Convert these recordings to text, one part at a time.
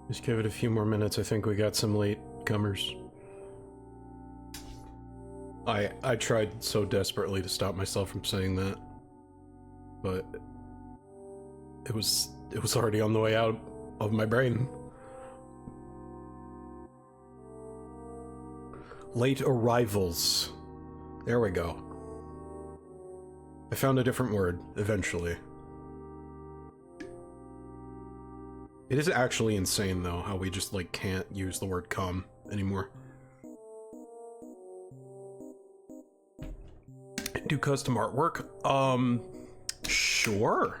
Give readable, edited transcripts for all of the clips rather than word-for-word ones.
Just give it a few more minutes. I think we got some late comers. I tried so desperately to stop myself from saying that, but it was already on the way out of my brain. Late arrivals. There we go. I found a different word eventually. It is actually insane though how we just like can't use the word come anymore. Do custom artwork? Sure.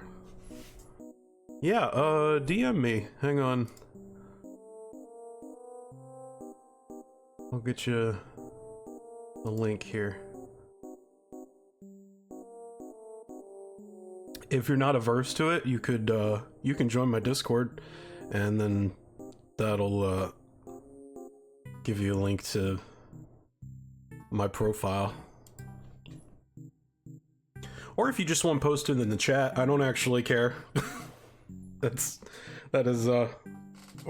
Yeah, DM me. Hang on. I'll get you the link here. If you're not averse to it, you could, you can join my Discord, and then that'll, give you a link to my profile. Or if you just want posted in the chat, I don't actually care. That is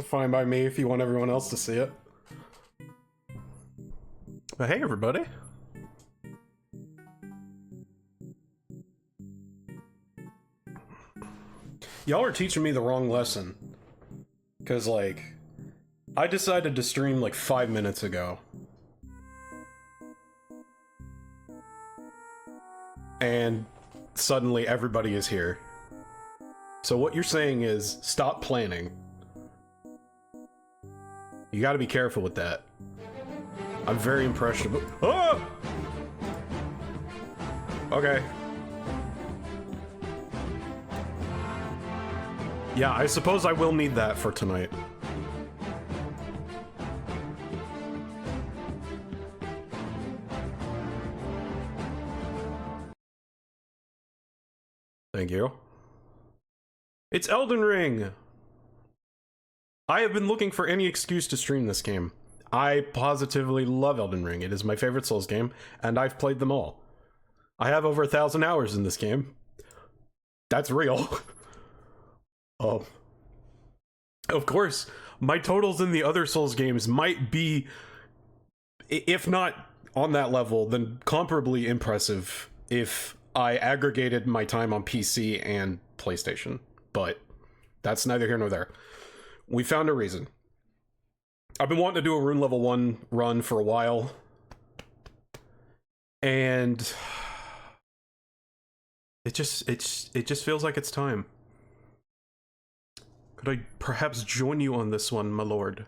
fine by me if you want everyone else to see it. But hey everybody. Y'all are teaching me the wrong lesson. Cause like, I decided to stream like 5 minutes ago. And suddenly everybody is here. So what you're saying is, stop planning. You gotta be careful with that. I'm very impressionable. Oh! Okay. Yeah, I suppose I will need that for tonight. Thank you. It's Elden Ring! I have been looking for any excuse to stream this game. I positively love Elden Ring. It is my favorite Souls game, and I've played them all. I have over 1,000 hours in this game. That's real. Oh. Of course, my totals in the other Souls games might be, if not on that level, then comparably impressive if I aggregated my time on PC and PlayStation. But that's neither here nor there. We found a reason. I've been wanting to do a Rune Level 1 run for a while. And it just feels like it's time. Could I perhaps join you on this one, my lord?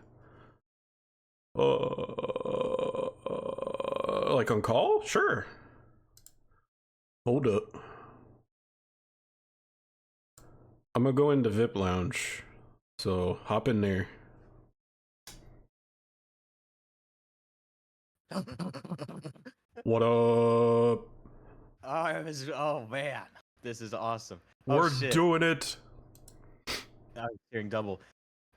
Like on call? Sure. Hold up. I'm gonna go into VIP Lounge, so hop in there. What up? Oh man, this is awesome. We're doing it. I was hearing double.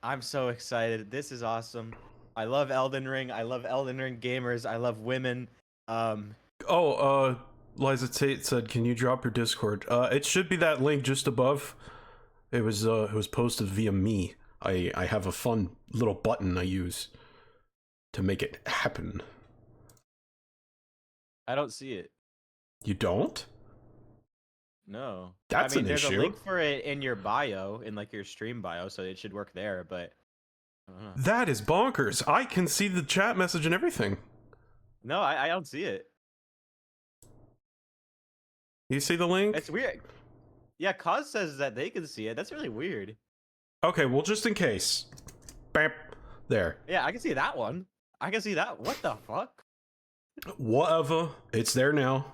I'm so excited. This is awesome. I love Elden Ring. I love Elden Ring gamers. I love women. Liza Tate said, "Can you drop your Discord?" It should be that link just above. It was posted via me. I have a fun little button I use to make it happen. I don't see it. You don't? No. That's an there's issue. a link for it in your bio, in like your stream bio, so it should work there, but I don't know. That is bonkers. I can see the chat message and everything. No, I don't see it. You see the link? It's weird. Yeah, Cause says that they can see it. That's really weird. Okay, well, just in case. Bam. There. Yeah, I can see that one. I can see that. What the fuck? Whatever. It's there now.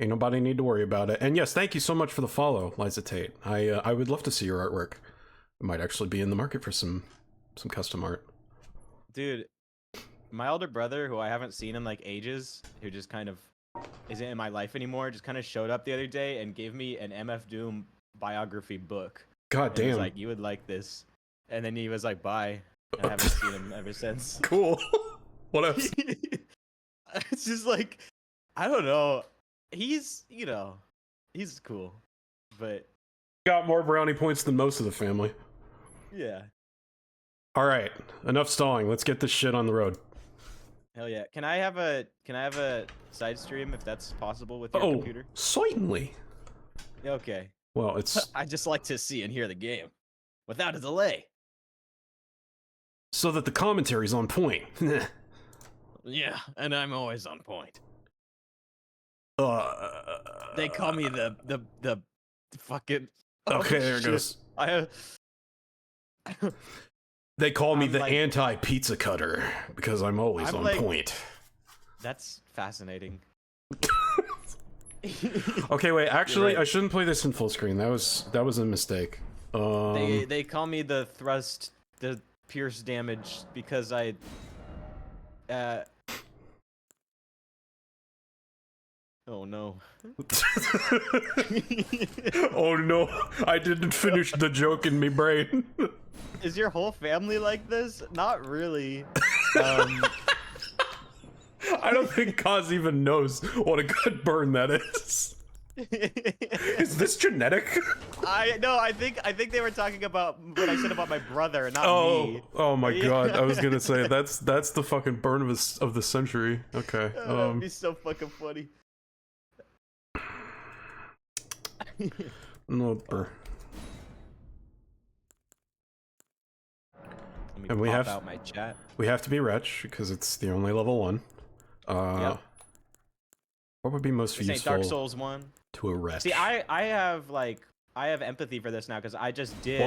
Ain't nobody need to worry about it. And yes, thank you so much for the follow, Liza Tate. I would love to see your artwork. I might actually be in the market for some custom art. Dude, my older brother, who I haven't seen in like ages, who just kind of isn't in my life anymore, just kind of showed up the other day and gave me an MF Doom biography book. God damn. He was like, you would like this. And then he was like, bye. And I haven't seen him ever since. Cool. What else? It's just like, I don't know. He's, you know, he's cool. But got more brownie points than most of the family. yeah. All right, enough stalling. Let's get this shit on the road. Hell yeah. Can I have a side stream if that's possible with your computer? Certainly. Okay. Well, it's I just like to see and hear the game without a delay. so that the commentary's on point. Yeah, and I'm always on point. They They call me the fucking. Okay, there it goes. I have. They call me I'm the like- anti-pizza cutter because I'm always I'm on like- point. That's fascinating. Okay, wait. Actually, right. I shouldn't play this in full screen. That was a mistake. They call me the pierce damage because I. Oh no. Oh no! I didn't finish the joke in me brain. Is your whole family like this? Not really. I don't think Kaz even knows what a good burn that is. Is this genetic? I think they were talking about what I said about my brother, not me. Oh my god! I was gonna say that's the fucking burn of the century. Okay. That would be so fucking funny. No burn. Let me And we pop have- out my chat. We have to be wretch because it's the only level 1. Yep. What would be most This ain't useful Dark Souls 1. to a wretch? See, I have empathy for this now because I just did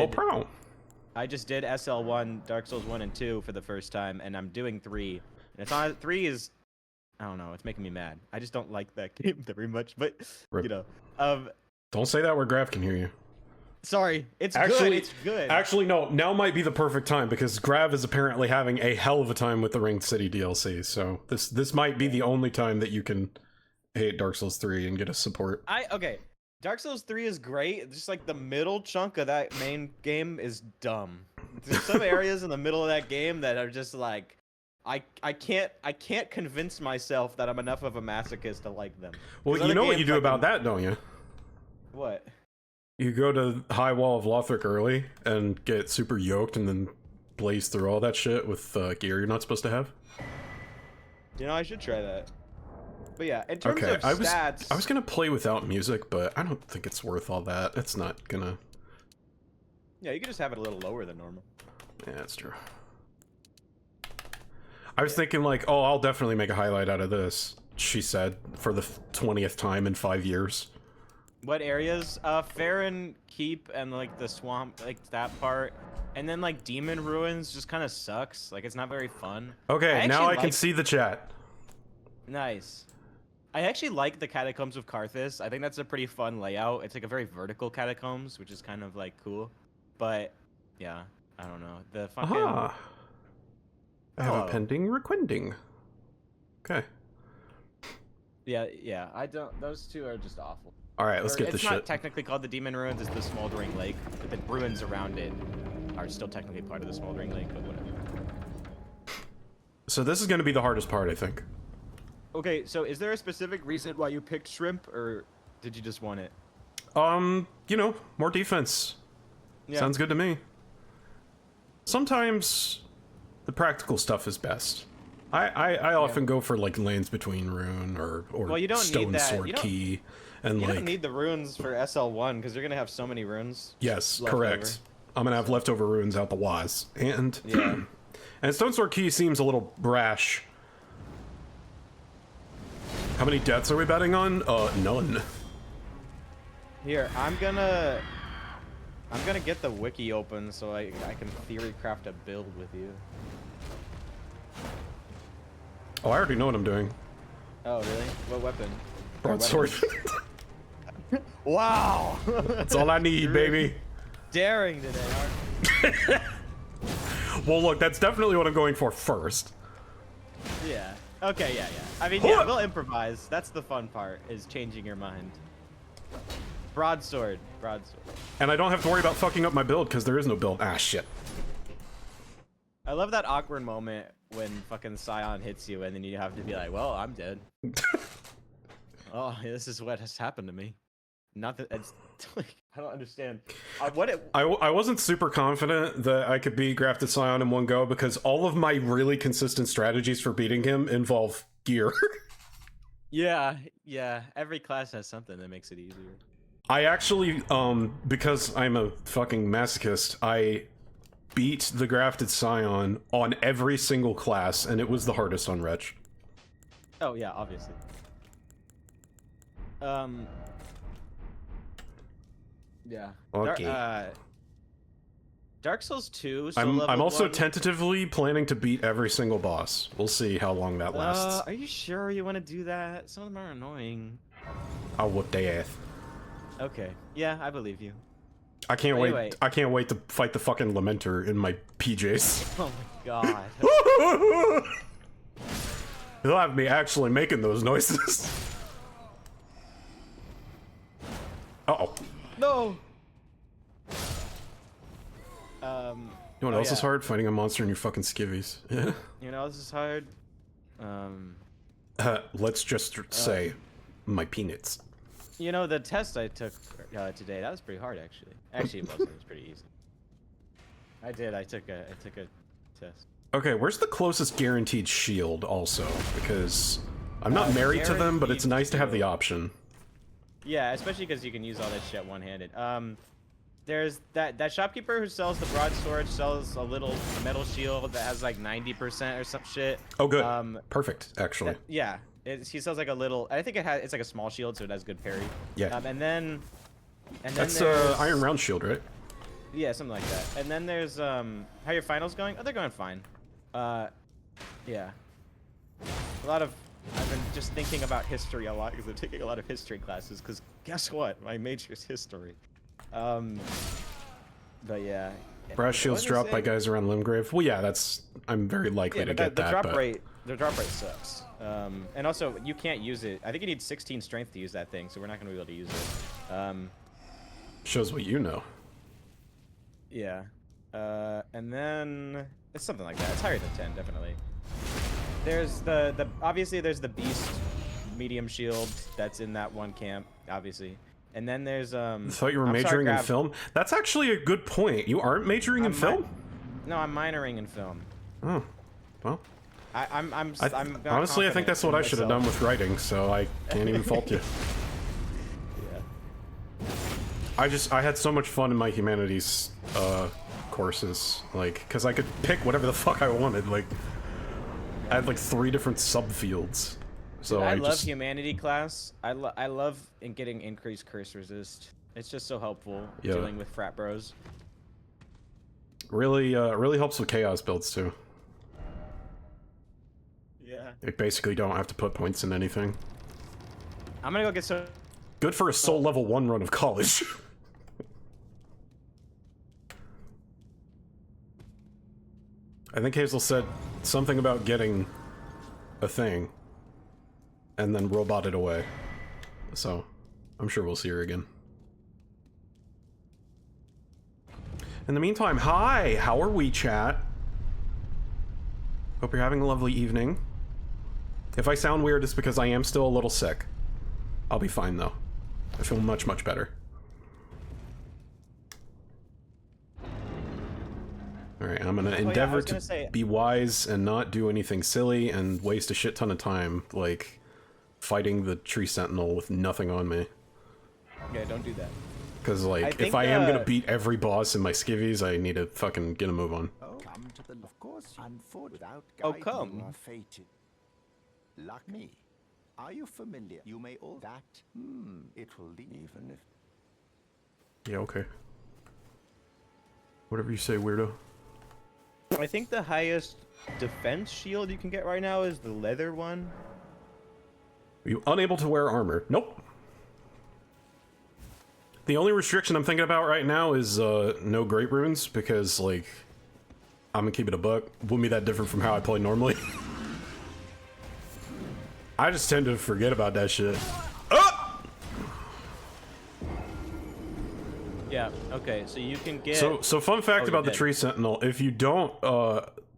SL1, Dark Souls 1 and 2 for the first time, and I'm doing 3. And it's on 3 is, I don't know, it's making me mad. I just don't like that game very much, but Rip. you know, Don't say that where Graf can hear you. sorry, it's Actually- good. It's good. Actually, no. Now might be the perfect time because Grav is apparently having a hell of a time with the Ringed City DLC. So this might be the only time that you can hate Dark Souls 3 and get a support. Okay. Dark Souls 3 is great. Just like the middle chunk of that main game is dumb. There's some areas in the middle of that game that are just like I can't convince myself that I'm enough of a masochist to like them. Well, 'Cause you other know what you games do I about can- that, don't you? What? You go to High Wall of Lothric early and get super yoked and then blaze through all that shit with gear you're not supposed to have. You know, I should try that. But yeah, in terms Okay, of I stats, was gonna play without music, but I don't think it's worth all that. It's not gonna. yeah, you can just have it a little lower than normal. Yeah, that's true. I was thinking like, oh, I'll definitely make a highlight out of this. She said for the 20th time in 5 years. What areas? Farron Keep and like the swamp, like that part, and then like Demon Ruins just kind of sucks. Like it's not very fun. Okay, now actually I can like- see the chat. Nice. I actually like the Catacombs of Karthus. I think that's a pretty fun layout. It's like a very vertical catacombs, which is kind of like cool. But yeah, I don't know. The fucking Aha. I have Hello. a pending requending. Okay. yeah. I don't. Those two are just awful. All right, let's Or get this it's not shit. technically called the Demon Ruins. It's the Smoldering Lake. But the ruins around it are still technically part of the Smoldering Lake. But whatever. So this is going to be the hardest part, I think. Okay, so is there a specific reason why you picked shrimp, or did you just want it? You know, more defense. Yeah. Sounds good to me. Sometimes the practical stuff is best. I often go for like Lands Between Rune or Well, you don't need Stone that. Sword You don't- Key, and You like don't need the runes for SL1 because you're gonna have so many runes. yes, left correct. over. I'm gonna have leftover runes out the waz, and Yeah. and Stone Sword Key seems a little brash. How many deaths are we betting on? None. Here, I'm gonna get the wiki open so I can theory craft a build with you. Oh, I already know what I'm doing. Oh, really? What weapon? Or Broadsword. weapon? Wow! That's all I need, baby. Daring today, aren't Well, look, that's definitely what I'm going for first. you? Yeah. Okay, yeah. I mean, yeah, we'll improvise. That's the fun part, is changing your mind. Broadsword. And I don't have to worry about fucking up my build because there is no build. Ah, shit. I love that awkward moment when fucking Scion hits you and then you have to be like, well, I'm dead. Oh, this is what has happened to me. Not that it's like, I don't understand. What it? I wasn't super confident that I could beat Grafted Scion in one go because all of my really consistent strategies for beating him involve gear. Yeah, yeah. Every class has something that makes it easier. I actually, because I'm a fucking masochist, I beat the Grafted Scion on every single class, and it was the hardest on Wretch. Oh yeah, obviously. Yeah. Okay. Dark Souls 2. I'm also tentatively planning to beat every single boss. We'll see how long that lasts. Are you sure you want to do that? Some of them are annoying. I'll whoop their ass. Okay. Yeah, I believe you. I can't wait. Anyway. I can't wait to fight the fucking Lamenter in my PJs. Oh my god. He'll have me actually making those noises. Uh-oh. No. You know what else is hard? Fighting a monster in your fucking skivvies. Yeah. You know this is hard. Let's just say my peanuts. You know the test I took today, that was pretty hard actually. Actually it wasn't. It was pretty easy. I took a test. Okay, where's the closest guaranteed shield also? Because I'm not married to them, but it's nice to have the option. Yeah, especially because you can use all that shit one-handed. There's that shopkeeper who sells the broadsword sells a metal shield that has like 90% or some shit. Oh, good. Perfect, actually. Yeah, he sells like a little. I think it's like a small shield, so it has good parry. Yeah. And then that's Iron Round shield, right? Yeah, something like that. And then there's how your finals going? Oh, they're going fine. Yeah. I've been just thinking about history a lot because I'm taking a lot of history classes. Because guess what? My major is history. But yeah. Brass shields dropped by guys around Limgrave. Well, yeah, I'm very likely to get that. The drop rate sucks. And also you can't use it. I think you need 16 strength to use that thing, so we're not gonna be able to use it. Shows what you know. Yeah. And then it's something like that. It's higher than 10, definitely. There's obviously there's the beast medium shield that's in that one camp, obviously. And then there's I thought you were majoring in film. That's actually a good point. You aren't majoring in film? No, I'm minoring in film. Oh, well. Honestly, I think that's what I should have done with writing, so I can't even fault you. Yeah. I had so much fun in my humanities courses, like, because I could pick whatever the fuck I wanted. Like, I had like 3 different subfields. So I love humanity class. I love getting increased curse resist. It's just so helpful dealing with frat bros. Really helps with chaos builds too. Yeah. You basically don't have to put points in anything. I'm gonna go get some. Good for a soul level 1 run of college. I think Hazel said something about getting a thing and then roboted away. So, I'm sure we'll see her again. In the meantime, hi! How are we, chat? Hope you're having a lovely evening. If I sound weird, it's because I am still a little sick. I'll be fine, though. I feel much, much better. Alright, I'm gonna endeavor to be wise and not do anything silly and waste a shit ton of time, like fighting the tree sentinel with nothing on me. Yeah, don't do that. Because, like, if I am gonna beat every boss in my skivvies, I need to fucking get a move on. Oh, come to the of course, without come. You are fated. Luck me. Are you familiar? You may all that. It will leave even if. Yeah, okay. Whatever you say, weirdo. I think the highest defense shield you can get right now is the leather one. Are you unable to wear armor? Nope. The only restriction I'm thinking about right now is no great runes, because, like, I'm gonna keep it a buck. Wouldn't be that different from how I play normally. I just tend to forget about that shit. Oh! Yeah, okay, so you can get... So fun fact about the tree sentinel, if you don't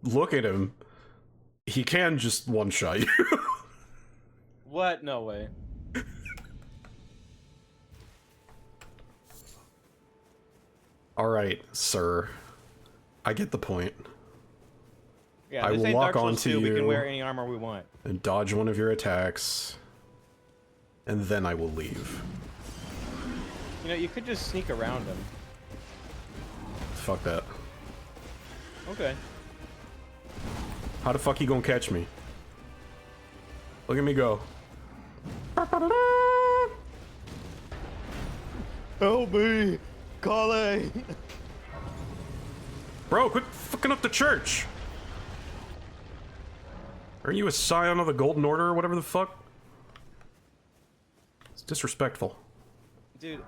look at him, he can just one-shot you. What? No way. Alright, sir. I get the point. Yeah, I this will ain't lock Dark Souls onto 2. We you. can wear any armor we want. And dodge one of your attacks. And then I will leave. You know, you could just sneak around him. Fuck that. Okay. How the fuck you gonna catch me? Look at me go. Help me! Kale! Bro, quit fucking up the church! Are you a scion of the Golden Order or whatever the fuck? It's disrespectful. Dude.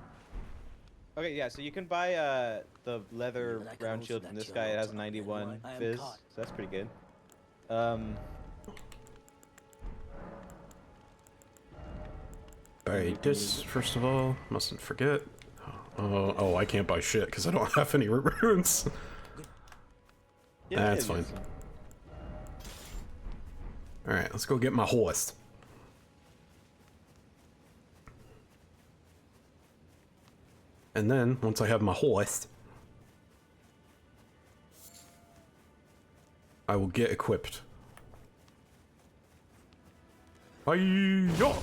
Okay, yeah, so you can buy the leather round shield from this guy. It has 91 fizz, so that's pretty good. Alright, this, first of all, mustn't forget. Oh, I can't buy shit because I don't have any runes. Yeah, That's fine. Alright, let's go get my horse. And then, once I have my horse, I will get equipped. Hi-ya!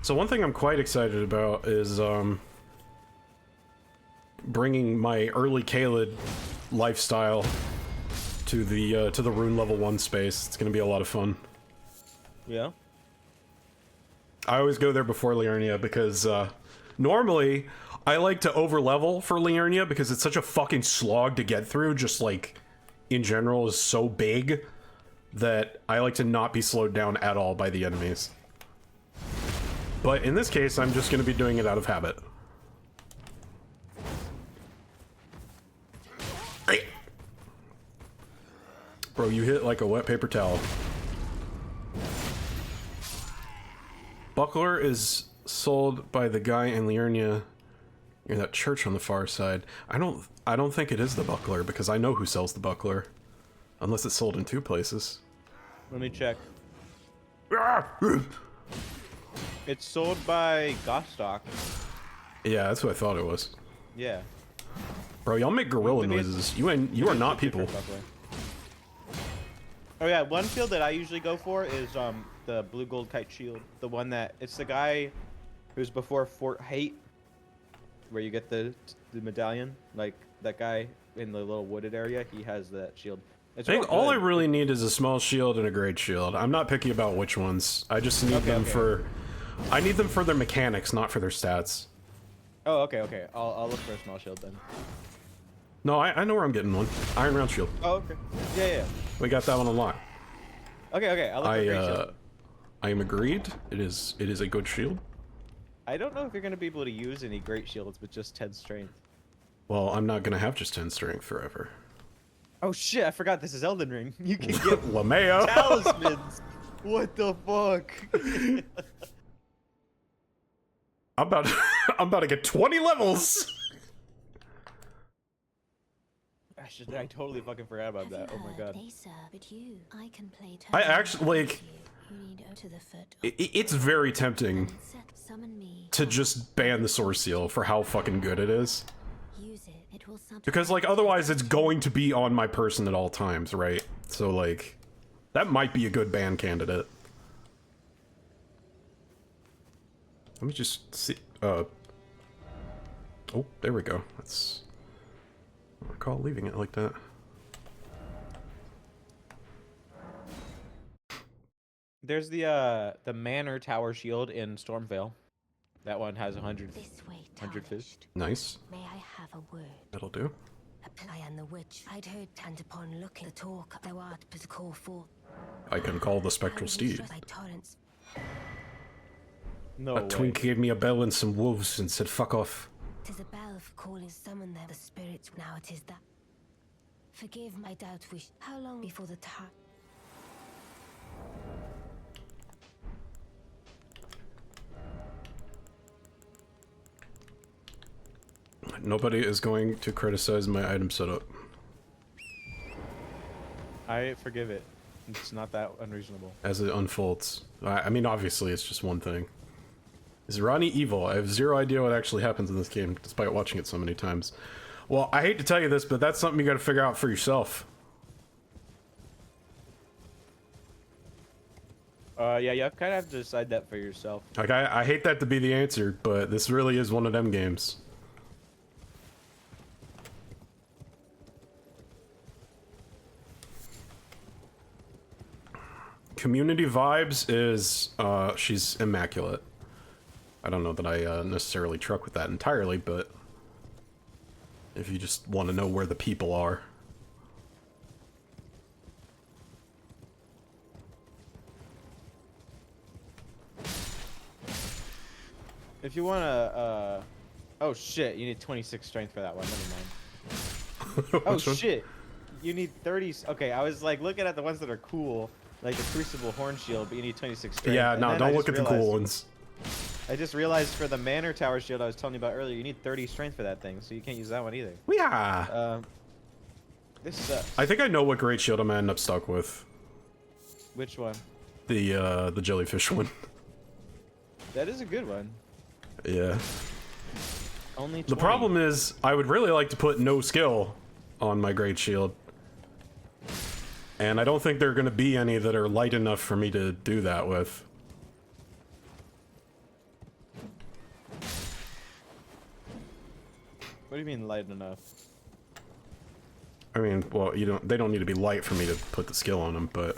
So one thing I'm quite excited about is bringing my early Caelid lifestyle to the rune level 1 space. It's gonna be a lot of fun. Yeah. I always go there before Liurnia because normally I like to overlevel for Liurnia because it's such a fucking slog to get through. Just like in general is so big that I like to not be slowed down at all by the enemies. But in this case, I'm just going to be doing it out of habit. Bro, you hit like a wet paper towel. Buckler is sold by the guy in Liurnia near that church on the far side. I don't think it is the Buckler because I know who sells the Buckler. Unless it's sold in 2 places. Let me check. It's sold by Gostock. Yeah, that's what I thought it was. Yeah. Bro, y'all make gorilla noises. You are not people. Oh yeah, one shield that I usually go for is the blue gold kite shield. The one that it's the guy who's before Fort Hate, where you get the medallion. Like that guy in the little wooded area, he has that shield. It's I think real all I good. really need is a small shield and a great shield. I'm not picky about which ones. I just need them for... I need them for their mechanics, not for their stats. Oh, okay. I'll look for a small shield then. No, I know where I'm getting one. Iron Round Shield. Oh, okay. Yeah. We got that one unlocked. Okay. I'll look for a great shield. I am agreed. It is a good shield. I don't know if you're gonna be able to use any great shields with just 10 strength. Well, I'm not gonna have just 10 strength forever. Oh shit! I forgot this is Elden Ring. You can get Lameo. talismans. What the fuck? I'm about to get 20 levels. I totally fucking forgot about that. Oh my god. I actually like. It's very tempting to just ban the source seal for how fucking good it is. Because like otherwise it's going to be on my person at all times, right? So like that might be a good ban candidate. Let me just see. Oh, there we go. That's. I don't recall leaving it like that. There's the Manor Tower shield in Stormvale. That one has 100 fizz. Nice. May I have a word? That'll do. I am the witch. I'd heard and upon looking the talk thou art but to call forth. I can call the spectral steed. No A way. twink gave me a bell and some wolves and said fuck off. Tis a bell for calling summon them the spirits. Now it is that. Forgive my doubt wish. How long before the time? Nobody is going to criticize my item setup. I forgive it. It's not that unreasonable. As it unfolds. I mean, obviously, it's just one thing. Is Ronnie evil? I have zero idea what actually happens in this game, despite watching it so many times. Well, I hate to tell you this, but that's something you gotta figure out for yourself. Yeah, you kind of have to decide that for yourself. Like, I hate that to be the answer, but this really is one of them games. Community vibes is, she's immaculate. I don't know that I necessarily truck with that entirely, but if you just want to know where the people are. If you want to, oh shit, you need 26 strength for that one. Never mind. Oh Which one? shit, you need 30. Okay, I was like looking at the ones that are cool, like the Crucible Horn Shield, but you need 26 strength. Yeah, And no, then don't I look just at the cool realized- ones. I just realized for the Manor Tower Shield I was telling you about earlier, you need 30 strength for that thing, so you can't use that one either. Yeah. This sucks. I think I know what great shield I'm gonna end up stuck with. Which one? The jellyfish one. That is a good one. Yeah. Only 20. The problem is, I would really like to put no skill on my great shield. And I don't think there are gonna be any that are light enough for me to do that with. What do you mean light enough? I mean, well, they don't need to be light for me to put the skill on them, but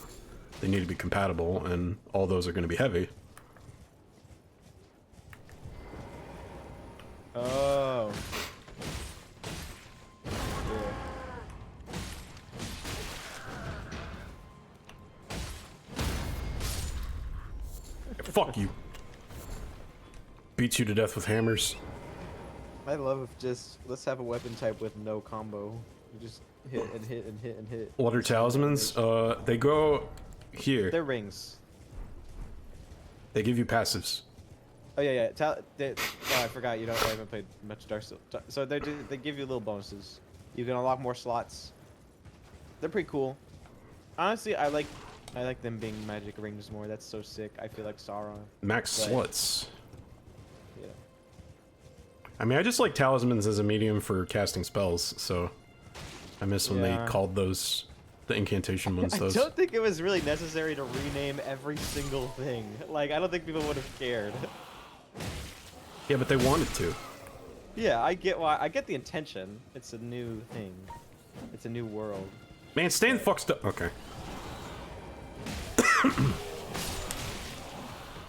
they need to be compatible, and all those are gonna be heavy. Oh. Fuck you. Beats you to death with hammers. I love just, let's have a weapon type with no combo. You just hit and hit and hit and hit. What are talismans? They go here. They're rings. They give you passives. Oh yeah, yeah. Oh, I forgot. You know, I haven't played much Dark Souls. So they give you little bonuses. You can unlock more slots. They're pretty cool. Honestly, I like them being magic rings more. That's so sick. I feel like Sauron. Max But- sluts. Yeah. I mean, I just like talismans as a medium for casting spells, so I miss when Yeah. they called those the incantation ones. I Those. don't think it was really necessary to rename every single thing. Like, I don't think people would have cared. Yeah, but they wanted to. Yeah, I get why. I get the intention. It's a new thing. It's a new world. Man, stay in the fuck stuff. Okay.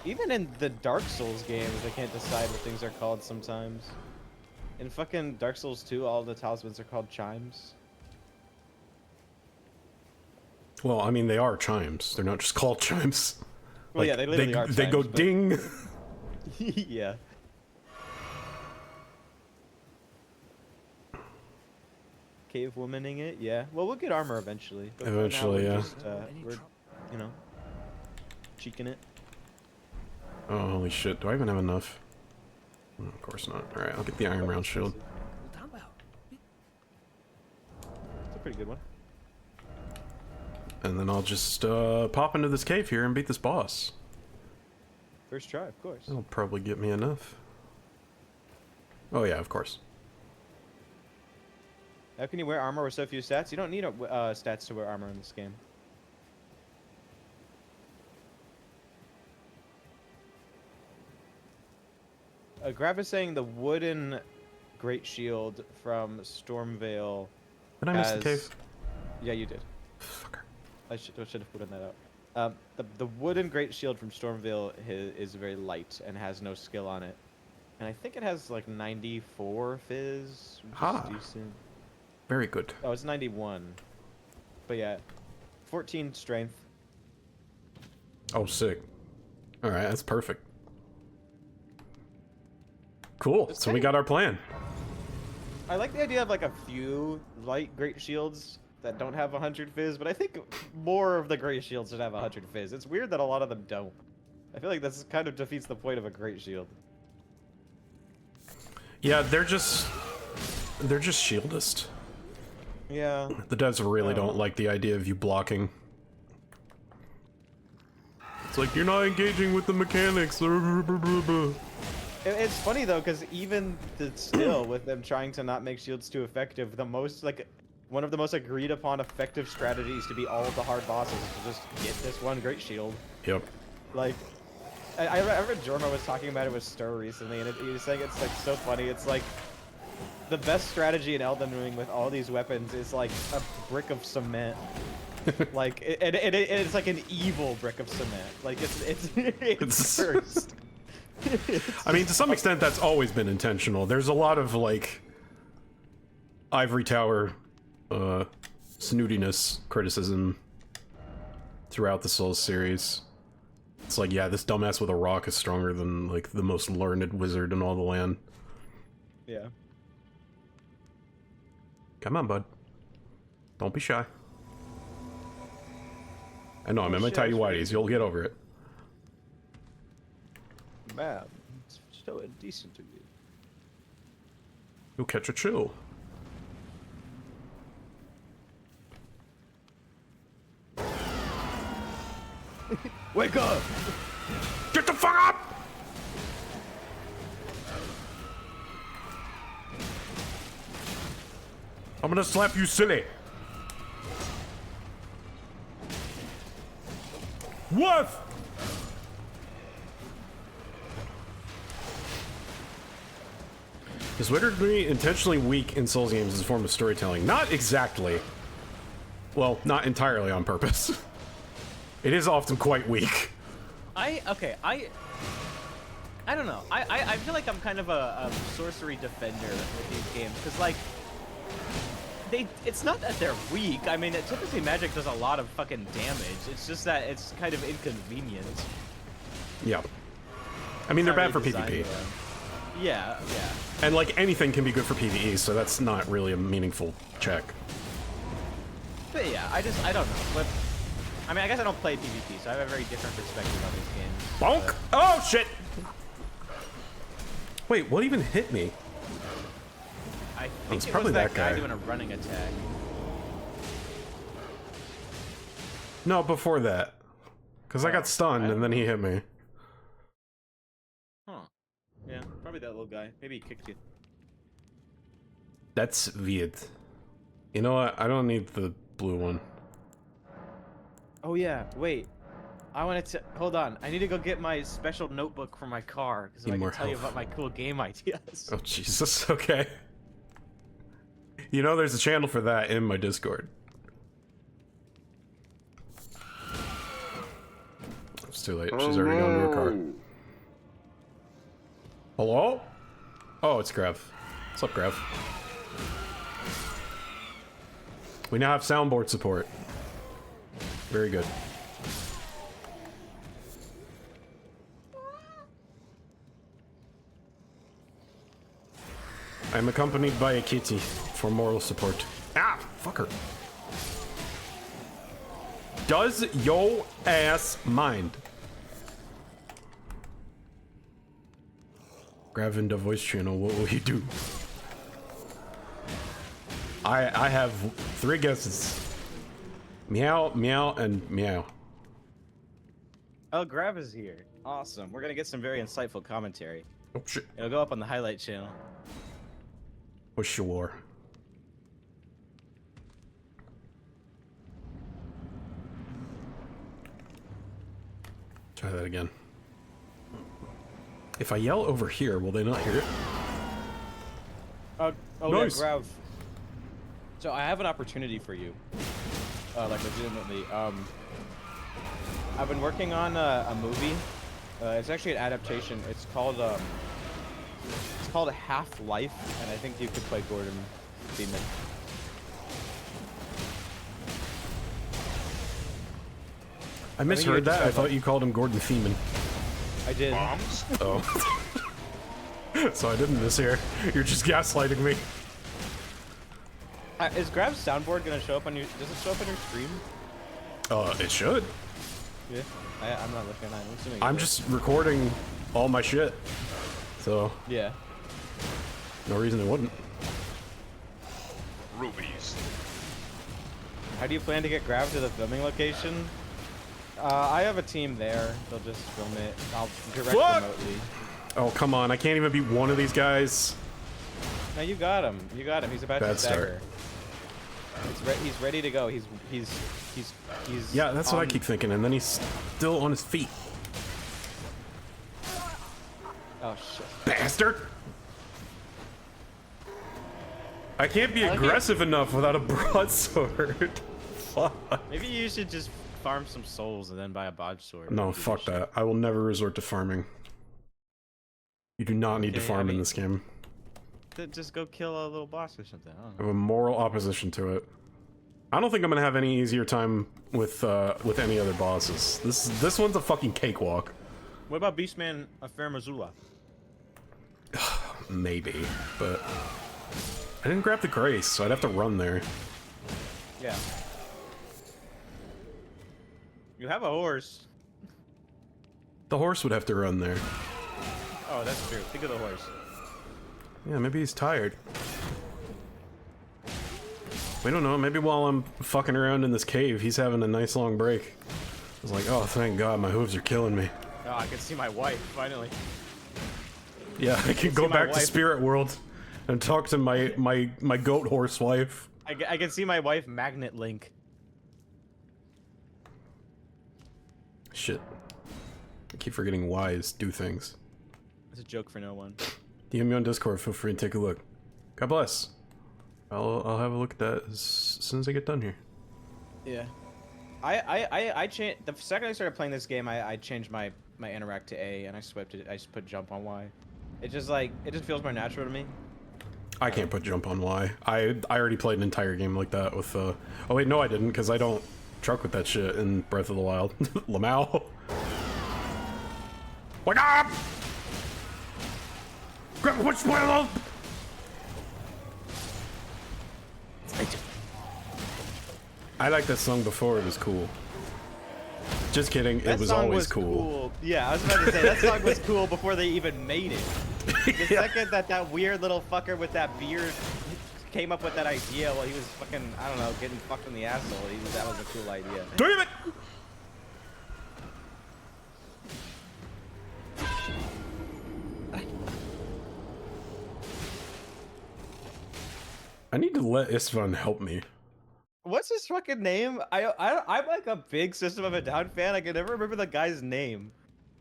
Even in the Dark Souls games, I can't decide what things are called sometimes. In fucking Dark Souls 2, all the talismans are called chimes. Well, I mean, they are chimes. They're not just called chimes. Well, yeah, they literally are They go chimes, but- ding. Yeah. Cave womaning it, yeah. Well, we'll get armor eventually. But for now, Eventually, we're yeah. Just, we're, you know, cheeking it. Oh, holy shit. Do I even have enough? Oh, of course not. Alright, I'll get the iron round shield. It's a pretty good one. And then I'll just pop into this cave here and beat this boss. First try, of course. That'll probably get me enough. Oh yeah, of course. How can you wear armor with so few stats? You don't need stats to wear armor in this game. Grav is saying the wooden great shield from Stormvale. Did I miss the has- cave? Yeah, you did. Fucker. I should have put that out. The wooden great shield from Stormvale is very light and has no skill on it, and I think it has like 94 fizz, which Ha. is decent. Very good. Oh, it's 91. But yeah, 14 strength. Oh, sick. Alright, that's perfect. Cool, It's so we kinda- got our plan. I like the idea of like a few light great shields that don't have 100 fizz, but I think more of the great shields should have 100 fizz. It's weird that a lot of them don't. I feel like this kind of defeats the point of a great shield. Yeah, they're just shieldist. Yeah. The devs really don't like the idea of you blocking. It's like, you're not engaging with the mechanics. It's funny though, because even still, with them trying to not make shields too effective, one of the most agreed upon effective strategies to beat all of the hard bosses is to just get this one great shield. Yep. Like, I remember Jorma was talking about it with Stir recently, and he was saying it's like so funny. It's like the best strategy in Elden Ring with all these weapons is like a brick of cement. Like, it's like an evil brick of cement. Like it's cursed. I mean, to some extent, that's always been intentional. There's a lot of like ivory tower snootiness criticism throughout the Souls series. It's like, yeah, this dumbass with a rock is stronger than like the most learned wizard in all the land. Yeah. Come on, bud. Don't be shy. I know, I'm in my tidy whities. You'll get over it. Man, it's so indecent to you. You'll catch a chill. Wake up! Get the fuck up! I'm gonna slap you silly. What? Is wizardry intentionally weak in Souls games as a form of storytelling? Not exactly. Well, not entirely on purpose. It is often quite weak. I don't know. I feel like I'm kind of a sorcery defender with these games, because like it's not that they're weak. I mean, typically magic does a lot of fucking damage. It's just that it's kind of inconvenient. Yeah. I mean, they're bad for PvP. Yeah, yeah. And like anything can be good for PvE, so that's not really a meaningful check. But yeah, I don't know. But I mean, I guess I don't play PvP, so I have a very different perspective on these games. Bonk! Oh shit! Wait, what even hit me? I think It's it probably was that that guy guy. doing a running attack. No, before that. Because I got stunned and then he hit me. Huh. Yeah, probably that little guy. Maybe he kicked you. That's weird. You know what? I don't need the blue one. Oh yeah, wait. I wanted to hold on. I need to go get my special notebook for my car because I Need can more tell you health. about my cool game ideas. Oh, Jesus. Okay. You know, there's a channel for that in my Discord. It's too late. She's already gone to her car. Hello? Oh, it's Grav. What's up, Grav? We now have soundboard support. Very good. I'm accompanied by a kitty for moral support. Ah, fucker. Does yo ass mind? Grav in the voice channel, what will you do? I have 3 guesses. Meow, meow, and meow. Oh, Grav is here. Awesome. We're gonna get some very insightful commentary. Oh shit. It'll go up on the highlight channel. For sure. Try that again. If I yell over here, will they not hear it? Oh Nice. yeah, Grav. So I have an opportunity for you. Like legitimately. I've been working on a movie. It's actually an adaptation. It's called Half-Life, and I think you could play Gordon Freeman. I misheard just that. I have, thought like- you called him Gordon Freeman. I did. Oh. So I didn't mishear. You're just gaslighting me. Is Grav's soundboard gonna show up on your? Does it show up on your stream? It should. Yeah. I'm not looking. I'm assuming. I'm it just recording all my shit. So, is. Yeah. no reason it wouldn't. Rubies. How do you plan to get grabbed to the filming location? I have a team there. They'll just film it. I'll direct Fuck! remotely. Oh, come on. I can't even beat one of these guys. No, you got him. You got him. He's about Bad to start. stagger. He's ready to go. He's Yeah, that's what I on- keep thinking, and then he's still on his feet. Oh shit. Bastard! I can't be I like it. aggressive enough without a broadsword. Fuck. Maybe you should just farm some souls and then buy a broadsword. No, fuck that. I will never resort to farming. You do not need to Okay, farm I in mean- this game. Just go kill a little boss or something. I don't I know. have a moral opposition to it. I don't think I'm gonna have any easier time with any other bosses. This one's a fucking cakewalk. What about Beastman Affair Missoula? Maybe, but I didn't grab the grace, so I'd have to run there. Yeah. You have a horse. The horse would have to run there. Oh, that's true. Think of the horse. Yeah, maybe he's tired. We don't know. Maybe while I'm fucking around in this cave, he's having a nice long break. I was like, oh, thank God, my hooves are killing me. Oh, I can see my wife, finally. Yeah, I can go see my back to wife. Spirit World and talk to my goat horse wife. I can see my wife, Magnet Link. Shit. I keep forgetting Y's do things. It's a joke for no one. DM me on Discord, feel free to take a look. God bless. I'll have a look at that as soon as I get done here. Yeah. I changed the second I started playing this game. I changed my interact to A and I swiped it. I just put jump on Y. It just feels more natural to me. I can't put jump on Y. I already played an entire game like that with oh wait, no I didn't, because I don't truck with that shit in Breath of the Wild. Lamau. Wake up! Grab which spoiler! I liked that song before it was cool. Just kidding, it was always cool. Yeah, I was about to say that song was cool before they even made it. The second that weird little fucker with that beard came up with that idea while he was fucking, I don't know, getting fucked in the asshole, that was a cool idea. Damn it! I need to let Istvan help me. What's his fucking name? I'm like a big System of a Down fan. I can never remember the guy's name.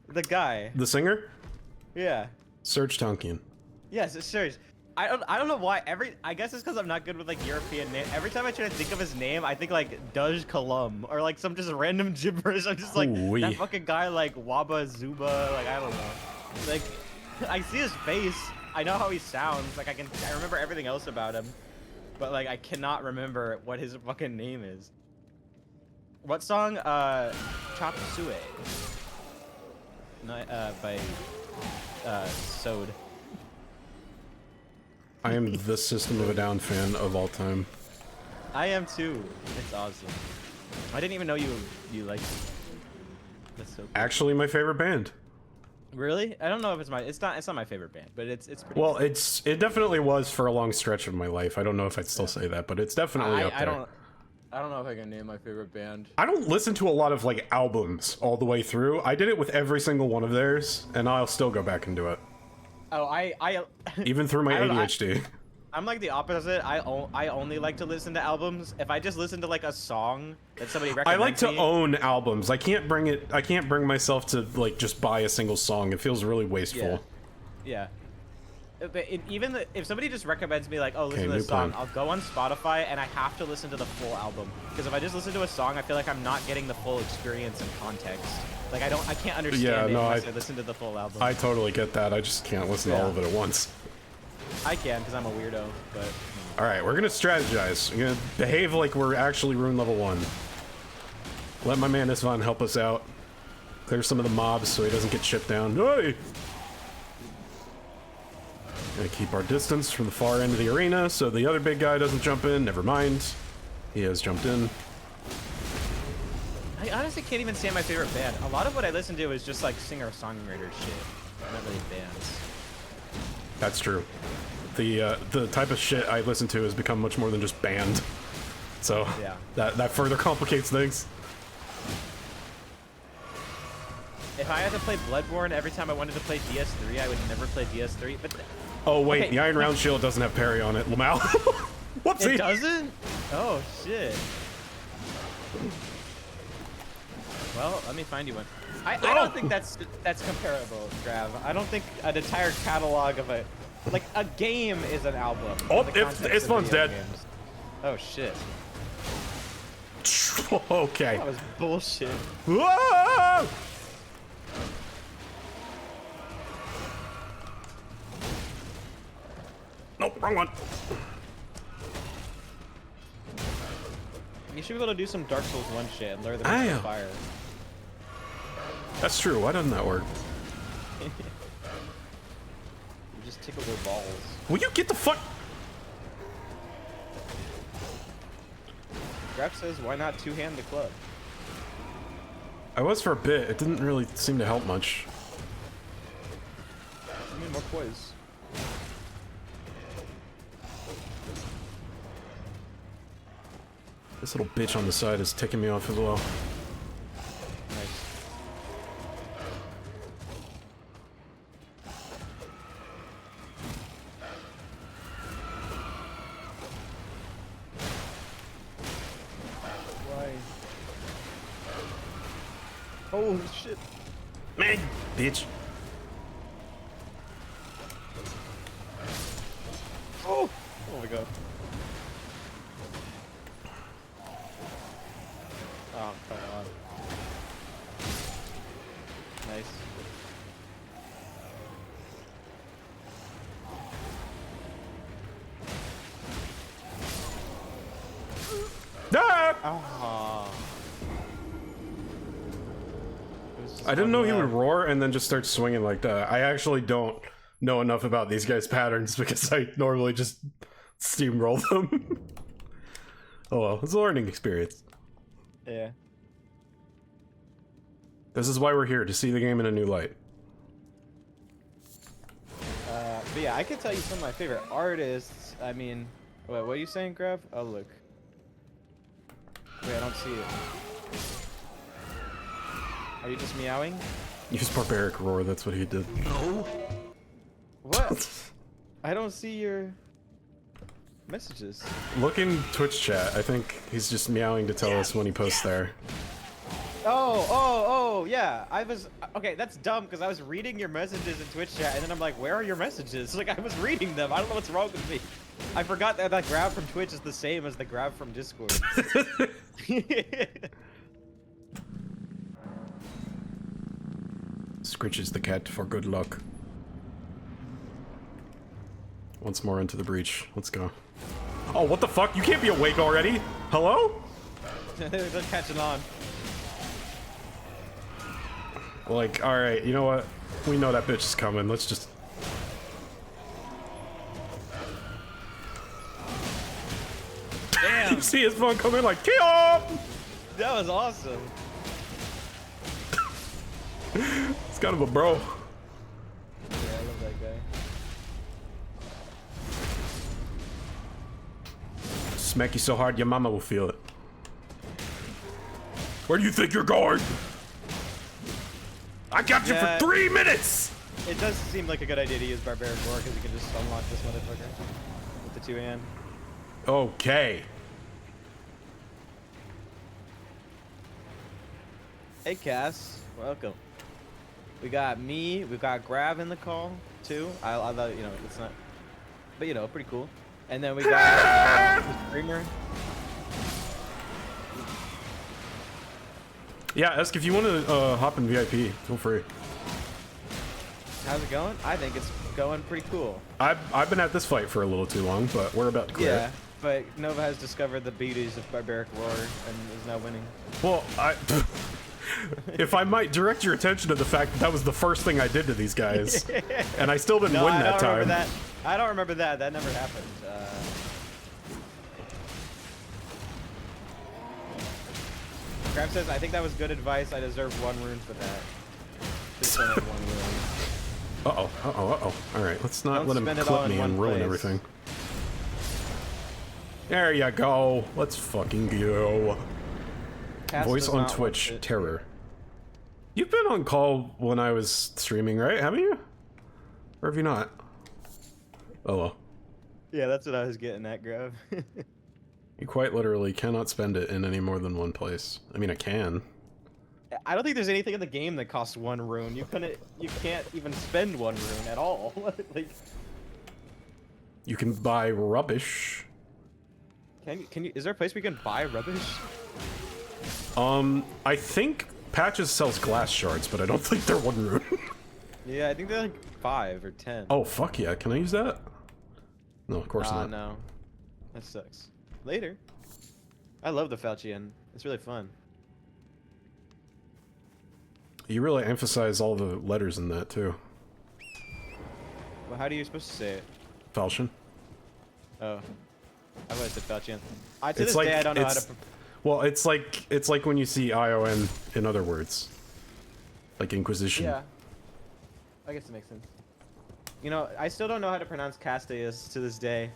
The guy. The singer? Yeah. Serge Tankian. Yes, it's serious. I don't know why I guess it's because I'm not good with like European names. Every time I try to think of his name, I think like Dej Kalam or like some just random gibberish. I'm just like Ooh-wee. that fucking guy like Waba Zuba, like I don't know. Like I see his face, I know how he sounds, like I remember everything else about him. But like I cannot remember what his fucking name is. What song? Chop Suey. By Sode. I am the System of a Down fan of all time. I am too. It's awesome. I didn't even know you liked it. That's so cool. Actually, my favorite band. Really? I don't know if it's not my favorite band, but it's pretty Well, cool. it definitely was for a long stretch of my life. I don't know if I'd still say that, but it's definitely up there. I don't know if I can name my favorite band. I don't listen to a lot of like albums all the way through. I did it with every single one of theirs, and I'll still go back and do it. Oh, I Even through my I don't know, ADHD. I'm like the opposite. I only like to listen to albums. If I just listen to like a song that somebody I recommends like to me, own albums. I can't bring myself to like just buy a single song. It feels really wasteful. Yeah. But if somebody just recommends me like, oh, listen Okay, to new this song, plan. I'll go on Spotify and I have to listen to the full album because if I just listen to a song, I feel like I'm not getting the full experience and context. Like I can't understand Yeah, it no, unless I listen to the full album. I totally get that. I just can't listen to all of it at once. I can because I'm a weirdo, but All right, we're gonna strategize. We're gonna behave like we're actually rune level 1. Let my man Istvan help us out. Clear some of the mobs so he doesn't get chipped down. Hey! Gonna keep our distance from the far end of the arena so the other big guy doesn't jump in. Never mind. He has jumped in. I honestly can't even say my favorite band. A lot of what I listen to is just like singer-songwriter shit, not really bands. That's true. The type of shit I listen to has become much more than just band. So Yeah. that further complicates things. If I had to play Bloodborne every time I wanted to play DS3, I would never play DS3. But Oh wait, okay. the Iron Round Shield doesn't have parry on it, Lamau. Whoopsie. It doesn't? Oh shit. Well, let me find you one. I don't think that's comparable, Grav. I don't think an entire catalog of a game is an album. Oh, in the context it's of one's video dead. games. Oh shit. Okay. That was bullshit. Whoa! Nope, wrong one. You should be able to do some Dark Souls 1 shit and lure them I into am. fire. That's true. Why doesn't that work? You just tickle their balls. Will you get the fuck? Graf says, why not two-hand the club? I was for a bit. It didn't really seem to help much. I mean, more poise. This little bitch on the side is ticking me off as well. Nice. Why? Oh shit. Man, bitch. Oh! Oh my god. Oh, come on. Nice. Ah! Ah. I didn't know he would roar and then just start swinging like that. I actually don't know enough about these guys' patterns because I normally just steamroll them. Oh well, it's a learning experience. Yeah. This is why we're here, to see the game in a new light. But yeah, I can tell you some of my favorite artists. I mean, what are you saying, Grav? Oh, look. Wait, I don't see it. Are you just meowing? Use barbaric roar, that's what he did. No. What? I don't see your messages. Look in Twitch chat. I think he's just meowing to tell us when he posts there. Oh, yeah. Okay, that's dumb because I was reading your messages in Twitch chat and then I'm like, where are your messages? Like, I was reading them. I don't know what's wrong with me. I forgot that grab from Twitch is the same as the grab from Discord. Scritches the cat for good luck. Once more into the breach. Let's go. Oh, what the fuck? You can't be awake already? Hello? They're catching on. Like, alright, you know what? We know that bitch is coming. Let's just... Damn, You see his phone come in like, Kill! that was awesome. It's kind of a bro. Yeah, I love that guy. Smack you so hard your mama will feel it. Where do you think you're going? I got you Yeah. for 3 minutes! It does seem like a good idea to use Barbaric Roar because you can just unlock this motherfucker with the two-hand. Okay. Hey, Cass. Welcome. We got me. We got Grav in the call, too. I thought, you know, it's not... But, you know, pretty cool. And then we got the streamer. Yeah, Esk, if you want to hop in VIP, feel free. How's it going? I think it's going pretty cool. I've been at this fight for a little too long, but we're about to clear Yeah, it. but Nova has discovered the beauties of Barbaric Roar and is now winning. Well, if I might direct your attention to the fact that that was the first thing I did to these guys, and I still didn't No, win I that don't time. remember that. I don't remember that. That never happened. Crab says, I think that was good advice. I deserve 1 rune for that. Just don't have 1 rune. Uh-oh. All right, let's not Don't let him spend it all clip in me and one ruin place. everything. There you go. Let's fucking go. Cass Voice does on not want Twitch, it. terror. You've been on call when I was streaming, right? Haven't you? Or have you not? Oh well. Yeah, that's what I was getting at, Grove. You quite literally cannot spend it in any more than one place. I mean, I can. I don't think there's anything in the game that costs 1 rune. You can't even spend 1 rune at all. Like, You can buy rubbish. can you? Is there a place where you can buy rubbish? I think Patches sells glass shards, but I don't think they're 1 rune. Yeah, I think they're like 5 or 10. Oh, fuck yeah. Can I use that? No, of course not. No. That sucks. Later. I love the Falchion. It's really fun. You really emphasize all the letters in that, too. Well, how are you supposed to say it? Falchion. Oh. I would have said Falchion. To It's this like, day, I don't know how it's- to... Well, it's like when you see ION in other words. Like Inquisition. Yeah. I guess it makes sense. You know, I still don't know how to pronounce Castaeus to this day.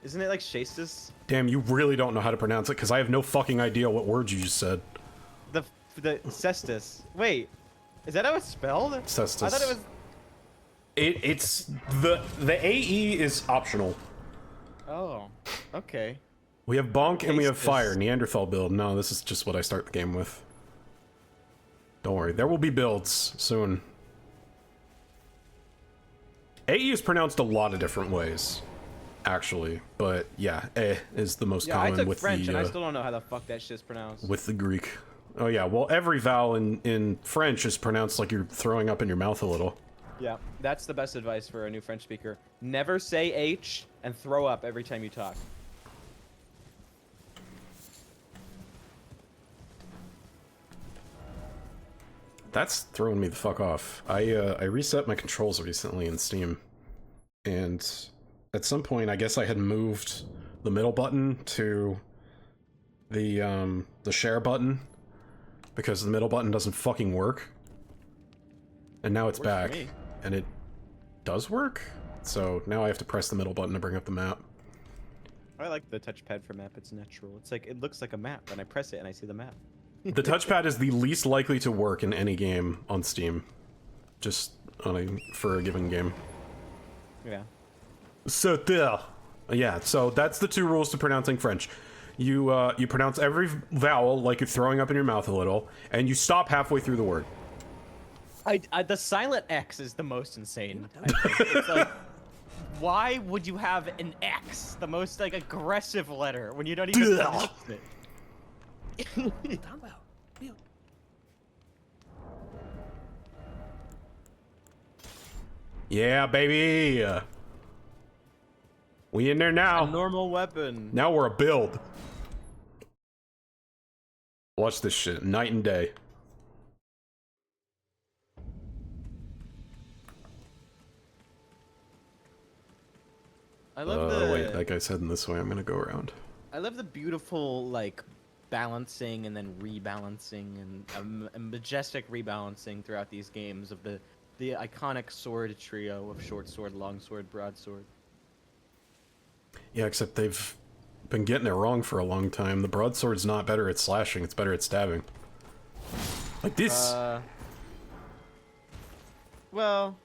Isn't it like Shastus? Damn, you really don't know how to pronounce it, because I have no fucking idea what words you just said. The Cestus. Wait, is that how it's spelled? Cestus. I thought it was... It's... The AE is optional. Oh, okay. We have Bonk and we have Tastus. Fire, Neanderthal build. No, this is just what I start the game with. Don't worry, there will be builds soon. AE is pronounced a lot of different ways, actually, but yeah, is the most Yeah, I common took with French the and I still don't know how the fuck that shit's pronounced. with the Greek. Oh yeah, well every vowel in French is pronounced like you're throwing up in your mouth a little. Yeah, that's the best advice for a new French speaker. Never say H and throw up every time you talk. That's throwing me the fuck off. I reset my controls recently in Steam, and at some point I guess I had moved the middle button to the share button because the middle button doesn't fucking work, and now it's Works for back, me. and it does work. So now I have to press the middle button to bring up the map. I like the touchpad for map. It's natural. It's like it looks like a map, and I press it and I see the map. The touchpad is the least likely to work in any game on Steam, just for a given game. Yeah. So there. Yeah, so that's the 2 rules to pronouncing French. You you pronounce every vowel like you're throwing up in your mouth a little, and you stop halfway through the word. The silent X is the most insane. I think. It's like, why would you have an X, the most like aggressive letter, when you don't even pronounce it? Yeah, baby. We in there now. A normal weapon. Now we're a build. Watch this shit, night and day. I love the. Wait, that guy's heading this way. I'm gonna go around. I love the beautiful like balancing and then rebalancing and a majestic rebalancing throughout these games of the iconic sword trio of short sword, long sword, broadsword. Yeah, except they've been getting it wrong for a long time. The broadsword's not better at slashing, it's better at stabbing. Like this. Well,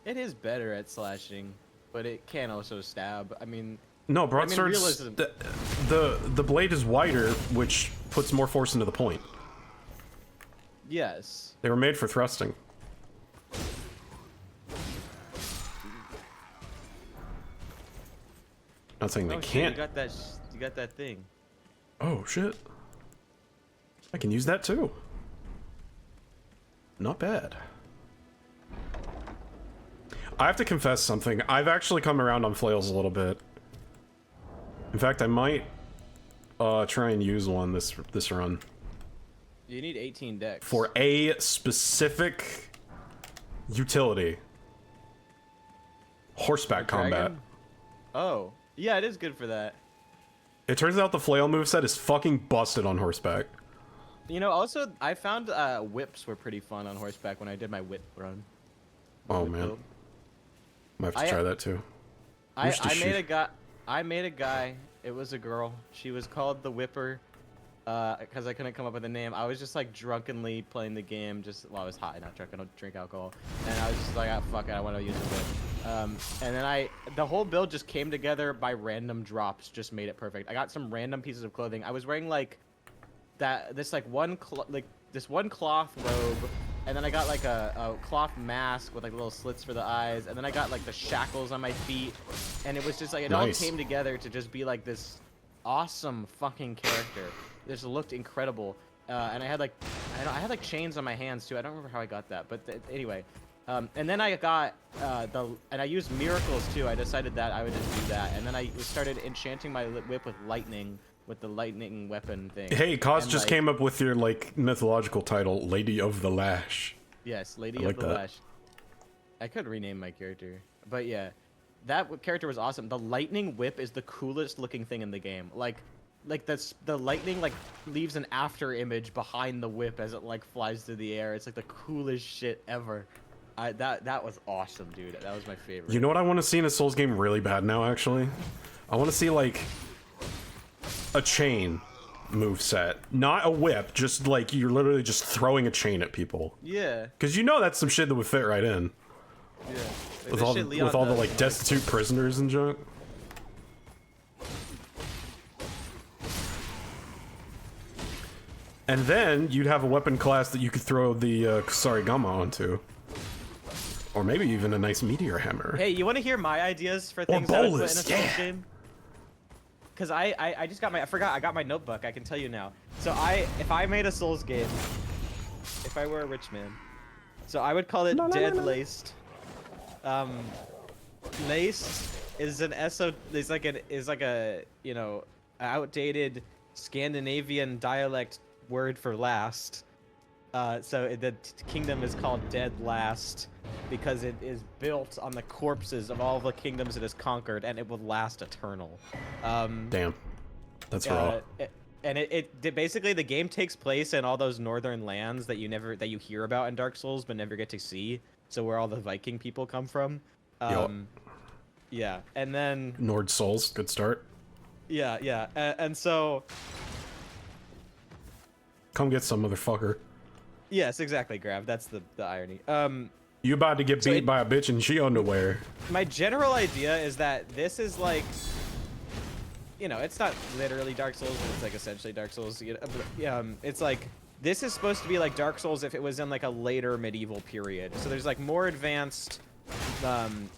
it is better at slashing, but it can also stab. I mean, No, broadswords. realism. The blade is wider, which puts more force into the point. yes. They were made for thrusting. Not saying they Oh, shit, can't. you got that thing. Oh shit! I can use that too. Not bad. I have to confess something. I've actually come around on flails a little bit. In fact, I might try and use one this run You need 18 decks. for a specific utility. Horseback combat. Dragon? Oh, yeah, it is good for that. It turns out the flail moveset is fucking busted on horseback. You know, also, I found whips were pretty fun on horseback when I did my whip run. Oh Whip man, build. might have to I- try that too. I Wish to made shoot. a guy. I made a guy It was a girl. She was called the Whipper. Because I couldn't come up with a name. I was just like drunkenly playing the game. Well, I was high, not drunk. I don't drink alcohol. And I was just like, ah, fuck it, I want to use a whip. And then the whole build just came together by random drops. Just made it perfect. I got some random pieces of clothing. I was wearing like this one cloth robe, and then I got like a cloth mask with like little slits for the eyes, and then I got like the shackles on my feet, and it was just like it all came together to just be like this awesome fucking character. This looked incredible, and I had like chains on my hands too. I don't remember how I got that, but anyway. And then I got and I used miracles too. I decided that I would just do that, and then I started enchanting my whip with lightning, with the lightning weapon thing. Hey, Cos just came up with your like mythological title, Lady of the Lash. Yes, Lady of the Lash. I could rename my character, but yeah, that character was awesome. The lightning whip is the coolest looking thing in the game. Like the lightning like leaves an after image behind the whip as it like flies through the air. It's like the coolest shit ever. That was awesome, dude. That was my favorite. You know what I want to see in a Souls game really bad now, actually? I want to see like a chain move set, not a whip. Just like you're literally just throwing a chain at people. Yeah. Because you know that's some shit that would fit right in. Yeah. With all the like destitute prisoners and junk. And then you'd have a weapon class that you could throw the Kusarigama onto. Or maybe even a nice meteor hammer. Hey, you want to hear my ideas for things that I would put in a Souls game? Because I just got I got my notebook. I can tell you now. So if I made a Souls game, if I were a rich man, so I would call it Dead Laced. Laced is like a you know, outdated Scandinavian dialect word for last. So the kingdom is called Dead Last because it is built on the corpses of all the kingdoms it has conquered, and it will last eternal. Damn, that's raw. It basically, the game takes place in all those northern lands that you hear about in Dark Souls but never get to see. So where all the Viking people come from. Yeah, and then Nord Souls, good start. Yeah, and so come get some, motherfucker. Yes, exactly, Grav. That's the irony. You about to get beat by a bitch in she underwear. My general idea is that this is like, you know, it's not literally Dark Souls, but it's like essentially Dark Souls. You know, it's like, this is supposed to be like Dark Souls if it was in like a later medieval period. So there's like more advanced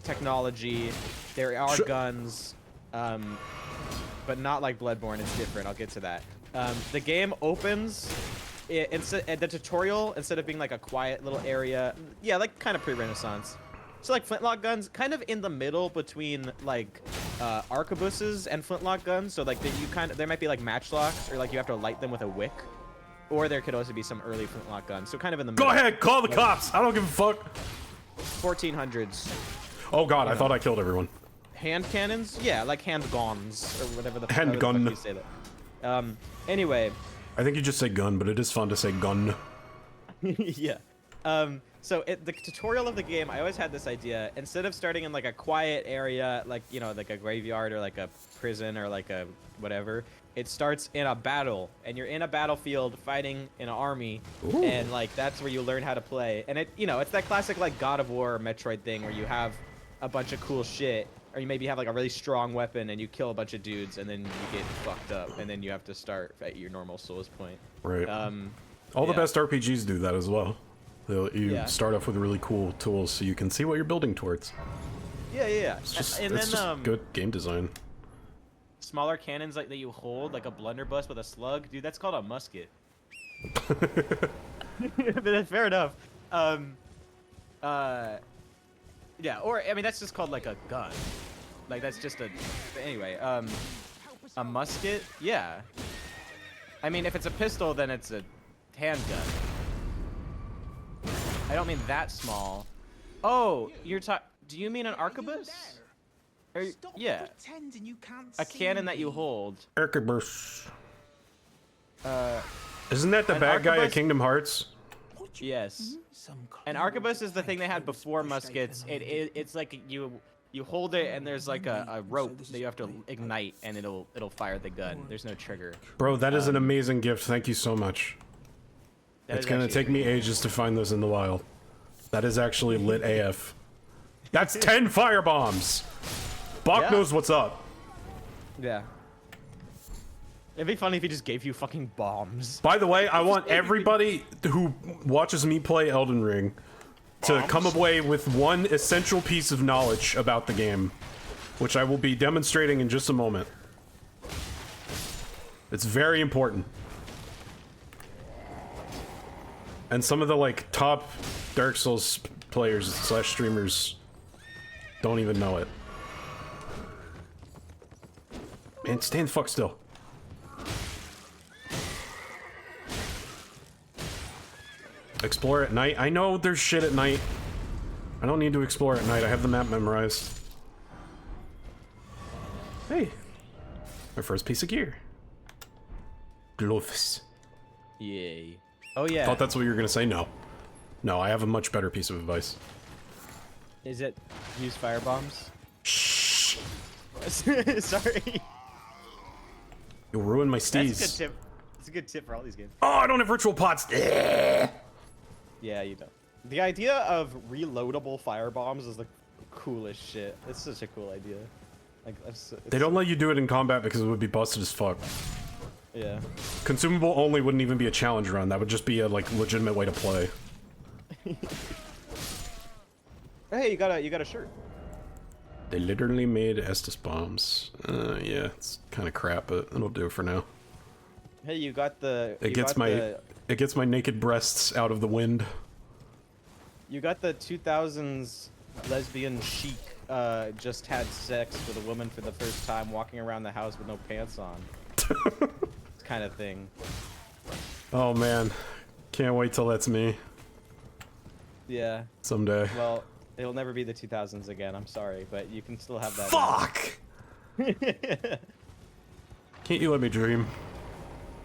technology. There are guns, but not like Bloodborne. It's different. I'll get to that. The game opens. The tutorial, instead of being like a quiet little area, yeah, like kind of pre-Renaissance. So like flintlock guns, kind of in the middle between like arquebuses and flintlock guns. So like there might be like matchlocks, or like you have to light them with a wick, or there could also be some early flintlock guns. So kind of in the middle. Go ahead, call the cops. I don't give a fuck. 1400s. Oh god, I thought I killed everyone. Hand cannons, yeah, like hand guns or whatever the handgun. fuck you say that. Anyway. I think you just say gun, but it is fun to say gun. Yeah. So the tutorial of the game, I always had this idea. Instead of starting in like a quiet area, like, you know, like a graveyard or like a prison or like a whatever, it starts in a battle, and you're in a battlefield fighting in an army. Ooh. And like that's where you learn how to play. And it, you know, it's that classic like God of War or Metroid thing where you have a bunch of cool shit. Or you maybe have like a really strong weapon and you kill a bunch of dudes and then you get fucked up and then you have to start at your normal Souls point. Right. All the best RPGs do that as well. You start off with really cool tools so you can see what you're building towards. Yeah. It's just good game design. Smaller cannons like that you hold, like a blunderbuss with a slug, dude. That's called a musket. But fair enough. Yeah, or I mean that's just called like a gun. Like that's just anyway, a musket? Yeah. I mean if it's a pistol then it's a handgun. I don't mean that small. Oh, do you mean an arquebus? Yeah. A cannon that you hold. Arquebus. Isn't that the bad guy at Kingdom Hearts? Yes. An arquebus is the thing they had before muskets. It's like You hold it, and there's like a rope that you have to ignite, and it'll fire the gun. There's no trigger. Bro, that is an amazing gift. Thank you so much. It's gonna take me ages to find those in the wild. That is actually lit AF. That's 10 firebombs! Bach knows what's up. Yeah. It'd be funny if he just gave you fucking bombs. By the way, I want everybody who watches me play Elden Ring to come away with one essential piece of knowledge about the game, which I will be demonstrating in just a moment. It's very important. And some of the, like, top Dark Souls players / streamers don't even know it. Man, stand the fuck still. Explore at night? I know there's shit at night. I don't need to explore at night. I have the map memorized. Hey. My first piece of gear. Gloves. Yay. Oh yeah. Thought that's what you were gonna say. No. No, I have a much better piece of advice. Is it use firebombs? Shh. Sorry. You'll ruin my steez. That's a good tip. It's a good tip for all these games. Oh, I don't have virtual pots. Yeah, you don't. The idea of reloadable firebombs is the coolest shit. It's such a cool idea. Like, They don't let you do it in combat because it would be busted as fuck. Yeah. Consumable only wouldn't even be a challenge run. That would just be a like legitimate way to play. Hey, you got a shirt. They literally made Estus bombs. Yeah, it's kind of crap, but it'll do for now. Hey, you got the. It gets my naked breasts out of the wind. You got the 2000s lesbian chic. Just had sex with a woman for the first time, walking around the house with no pants on. Kind of thing. Oh man, can't wait till that's me. Yeah. Someday. Well, it'll never be the 2000s again. I'm sorry, but you can still have that. Fuck! Can't you let me dream?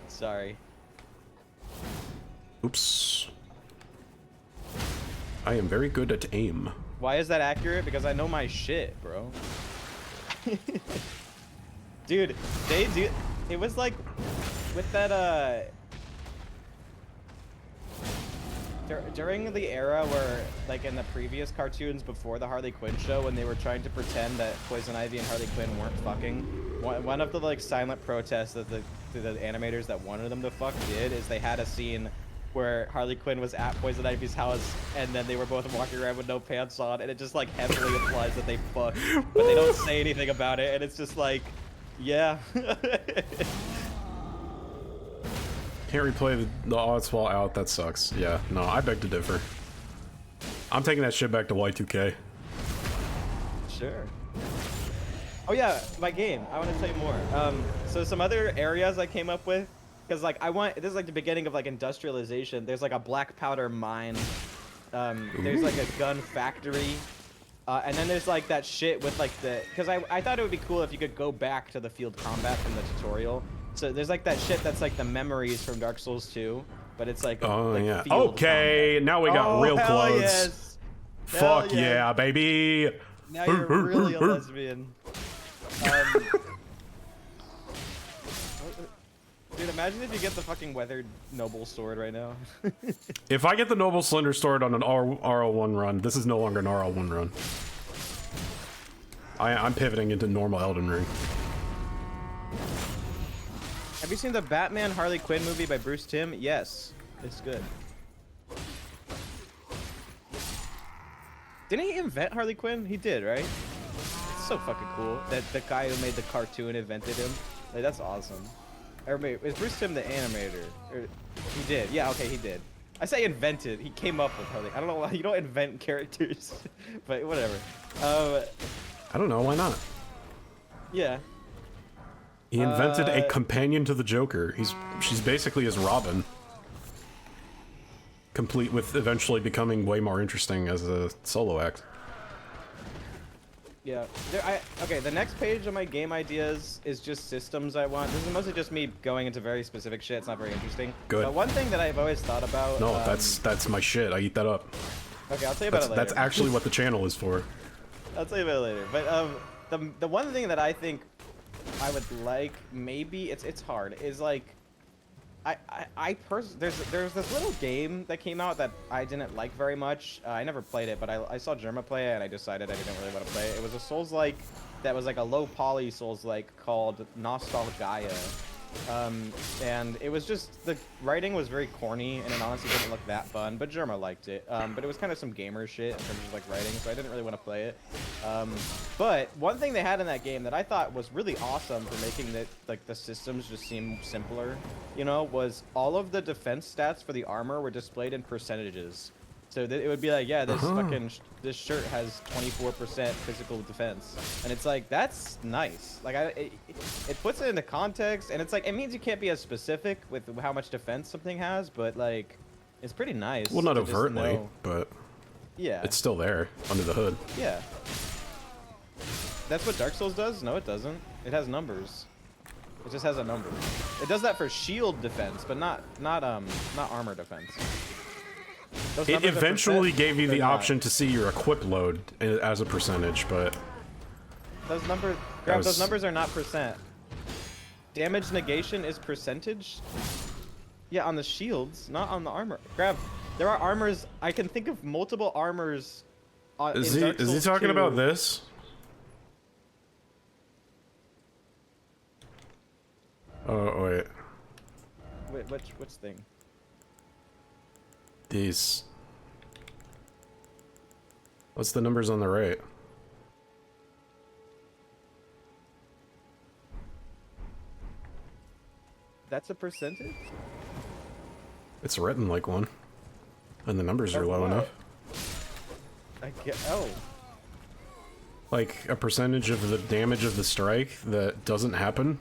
Sorry. Oops. I am very good at aim. Why is that accurate? Because I know my shit, bro. Dude, they do. It was like with that during the era where, like, in the previous cartoons before the Harley Quinn show, when they were trying to pretend that Poison Ivy and Harley Quinn weren't fucking, one of the like silent protests that the animators that wanted them to fuck did is they had a scene where Harley Quinn was at Poison Ivy's house, and then they were both walking around with no pants on, and it just like heavily implies that they fucked, but they don't say anything about it, and it's just like, yeah. Can't replay the Oswald out, that sucks. Yeah, no, I beg to differ. I'm taking that shit back to Y2K. Sure. Oh yeah, my game. I want to tell you more. So some other areas I came up with, because like this is like the beginning of like industrialization. There's like a black powder mine. There's like a gun factory. And then there's like that shit with like because I thought it would be cool if you could go back to the field combat from the tutorial. So there's like that shit that's like the memories from Dark Souls 2, but it's like yeah. field Okay, combat. now we got real hell clothes. Yes. Fuck Hell yeah, baby. Now you're really a lesbian. Dude, imagine if you get the fucking weathered noble sword right now. If I get the Noble Slender Sword on an RL1 run, this is no longer an RL1 run. I'm pivoting into normal Elden Ring. Have you seen the Batman Harley Quinn movie by Bruce Timm? Yes, it's good. Didn't he invent Harley Quinn? He did, right? It's so fucking cool that the guy who made the cartoon invented him. Like, that's awesome. Or wait, is Bruce Timm the animator? Or, he did. Yeah, okay, he did. I say invented. He came up with Harley. I don't know why you don't invent characters, but whatever. I don't know, why not? Yeah. He invented a companion to the Joker. She's basically his Robin. Complete with eventually becoming way more interesting as a solo act. Yeah. Okay, the next page of my game ideas is just systems I want. This is mostly just me going into very specific shit. It's not very interesting. Good. But one thing that I've always thought about... No, that's my shit. I eat that up. Okay, I'll tell you about it later. That's actually what the channel is for. I'll tell you about it later. But the one thing that I think I would like, maybe it's hard, is like there's this little game that came out that I didn't like very much. I never played it, but I saw Germa play it and I decided I didn't really want to play it. It was a Souls-like that was like a low poly Souls-like called Nostalgia. And it was just, the writing was very corny and it honestly didn't look that fun, but Germa liked it. But it was kind of some gamer shit in terms of like writing, so I didn't really want to play it. But one thing they had in that game that I thought was really awesome for making the systems just seem simpler, you know, was all of the defense stats for the armor were displayed in percentages. So that it would be like, yeah, this this shirt has 24% physical defense, and it's like, that's nice. Like it puts it into context, and it's like, it means you can't be as specific with how much defense something has, but like, it's pretty nice. Well, not overtly, but yeah, it's still there under the hood. Yeah, that's what Dark Souls does. No, it doesn't. It has numbers. It just has a number. It does that for shield defense, but not armor defense. It eventually gave you the option to see your equip load as a percentage, but those numbers, those numbers are not percent. Damage negation is percentage. Yeah, on the shields, not on the armor. There are armors. I can think of multiple armors. Is he talking about this? Oh wait. Wait, which thing? These. What's the numbers on the right? That's a percentage? It's written like one. And the numbers are low enough. Oh. Like a percentage of the damage of the strike that doesn't happen?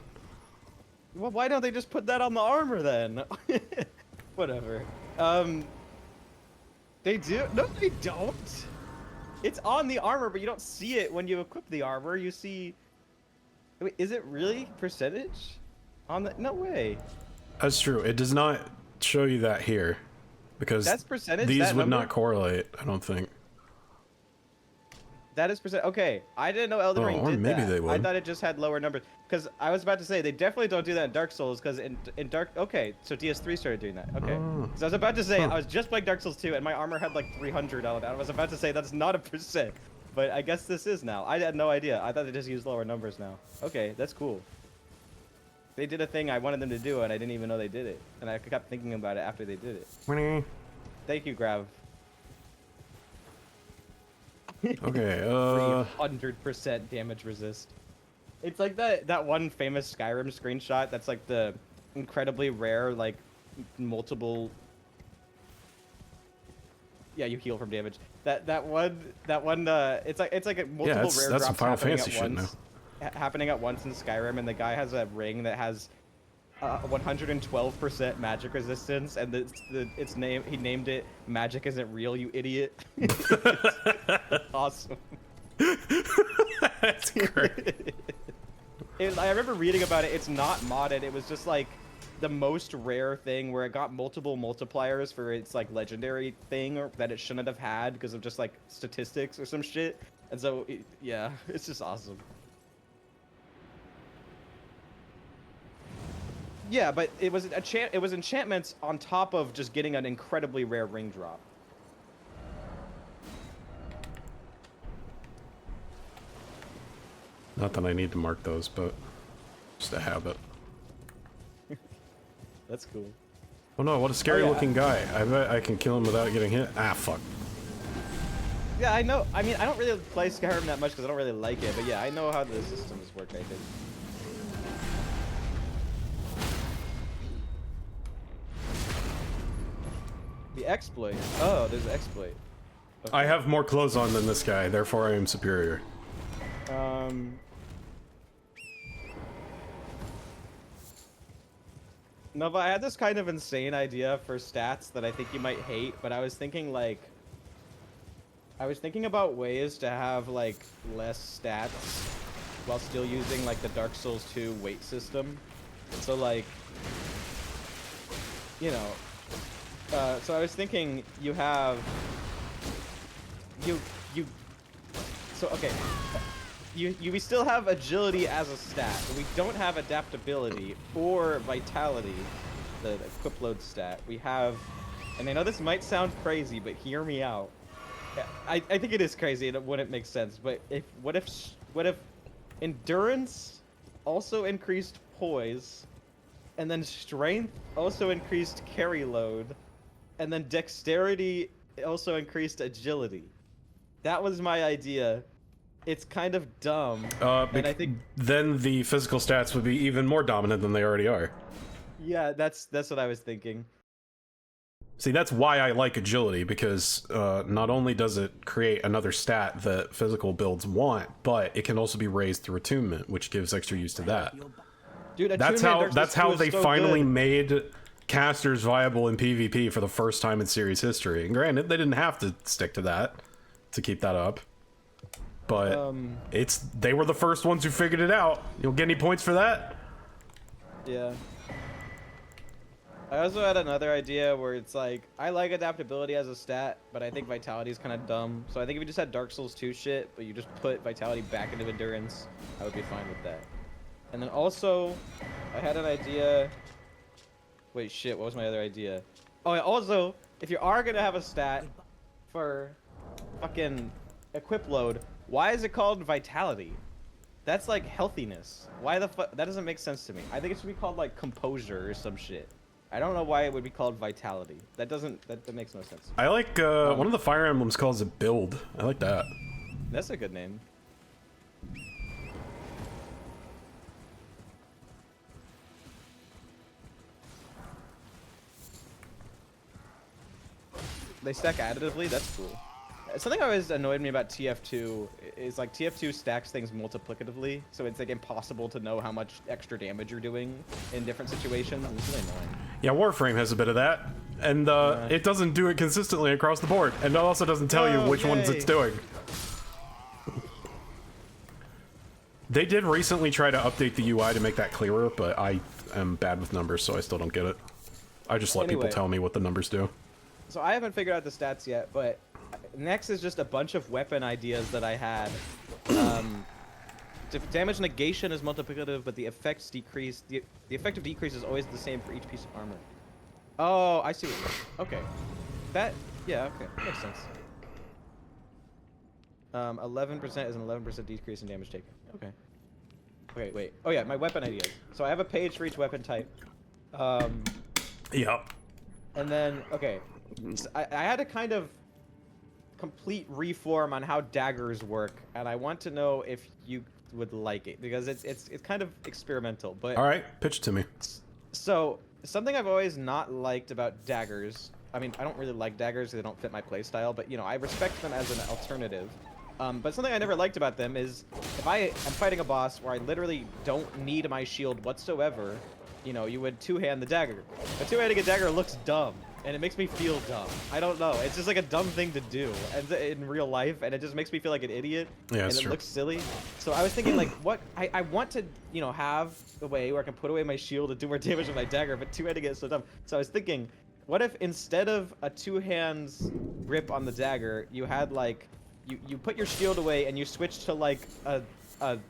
Well, why don't they just put that on the armor then? Whatever. They do? No, they don't. It's on the armor, but you don't see it when you equip the armor. You see... Wait, is it really percentage? On the... No way. That's true. It does not show you that here. Because that's percentage? These that would number? not correlate, I don't think. That is percent. Okay, I didn't know Elden Ring did maybe that. They would. I thought it just had lower numbers. Because I was about to say, they definitely don't do that in Dark Souls, because in Dark... Okay, so DS3 started doing that. Okay. So I was about to say, I was just playing Dark Souls 2, and my armor had like 300 on it. I was about to say, that's not a percent. But I guess this is now. I had no idea. I thought they just used lower numbers now. Okay, that's cool. They did a thing I wanted them to do, and I didn't even know they did it. And I kept thinking about it after they did it. Thank you, Grav. Okay, 300% damage resist. It's like that one famous Skyrim screenshot that's like the incredibly rare, like, multiple... Yeah, you heal from damage. That one, it's like a multiple rare that's drops Final happening Fantasy at shit once. Happening at once in Skyrim, and the guy has a ring that has 112% magic resistance, and its name, he named it "Magic Isn't Real, You Idiot." Awesome. That's great. I remember reading about it. It's not modded. It was just like the most rare thing where it got multiple multipliers for its like legendary thing, or that it shouldn't have had because of just like statistics or some shit. And so yeah, it's just awesome. Yeah, but it was it was enchantments on top of just getting an incredibly rare ring drop. Not that I need to mark those, but just a habit. That's cool. Oh no, what a scary looking guy. I bet I can kill him without getting hit. Ah, fuck. Yeah, I know. I mean, I don't really play Skyrim that much because I don't really like it, but yeah, I know how the systems work, I think. The exploit. Oh, there's an exploit. Okay. I have more clothes on than this guy, therefore I am superior. No, but I had this kind of insane idea for stats that I think you might hate, but I was thinking like... I was thinking about ways to have like less stats while still using like the Dark Souls 2 weight system. So like... You know... so I was thinking you have... So okay, we still have agility as a stat, but we don't have adaptability or vitality, the equip load stat. We have, and I know this might sound crazy, but hear me out. I think it is crazy and it wouldn't make sense, but what if endurance also increased poise, and then strength also increased carry load, and then dexterity also increased agility? That was my idea. It's kind of dumb, and I think then the physical stats would be even more dominant than they already are. yeah, that's what I was thinking. See, that's why I like agility, because not only does it create another stat that physical builds want, but it can also be raised through attunement, which gives extra use to that. Dude, That's attunement how is they so finally good. made casters viable in PvP for the first time in series history. And granted, they didn't have to stick to that to keep that up, but they were the first ones who figured it out. You'll get any points for that? Yeah. I also had another idea where it's like, I like adaptability as a stat, but I think vitality is kind of dumb. So I think if you just had Dark Souls 2 shit, but you just put vitality back into endurance, I would be fine with that. And then also, I had an idea. Wait, shit, what was my other idea? Oh, yeah, also, if you are gonna have a stat for fucking equip load, why is it called vitality? That's like healthiness. Why the fuck? That doesn't make sense to me. I think it should be called like composure or some shit. I don't know why it would be called vitality. That makes no sense. I like, one of the Fire Emblems calls it build. I like that. That's a good name. They stack additively? That's cool. Something that always annoyed me about TF2 is like TF2 stacks things multiplicatively, so it's like impossible to know how much extra damage you're doing in different situations, and it's really annoying. Yeah, Warframe has a bit of that, and it doesn't do it consistently across the board, and it also doesn't tell you which ones it's doing. They did recently try to update the UI to make that clearer, but I am bad with numbers, so I still don't get it. I just let people tell me what the numbers do. So I haven't figured out the stats yet, but next is just a bunch of weapon ideas that I had. Damage negation is multiplicative, but the effects decrease. The effective decrease is always the same for each piece of armor. Oh, I see what you mean. Okay. Yeah, okay. Makes sense. 11% is an 11% decrease in damage taken. Okay. Okay, wait. Oh yeah, my weapon ideas. So I have a page for each weapon type. Yep. And then, okay. So I had a kind of complete reform on how daggers work, and I want to know if you would like it, because it's kind of experimental, but... Alright, pitch it to me. So, something I've always not liked about daggers, I mean, I don't really like daggers, they don't fit my playstyle, but, you know, I respect them as an alternative. But something I never liked about them is, if I am fighting a boss where I literally don't need my shield whatsoever, you know, you would two-hand the dagger. But two-handing a dagger looks dumb, and it makes me feel dumb. I don't know, it's just like a dumb thing to do in real life, and it just makes me feel like an idiot, yeah, and it looks silly. So I was thinking, like, what, I want to, you know, have a way where I can put away my shield and do more damage with my dagger, but two-handing it is so dumb. So I was thinking, what if instead of a two-hands grip on the dagger, you had, like, you put your shield away and you switch to, like, a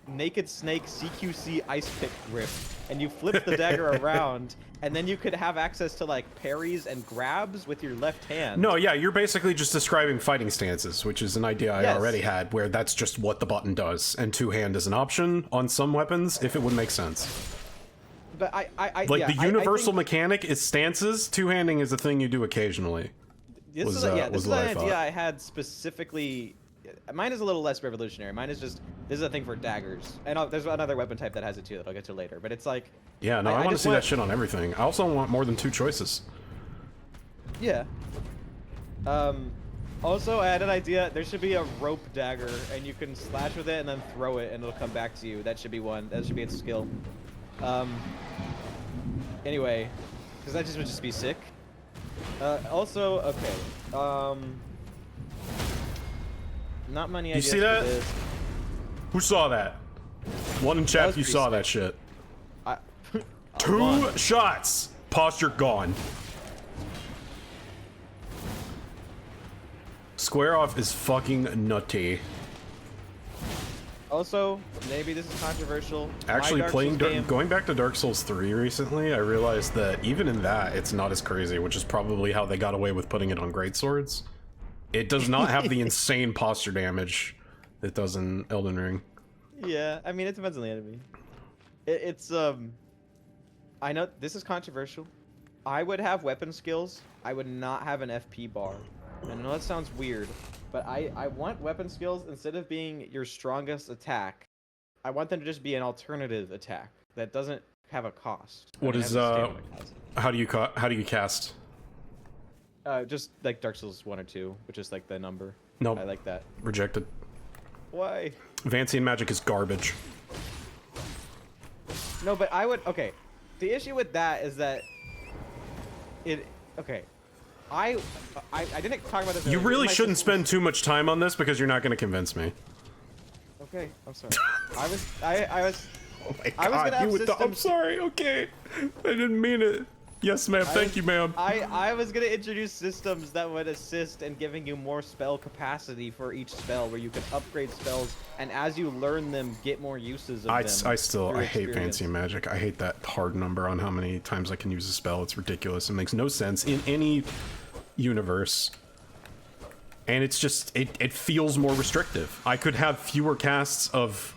Naked Snake CQC ice pick grip, and you flip the dagger around, and then you could have access to like parries and grabs with your left hand. No, yeah, you're basically just describing fighting stances, which is an idea I already had, where that's just what the button does, and two-hand is an option on some weapons, if it would make sense. But like, the universal mechanic is stances, two-handing is a thing you do occasionally. This is an idea I had specifically. Mine is a little less revolutionary. Mine is just, this is a thing for daggers. And there's another weapon type that has it too that I'll get to later. But it's like... Yeah, no, I want to see that shit on everything. I also want more than two choices. Yeah. Also, I had an idea. There should be a rope dagger, and you can slash with it and then throw it, and it'll come back to you. That should be one. That should be its skill. Anyway, because that would just be sick. Also, okay. Not many ideas. You see that? For this. Who saw that? One in chat, you saw that shit. Two shots. Posture gone. Square off is fucking nutty. Also, maybe this is controversial. Actually, My Dark Souls game- going back to Dark Souls 3 recently, I realized that even in that, it's not as crazy, which is probably how they got away with putting it on greatswords. It does not have the insane posture damage it does in Elden Ring. Yeah, I mean, it depends on the enemy. I know this is controversial. I would have weapon skills. I would not have an FP bar. I know that sounds weird, but I want weapon skills instead of being your strongest attack. I want them to just be an alternative attack that doesn't have a cost. What is how do you cast? Just like Dark Souls 1 or 2, which is like the number. Nope. I like that. Rejected. Why? Vancian magic is garbage. No, but I would. Okay, the issue with that is that Okay, I didn't talk about this. You earlier. really My shouldn't system- spend too much time on this because you're not going to convince me. Okay, I'm sorry. I was. Oh my I was god, gonna have you with the, I'm systems- sorry, okay. I didn't mean it. Yes, ma'am, thank you, ma'am. I was gonna introduce systems that would assist in giving you more spell capacity for each spell, where you can upgrade spells, and as you learn them, get more uses of them. I hate experience. Vancian magic. I hate that hard number on how many times I can use a spell. It's ridiculous. It makes no sense in any universe. And it's just, it feels more restrictive. I could have fewer casts of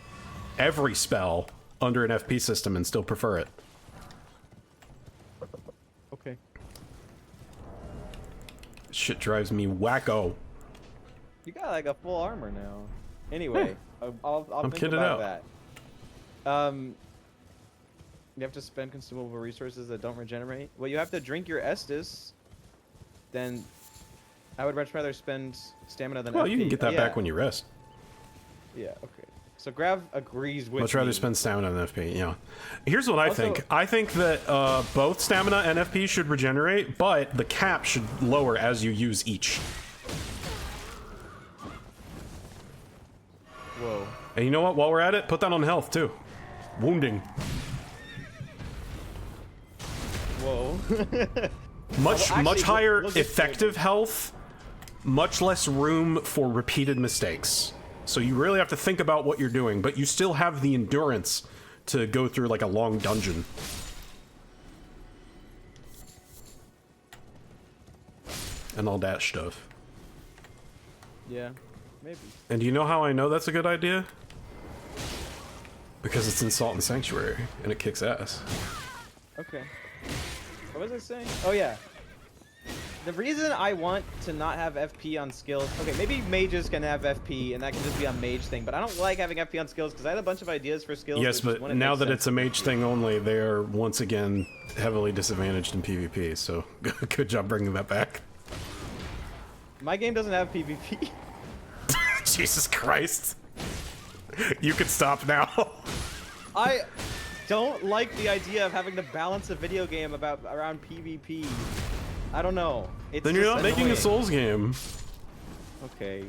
every spell under an FP system and still prefer it. Okay. Shit drives me wacko. You got like a full armor now. Anyway, I'll I'm think kitted about out. that. You have to spend consumable resources that don't regenerate. Well, you have to drink your Estus. Then, I would much rather spend stamina than. Well, FP. you can get that back when you rest. Yeah. Okay. So Grav agrees with. Much rather me. spend stamina than FP, yeah. Here's what I Also- think. I think that both stamina and FP should regenerate, but the cap should lower as you use each. Whoa. And you know what? While we're at it, put that on health, too. Wounding. Whoa. Much actually, higher we'll get effective health, much less room for repeated mistakes. So you really have to think about what you're doing, but you still have the endurance to go through like a long dungeon. And all that stuff. Yeah. Maybe. And do you know how I know that's a good idea? Because it's in Salt and Sanctuary, and it kicks ass. Okay. What was I saying? Oh yeah. The reason I want to not have FP on skills, okay, maybe mages can have FP and that can just be a mage thing, but I don't like having FP on skills because I had a bunch of ideas for skills. Yes, but now that it's a mage thing only, they are once again heavily disadvantaged in PvP, so good job bringing that back. My game doesn't have PvP. Jesus Christ. You can stop now. I don't like the idea of having to balance a video game around PvP. I don't know. It's Then you're just not making a annoying. Souls game. Okay.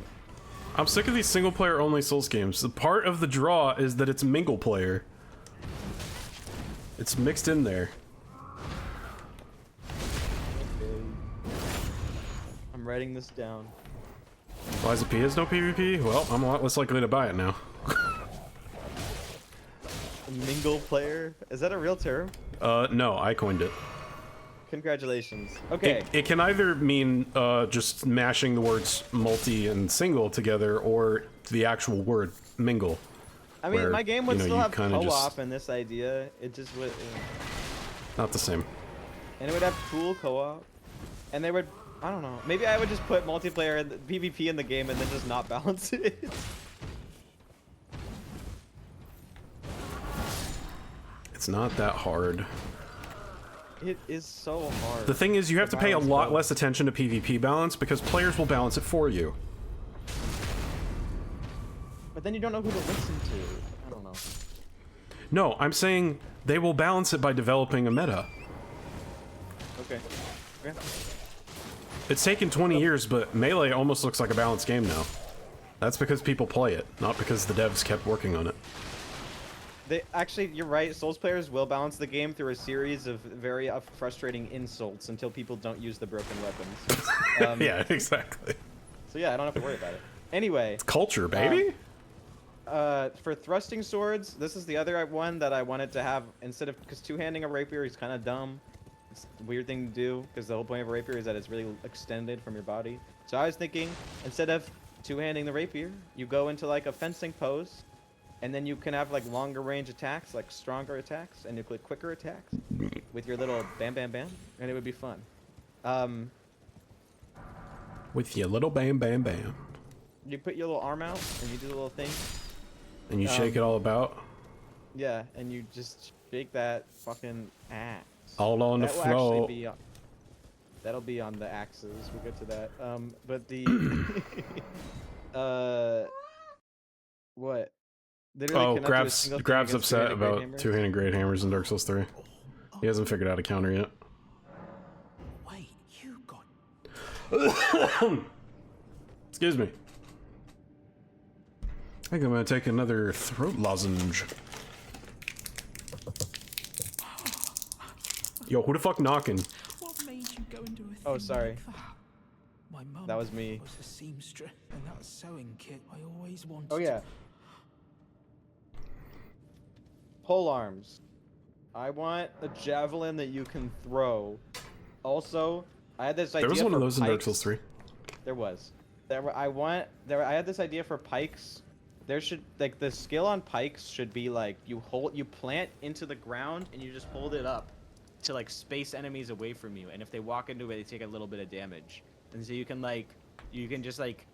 I'm sick of these single player only Souls games. The part of the draw is that it's mingle player. It's mixed in there. Okay. I'm writing this down. Liza P has no PvP? Well, I'm a lot less likely to buy it now. Mingle player? Is that a real term? No, I coined it. Congratulations. Okay. It can either mean just mashing the words multi and single together, or the actual word mingle. I mean, where, my game would you know, still you have kinda co-op just- and this idea. It just would... Not the same. And it would have cool co-op. And they would... I don't know. Maybe I would just put multiplayer and PvP in the game and then just not balance it. It's not that hard. It is so hard. The thing is, you have to pay a balance lot both. less attention to PvP balance because players will balance it for you. But then you don't know who to listen to. I don't know. No, I'm saying they will balance it by developing a meta. Okay. Okay. It's taken 20 years, but Melee almost looks like a balanced game now. That's because people play it, not because the devs kept working on it. They actually, you're right. Souls players will balance the game through a series of very frustrating insults until people don't use the broken weapons. Yeah, exactly. So yeah, I don't have to worry about it. Anyway, Culture, baby! for thrusting swords, this is the other one that I wanted to have instead of, because two-handing a rapier is kind of dumb. It's a weird thing to do because the whole point of a rapier is that it's really extended from your body. So I was thinking, instead of two-handing the rapier, you go into like a fencing pose, and then you can have like longer range attacks, like stronger attacks, and you click quicker attacks with your little bam bam bam, and it would be fun. With your little bam bam bam. You put your little arm out and you do the little thing. And you shake it all about. Yeah, and you just shake that fucking axe. All on the That will floor. actually be on, that'll be on the axes. We'll get to that. But the what? Literally Oh, cannot do a Grab's single thing Grab's against upset two-handed great about hammers. two-handed great hammers in Dark Souls 3. He hasn't figured out a counter yet. Wait, you got... Excuse me. I think I'm gonna take another throat lozenge. Yo, who the fuck knocking? What made you go into a thing Oh, sorry. like that? My mum That was me. was a seamstress, and that sewing kit I always wanted. Oh yeah. Pole arms. I want a javelin that you can throw. Also, I had this idea. There was one of for those in Dark pikes. Souls 3. There was. I had this idea for pikes. There should, like, the skill on pikes should be like you plant into the ground and you just hold it up to like space enemies away from you, and if they walk into it, they take a little bit of damage. And so you can just like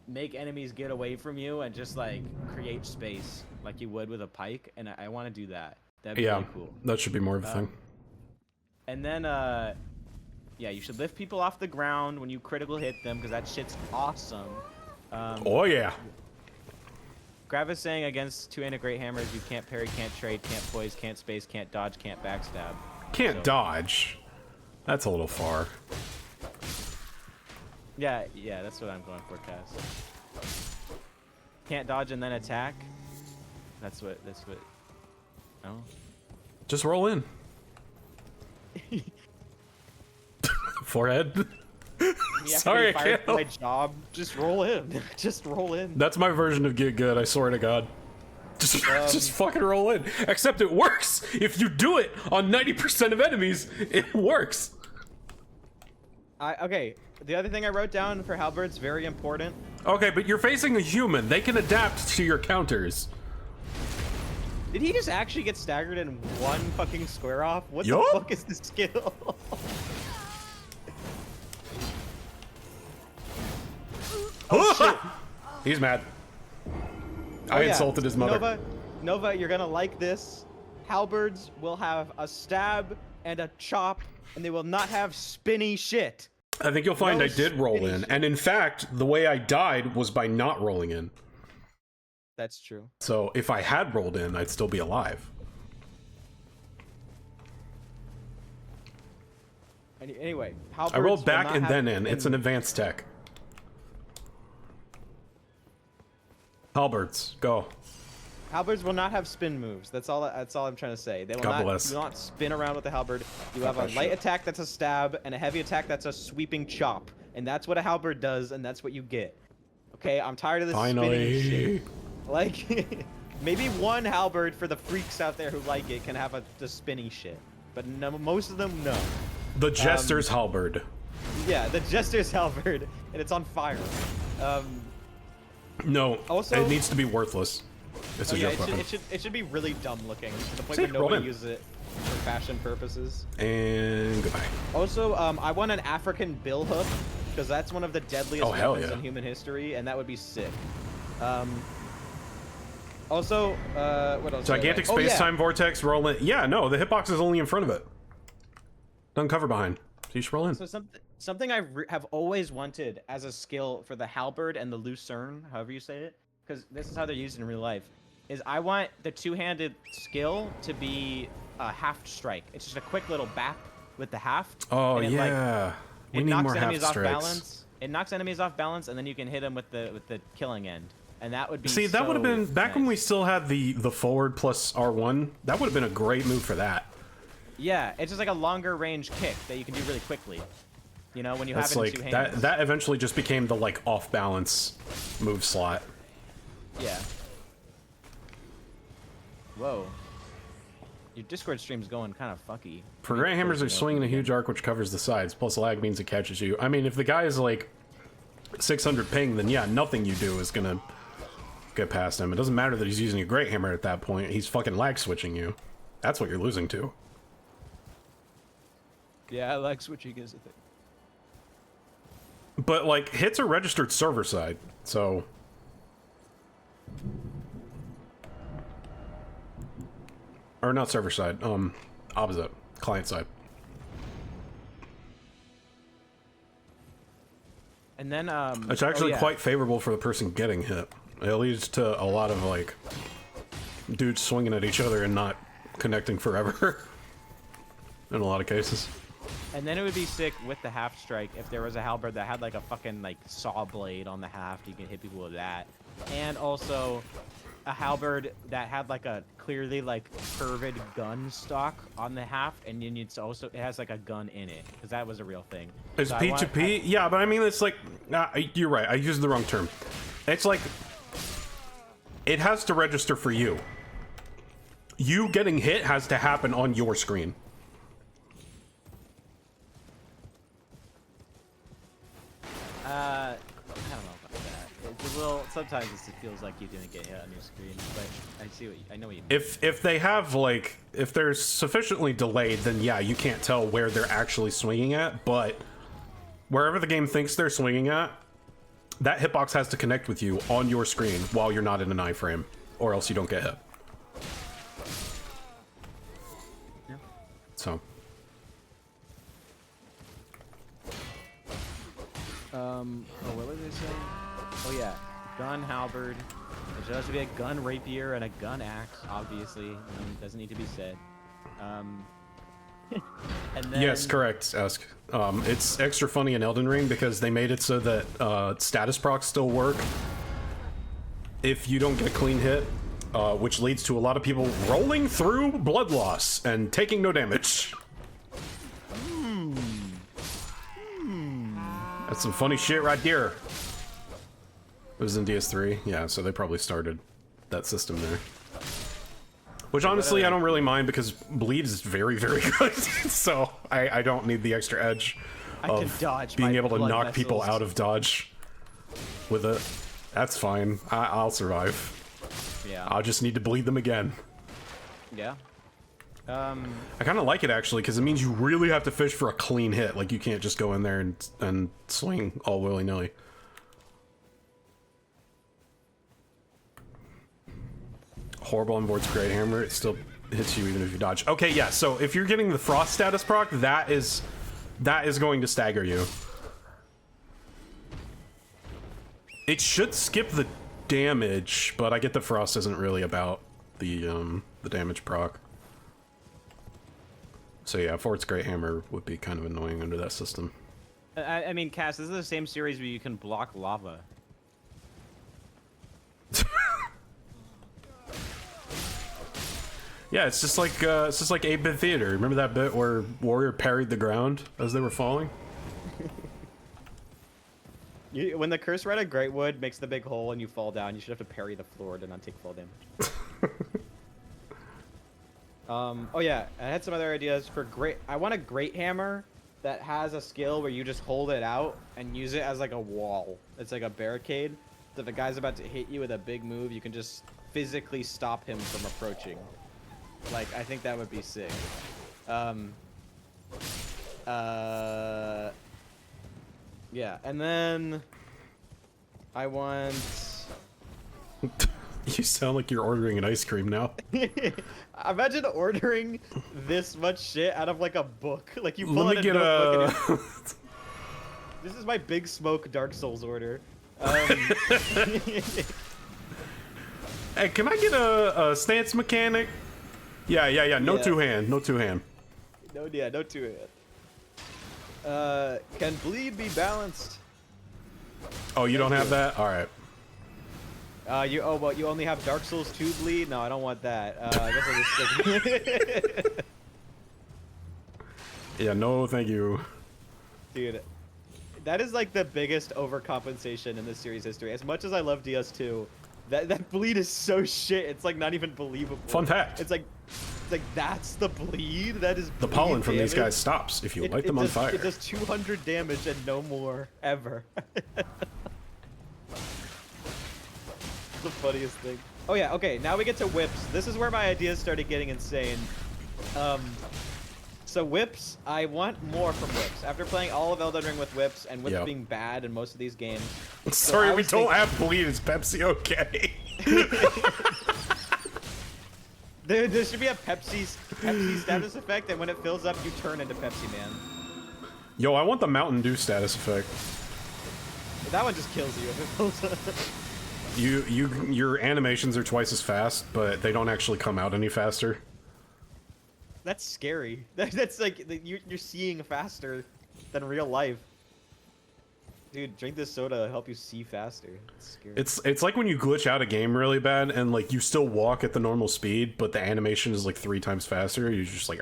make enemies get away from you and just like create space like you would with a pike. And I want to do that. That'd be Yeah, really cool. that should be more of a thing. And then yeah, you should lift people off the ground when you critical hit them, because that shit's awesome. Oh yeah. Grav is saying against two-handed great hammers, you can't parry, can't trade, can't poise, can't space, can't dodge, can't backstab. Can't So- dodge. That's a little far. Yeah, that's what I'm going for, Cass. Can't dodge and then attack. That's what. Oh. Just roll in. Forehead. Sorry, I can't My help. job. Just roll in. Just roll in. That's my version of get good, I swear to God. Just, just fucking roll in. Except it works. If you do it on 90% of enemies, it works. Okay. The other thing I wrote down for halberds, very important. Okay, but you're facing a human. They can adapt to your counters. Did he just actually get staggered in one fucking square off? What Yup. the fuck is this skill? He's mad. I Oh, yeah. insulted his mother. Nova, you're gonna like this. Halberds will have a stab and a chop, and they will not have spinny shit. I think you'll find No I did roll spinny in. shit. And in fact, the way I died was by not rolling in. That's true. So if I had rolled in, I'd still be alive. Anyway, I halberds rolled will back not and have then in. It's an advanced tech. Halberds, go. Halberds will not have spin moves. That's all I'm trying to say. They will God not, bless. do not spin around with the halberd. You have a that light shit. attack that's a stab, and a heavy attack that's a sweeping chop. And that's what a halberd does, and that's what you get. Okay, I'm tired of this spinning Finally. shit. Like, maybe one halberd for the freaks out there who like it can have the spinning shit. But no, most of them, no. The Jester's Halberd. Yeah, the Jester's halberd, and it's on fire. No, Also- it needs to be worthless. It's a Yeah, joke weapon. it should be really dumb looking, to the point See, where roll nobody in. uses it for fashion purposes. And goodbye. Also, I want an African bill hook, because that's one of the deadliest Oh, hell weapons yeah. in human history, and that would be sick. Also, what else? Gigantic Oh, yeah. space-time vortex, roll in. Yeah, no, the hitbox is only in front of it. Doesn't cover behind. So you should roll in. So something I have always wanted as a skill for the halberd and the lucerne, however you say it, because this is how they're used in real life, is I want the two-handed skill to be a haft strike. It's just a quick little bap with the haft. Oh, and it, like, yeah. We it need knocks more half enemies off strikes. balance. It knocks enemies off balance, and then you can hit them with the killing end, and that would be. See, that would have so been back when we nice. still had the forward plus R1. That would have been a great move for that. Yeah, it's just like a longer range kick that you can do really quickly. You know, when you That's have it like in two hands. that eventually just became the like off balance move slot. Yeah. Whoa. Your Discord stream's going kind of fucky. For great hammers, they're swinging a huge arc which covers the sides. Plus lag means it catches you. I mean, if the guy is like 600 ping, then yeah, nothing you do is gonna get past him. It doesn't matter that he's using a great hammer at that point. He's fucking lag switching you. That's what you're losing to. Yeah, lag switching is a thing. But like, hits are registered server side, so... Or not server side, opposite, client side. And then, It's actually quite favorable for the person getting hit. It leads to a lot of, like, dudes swinging at each other and not connecting forever. In a lot of cases. And then it would be sick with the half strike if there was a halberd that had, like, a fucking, like, saw blade on the haft. You can hit people with that. And also a halberd that had, like, a clearly, like, curved gun stock on the haft, and then it has, like, a gun in it, because that was a real thing. It's P2P? Yeah, but I mean, it's like... you're right, I used the wrong term. It's like... It has to register for you. You getting hit has to happen on your screen. I don't know about that. It's a little... Sometimes it feels like you didn't get hit on your screen, but I know what you mean. If they have, like... If they're sufficiently delayed, then yeah, you can't tell where they're actually swinging at, but... Wherever the game thinks they're swinging at, that hitbox has to connect with you on your screen while you're not in an iframe, or else you don't get hit. Yeah. So... Oh, what was I saying? Oh yeah, gun halberd. There should also be a gun rapier and a gun axe, obviously. It doesn't need to be said. And then... Yes, correct, Ask. It's extra funny in Elden Ring because they made it so that status procs still work if you don't get a clean hit, which leads to a lot of people rolling through blood loss and taking no damage. That's some funny shit right there. It was in DS3, yeah, so they probably started that system there. Which honestly, I don't really mind because bleed is very, very good. So I don't need the extra edge of dodge being my able to blood knock people vessels. out of dodge with it. That's fine. I'll survive. Yeah. I'll just need to bleed them again. Yeah. I kind of like it actually because it means you really have to fish for a clean hit. Like you can't just go in there and swing all willy-nilly. Horrible on board's great hammer. It still hits you even if you dodge. Okay, yeah. So if you're getting the frost status proc, that is going to stagger you. It should skip the damage, but I get the frost isn't really about the damage proc. So yeah, Fort's Great Hammer would be kind of annoying under that system. I mean, Cass, this is the same series where you can block lava. Yeah, it's just like 8-bit theater. Remember that bit where Warrior parried the ground as they were falling? When the curse rite of Greatwood makes the big hole and you fall down, you should have to parry the floor to not take fall damage. Oh yeah, I had some other ideas for I want a great hammer that has a skill where you just hold it out and use it as like a wall. It's like a barricade. So if a guy's about to hit you with a big move, you can just physically stop him from approaching. Like, I think that would be sick. Yeah, and then I want... You sound like you're ordering an ice cream now. Imagine ordering this much shit out of like a book. Like you pull Let out me a get notebook a... and this is my Big Smoke Dark Souls order. Hey, can I get a stance mechanic? Yeah. No Yeah. two-hand. No two-hand. No, yeah, no two hand. Can bleed be balanced? Oh, you don't have that? Alright. You only have Dark Souls 2 bleed? No, I don't want that. I guess I'll just stick. Yeah, no thank you. Dude, that is like the biggest overcompensation in this series history. As much as I love DS2, That bleed is so shit. It's like not even believable. Fun fact. It's like that's the bleed. That is The bleed pollen from these damage? guys stops if you light them on fire. It does 200 damage and no more ever. The funniest thing. Oh yeah, okay, now we get to whips. This is where my ideas started getting insane. So whips, I want more from whips. After playing all of Elden Ring with whips and whips Yep. being bad in most of these games. Sorry, I we was don't thinking- have bleed. Is Pepsi okay? There should be a Pepsi status effect, and when it fills up, you turn into Pepsi Man. Yo, I want the Mountain Dew status effect. That one just kills you if it fills up. Your animations are twice as fast, but they don't actually come out any faster. That's scary. That's like you're seeing faster than real life. Dude, drink this soda, help you see faster. It's scary. It's like when you glitch out a game really bad and like you still walk at the normal speed, but the animation is like 3 times faster. You're just like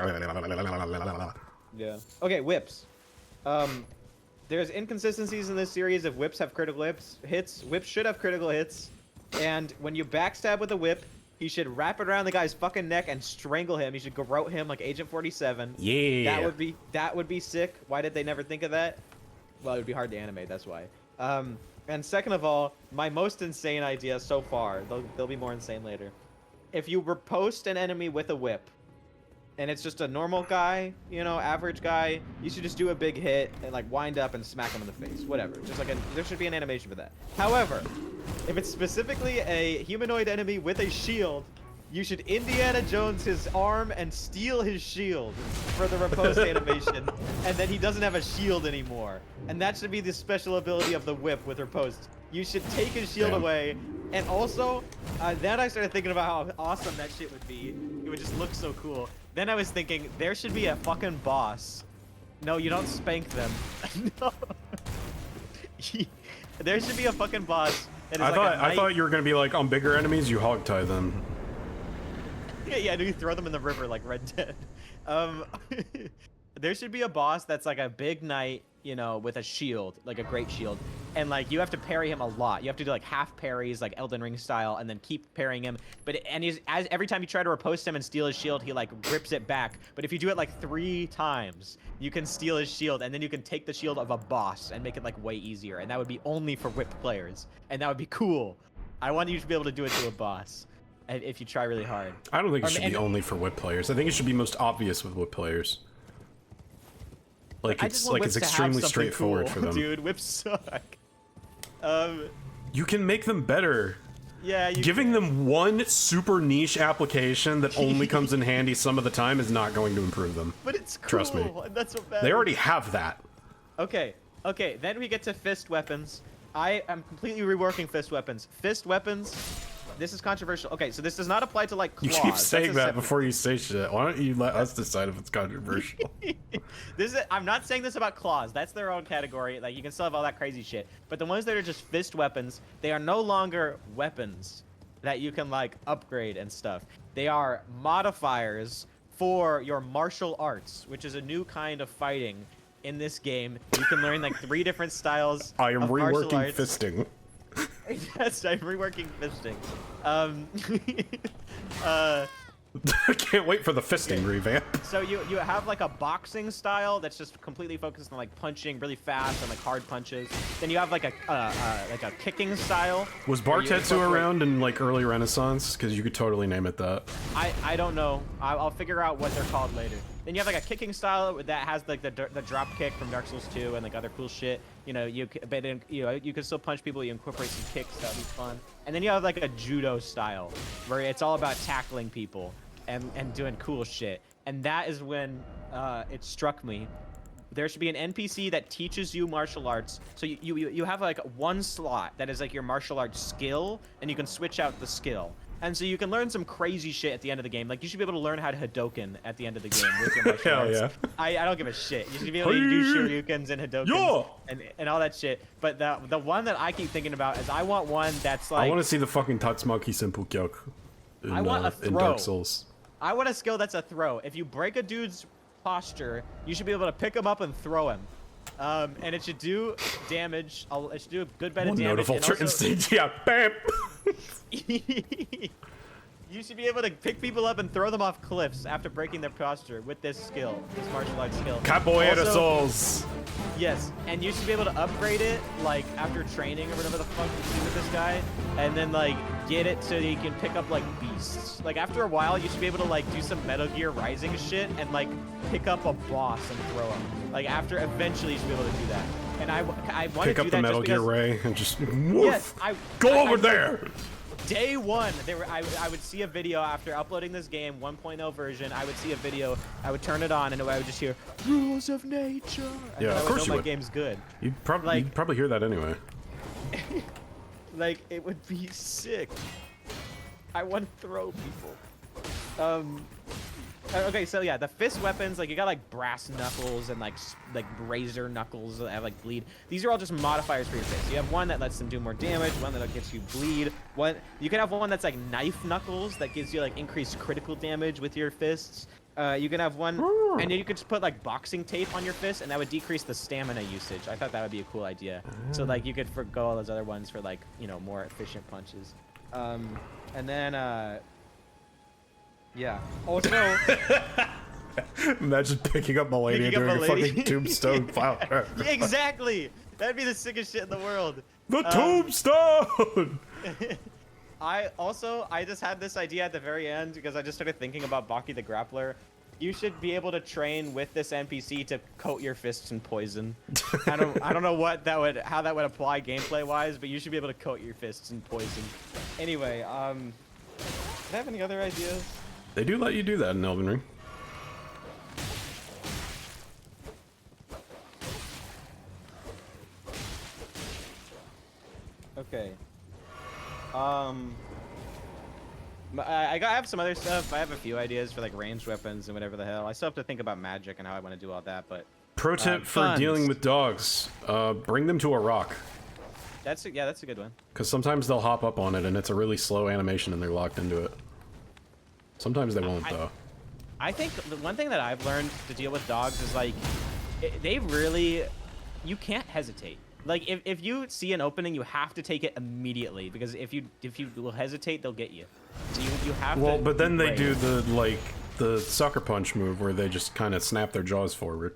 Yeah. Okay, whips. There's inconsistencies in this series of whips have critical hits. Whips should have critical hits. And when you backstab with a whip, you should wrap it around the guy's fucking neck and strangle him. You should garrote him like Agent 47. Yeah. That would be sick. Why did they never think of that? Well, it would be hard to animate, that's why. And second of all, my most insane idea so far, they'll be more insane later. If you riposte an enemy with a whip, and it's just a normal guy, you know, average guy, you should just do a big hit and like wind up and smack him in the face, whatever. Just like there should be an animation for that. However, if it's specifically a humanoid enemy with a shield, you should Indiana Jones his arm and steal his shield for the riposte animation, and then he doesn't have a shield anymore. And that should be the special ability of the whip with riposte. You should take his shield away, and also, then I started thinking about how awesome that shit would be. It would just look so cool. Then I was thinking, there should be a fucking boss. No, you don't spank them. No. There should be a fucking boss. That is I thought you were gonna be like on bigger enemies, you hog tie them. Yeah, you throw them in the river like Red Dead. There should be a boss that's like a big knight, you know, with a shield, like a great shield, and like you have to parry him a lot. You have to do like half parries, like Elden Ring style, and then keep parrying him. Every time you try to riposte him and steal his shield, he like rips it back. But if you do it like 3 times, you can steal his shield, and then you can take the shield of a boss and make it like way easier. And that would be only for whipped players, and that would be cool. I want you to be able to do it to a boss if you try really hard. I don't think it should be only for whip players. I think it should be most obvious with whip players. Like it's extremely straightforward cool, for them. Dude, whips suck. You can make them better. Yeah, Giving them one super niche application that only comes in handy some of the time is not going to improve them. But it's cool. Trust me. And that's what matters. They already have that. Okay, then we get to fist weapons. I am completely reworking fist weapons. Fist weapons, this is controversial. Okay, so this does not apply to like claws. You keep saying That's a that separate- before you say shit. Why don't you let us decide if it's controversial? I'm not saying this about claws. That's their own category. Like you can still have all that crazy shit. But the ones that are just fist weapons, they are no longer weapons that you can like upgrade and stuff. They are modifiers for your martial arts, which is a new kind of fighting in this game. You can learn like 3 different styles. I am of martial reworking arts. fisting. Yes, I'm reworking fisting. I can't wait for the fisting revamp. So you have like a boxing style that's just completely focused on like punching really fast and like hard punches. Then you have like a kicking style. Was where you Bartetsu incorporate- around in like early Renaissance? Because you could totally name it that. I don't know. I'll figure out what they're called later. Then you have like a kicking style that has like the drop kick from Dark Souls 2 and like other cool shit. You know, you can still punch people. You incorporate some kicks. That'd be fun. And then you have like a judo style where it's all about tackling people and doing cool shit. And that is when it struck me. There should be an NPC that teaches you martial arts. So you have like one slot that is like your martial arts skill, and you can switch out the skill. And so you can learn some crazy shit at the end of the game. Like you should be able to learn how to Hadouken at the end of the game with your martial Hell arts. yeah. I don't give a shit. You should be able to do Shoryukens and Hadoukens and all that shit. But the one that I keep thinking about is I want one that's like I want to see the fucking Tatsumaki Senpukyoku in, I want a in throw. Dark Souls. I want a skill that's a throw. If you break a dude's posture, you should be able to pick him up and throw him. And it should do damage. It should do a good bit of One damage. note of and Ultra also- Instinct, yeah, bam! You should be able to pick people up and throw them off cliffs after breaking their posture with this skill, this martial arts skill. Capoeira Also- souls. Yes, and you should be able to upgrade it, like, after training or whatever the fuck you do with this guy, and then, like, get it so that you can pick up, like, beasts. Like, after a while, you should be able to, like, do some Metal Gear Rising shit and, like, pick up a boss and throw him. Like, eventually you should be able to do that. And I want to do Pick up that the Metal just Gear because, Ray and just woof. Yes, Go over there. Day one, I would see a video after uploading this game, 1.0 version. I would see a video, I would turn it on, and I would just hear rules of nature. And Yeah, then of course you my would. game's good. You'd Like- probably hear that anyway. Like, it would be sick. I want to throw people. Okay, so yeah, the fist weapons, like, you got like brass knuckles and like razor knuckles that have like bleed. These are all just modifiers for your fist. You have one that lets them do more damage, one that gets you bleed. You can have one that's like knife knuckles that gives you like increased critical damage with your fists. You can have one, and then you could just put like boxing tape on your fist, and that would decrease the stamina usage. I thought that would be a cool idea. So like you could forgo all those other ones for like, you know, more efficient punches. And then yeah. Also, Imagine picking up Melania Picking up doing a Melania. fucking tombstone file. yeah, exactly. That'd be the sickest shit in the world. The tombstone. I just had this idea at the very end because I just started thinking about Baki the Grappler. You should be able to train with this NPC to coat your fists in poison. I don't know how that would apply gameplay wise, but you should be able to coat your fists in poison. Anyway, do I have any other ideas? They do let you do that in Elden Ring. Okay. I have some other stuff. I have a few ideas for like ranged weapons and whatever the hell. I still have to think about magic and how I want to do all that, but Pro tip for guns. dealing with dogs: bring them to a rock, that's a good one. because sometimes they'll hop up on it and it's a really slow animation and they're locked into it. Sometimes they won't though. I think the one thing that I've learned to deal with dogs is like you can't hesitate. Like if you see an opening, you have to take it immediately, because if you will hesitate, they'll get you. So you have to. Well, but then they brave. do the sucker punch move where they just kind of snap their jaws forward.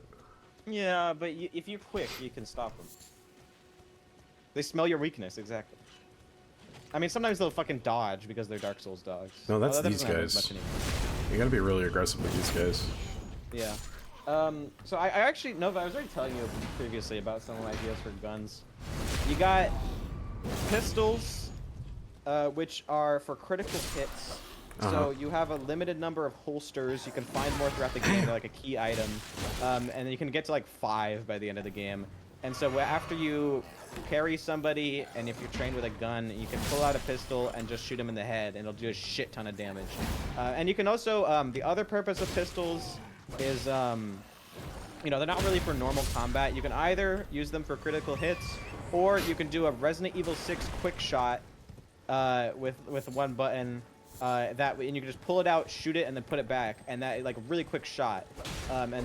Yeah, but if you're quick, you can stop them. They smell your weakness, exactly. I mean, sometimes they'll fucking dodge because they're Dark Souls dogs. No, that's Although that these doesn't happen guys. much anymore. You gotta be really aggressive with these guys. Yeah. So I actually, Nova, I was already telling you previously about some of my ideas for guns. You got pistols, which are for critical hits. So you have a limited number of holsters. You can find more throughout the game. They're like a key item. And then you can get to like 5 by the end of the game. And so after you carry somebody, and if you're trained with a gun, you can pull out a pistol and just shoot them in the head, and it'll do a shit ton of damage. And you can also, the other purpose of pistols is, you know, they're not really for normal combat. You can either use them for critical hits, or you can do a Resident Evil 6 quick shot with one button. And you can just pull it out, shoot it, and then put it back, and that like a really quick shot, and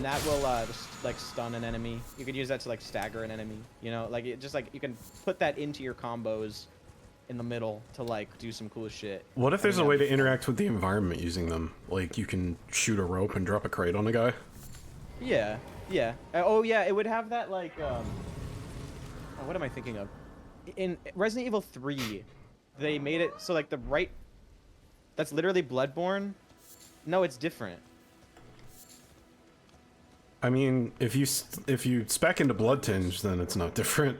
that will just, like stun an enemy. You could use that to like stagger an enemy. You know, like it just like you can put that into your combos in the middle to like do some cool shit. What if there's a way to interact with the environment using them? Like you can shoot a rope and drop a crate on a guy? Yeah, yeah. Oh yeah, it would have that like what am I thinking of? In Resident Evil 3, they made it so like the right. That's literally Bloodborne. No, it's different. I mean, if you spec into Blood Tinge, then it's not different.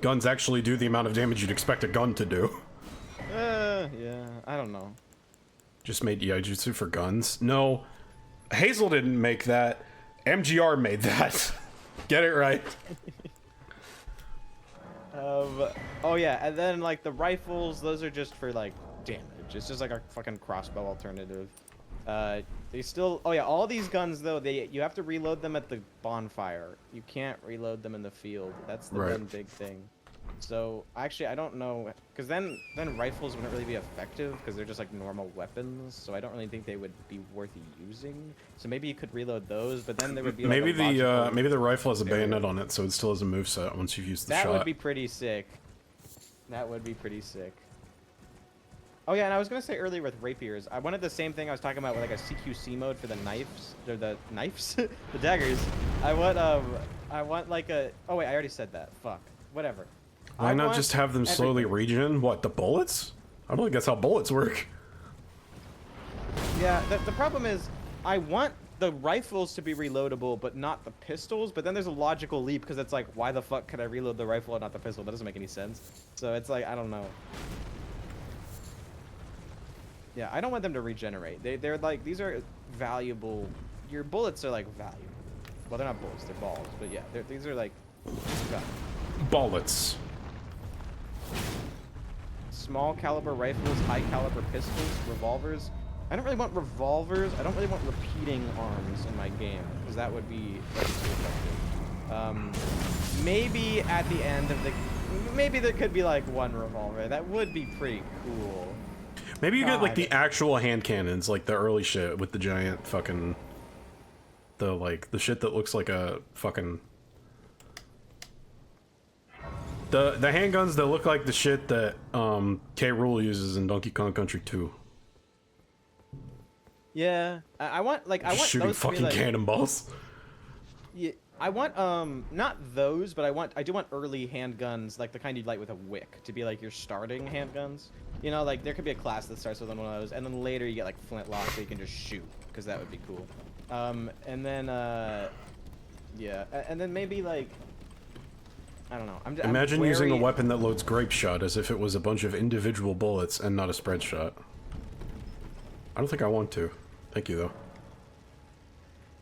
Guns actually do the amount of damage you'd expect a gun to do. Yeah, I don't know. Just made Yaijutsu for guns? No, Hazel didn't make that. MGR made that. Get it right. Oh yeah, and then like the rifles, those are just for like damage. It's just like a fucking crossbow alternative. They still, oh yeah, all these guns though, you have to reload them at the bonfire. You can't reload them in the field. That's the one big thing. So actually, I don't know, because then rifles wouldn't really be effective because they're just like normal weapons. So I don't really think they would be worth using. So maybe you could reload those, but then there would be like maybe the rifle has a bayonet on it, so it still has a moveset once you've used the shot. That would be pretty sick. That would be pretty sick. Oh yeah, and I was gonna say earlier with rapiers, I wanted the same thing I was talking about with like a CQC mode for the knives, or the knives, the daggers. I want like a. Oh wait, I already said that. Fuck. Whatever. Why not just have them slowly everything. regen? What, the bullets? I don't think that's how bullets work. Yeah, the problem is, I want the rifles to be reloadable, but not the pistols. But then there's a logical leap because it's like, why the fuck could I reload the rifle and not the pistol? That doesn't make any sense. So it's like, I don't know. Yeah, I don't want them to regenerate. They're like, these are valuable. Your bullets are like valuable. Well, they're not bullets, they're balls. But yeah, these are like valuable. Bullets. Small caliber rifles, high caliber pistols, revolvers. I don't really want revolvers. I don't really want repeating arms in my game because that would be too effective. Maybe at the end of the, maybe there could be like one revolver. That would be pretty cool. Maybe you get like the actual hand cannons, like the early shit with the giant fucking, the shit that looks like a fucking, the handguns that look like the shit that K. Rool uses in Donkey Kong Country 2. Yeah, I want Shooting those fucking to be like, cannonballs. yeah, I want not those, but I do want early handguns, like the kind you'd light with a wick, to be like your starting handguns. You know, like there could be a class that starts with one of those, and then later you get like flintlock so you can just shoot, because that would be cool. And then yeah, and then maybe like, I don't know. Imagine I'm using a wary... weapon that loads grape shot as if it was a bunch of individual bullets and not a spread shot. I don't think I want to. Thank you, though.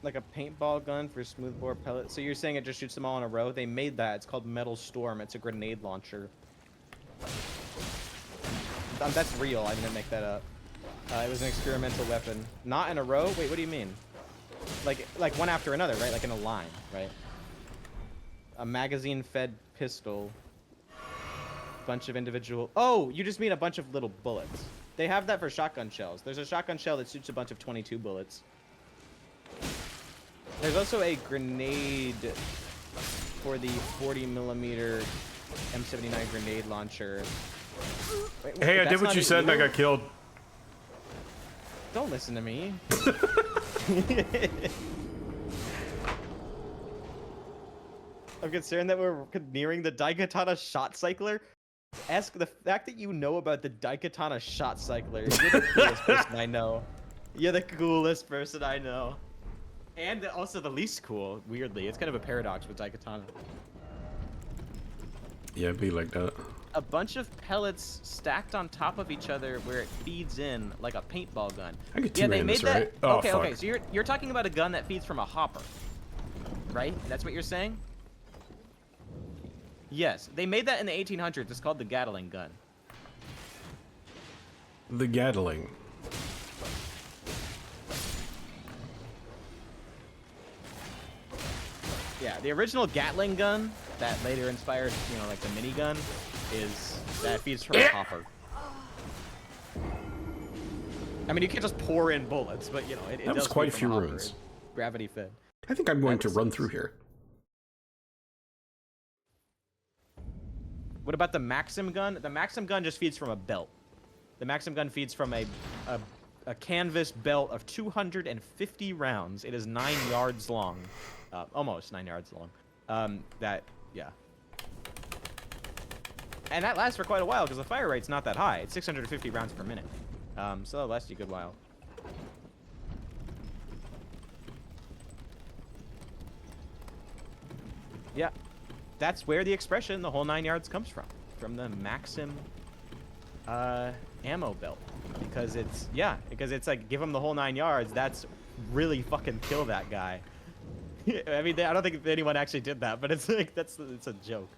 Like a paintball gun for smoothbore pellets. So you're saying it just shoots them all in a row? They made that. It's called Metal Storm. It's a grenade launcher. That's real. I didn't make that up. It was an experimental weapon. Not in a row? Wait, what do you mean? Like one after another, right? Like in a line, right? A magazine-fed pistol. Bunch of individual... Oh, you just mean a bunch of little bullets. They have that for shotgun shells. There's a shotgun shell that shoots a bunch of 22 bullets. There's also a grenade for the 40mm M79 grenade launcher. Wait, Hey, I did what you said and I got killed. Don't listen to me. I'm concerned that we're nearing the Daikatana shot cycler. Ask the fact that you know about the Daikatana shot cycler. You're the coolest person I know. You're the coolest person I know. And also the least cool, weirdly. It's kind of a paradox with Daikatana. Yeah, it'd be like that. A bunch of pellets stacked on top of each other where it feeds in like a paintball gun. I get two they made randoms, that. right? Oh, okay, fuck. okay. So you're talking about a gun that feeds from a hopper, right? That's what you're saying? Yes, they made that in the 1800s. It's called the Gatling gun. The Gatling. Yeah, the original Gatling gun that later inspired, you know, like the minigun, is that feeds from a hopper. I mean, you can't just pour in bullets, but you know, it That was does quite a feed few from hopper. runes. It's gravity fed. I think I'm going to run through here. What about the Maxim gun? The Maxim gun just feeds from a belt. The Maxim gun feeds from a canvas belt of 250 rounds. It is 9 yards long. Almost 9 yards long. Yeah. And that lasts for quite a while because the fire rate's not that high. It's 650 rounds per minute. So that'll last you a good while. Yeah. That's where the expression, the whole 9 yards, comes from the Maxim ammo belt. Because it's like, give him the whole 9 yards, that's really fucking kill that guy. I mean, I don't think anyone actually did that, but it's like, it's a joke.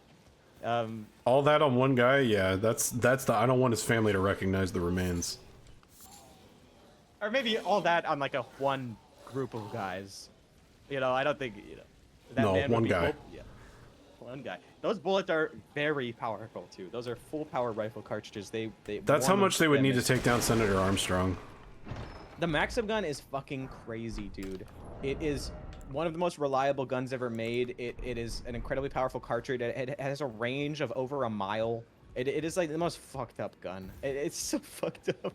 All that on one guy? Yeah, that's the, I don't want his family to recognize the remains. Or maybe all that on like a one group of guys. You know, I don't think, you know. That No, man would one be guy. Yeah. One guy. Those bullets are very powerful too. Those are full power rifle cartridges. That's how one much of they would them need to is- take down Senator Armstrong. The Maxim gun is fucking crazy, dude. It is one of the most reliable guns ever made. It is an incredibly powerful cartridge. It has a range of over a mile. It is like the most fucked up gun. It's so fucked up.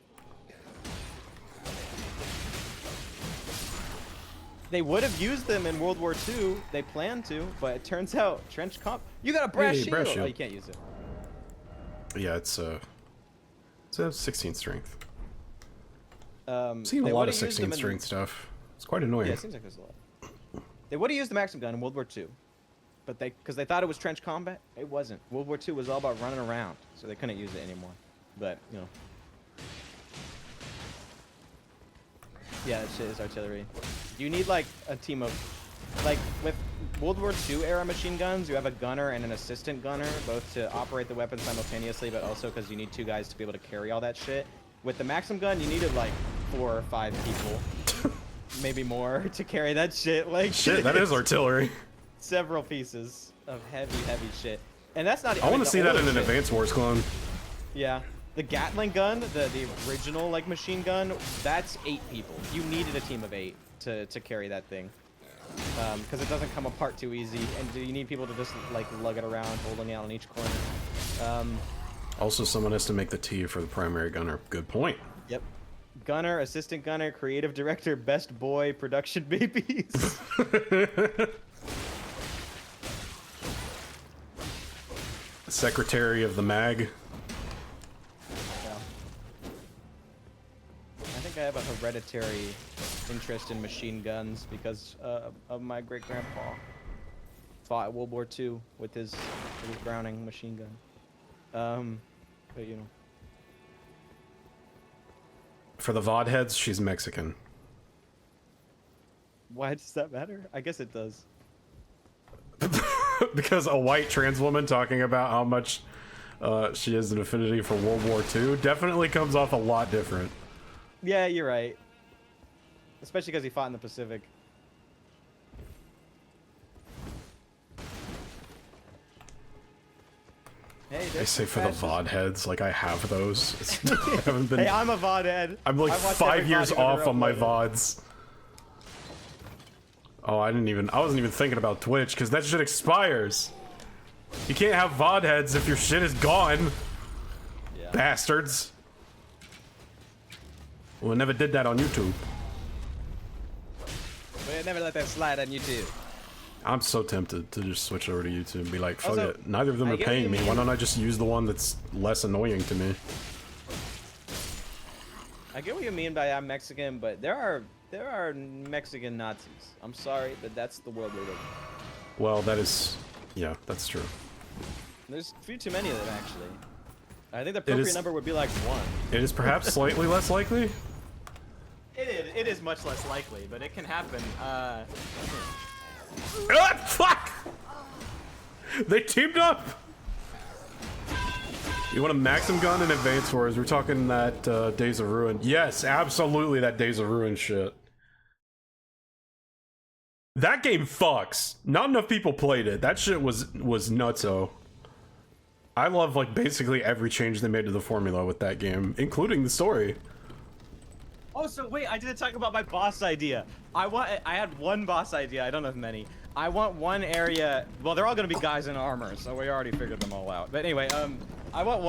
They would have used them in World War II. They planned to, but it turns out trench comp. You got a brass Hey, shield. brass Oh, shield. you can't use it. Yeah, it's a 16 strength. I've Seen a lot of 16 strength stuff. It's quite annoying. Yeah, it seems like there's a lot. They would have used the Maxim gun in World War II, but because they thought it was trench combat, it wasn't. World War II was all about running around, so they couldn't use it anymore. But you know, yeah, that shit is artillery. You need like a team of, like with World War II era machine guns, you have a gunner and an assistant gunner, both to operate the weapon simultaneously, but also because you need 2 guys to be able to carry all that shit. With the Maxim gun, you needed like 4 or 5 people, maybe more, to carry that shit. Like Shit, that is artillery. several pieces of heavy shit, and that's not. I want mean, to the see that older in an shit- Advance Wars clone. Yeah, the Gatling gun, the original like machine gun, that's 8 people. You needed a team of 8 to carry that thing, because it doesn't come apart too easy, and you need people to just like lug it around, holding it out on each corner. Also, someone has to make the T for the primary gunner. Good point. Yep. Gunner, assistant gunner, creative director, best boy, production babies. Secretary of the Mag. Yeah. I think I have a hereditary interest in machine guns because of my great-grandpa. Fought World War II with his Browning machine gun. But you know. For the VOD heads, she's Mexican. Why does that matter? I guess it does. Because a white trans woman talking about how much she has an affinity for World War II definitely comes off a lot different. Yeah, you're right. Especially because he fought in the Pacific. Hey, I there's say some for the fascism. VOD heads, like I have those. I haven't been. Hey, I'm a VOD head. I'm like I've watched 5 every years VOD you've ever off on my uploaded. VODs. Oh, I wasn't even thinking about Twitch, because that shit expires. You can't have VOD heads if your shit is gone. Yeah. Bastards. Well, I never did that on YouTube. We never let that slide on YouTube. I'm so tempted to just switch over to YouTube and be like, fuck Also, it. Neither of them I are get what paying you me. Why mean. don't I just use the one that's less annoying to me? I get what you mean by I'm Mexican, but there are Mexican Nazis. I'm sorry, but that's the world we live in. Well, that is... Yeah, that's true. There's a few too many of them, actually. I think the is- appropriate number would be like 1. It is perhaps slightly less likely. It is much less likely, but it can happen. Ah, fuck! They teamed up! You want a Maxim gun in Advance Wars? We're talking that Days of Ruin. Yes, absolutely that Days of Ruin shit. That game fucks. Not enough people played it. That shit was nutso. I love like basically every change they made to the formula with that game, including the story. Oh, so wait, I didn't talk about my boss idea. I had one boss idea. I don't have many. I want one area. Well, they're all gonna be guys in armor, so we already figured them all out. But anyway, I want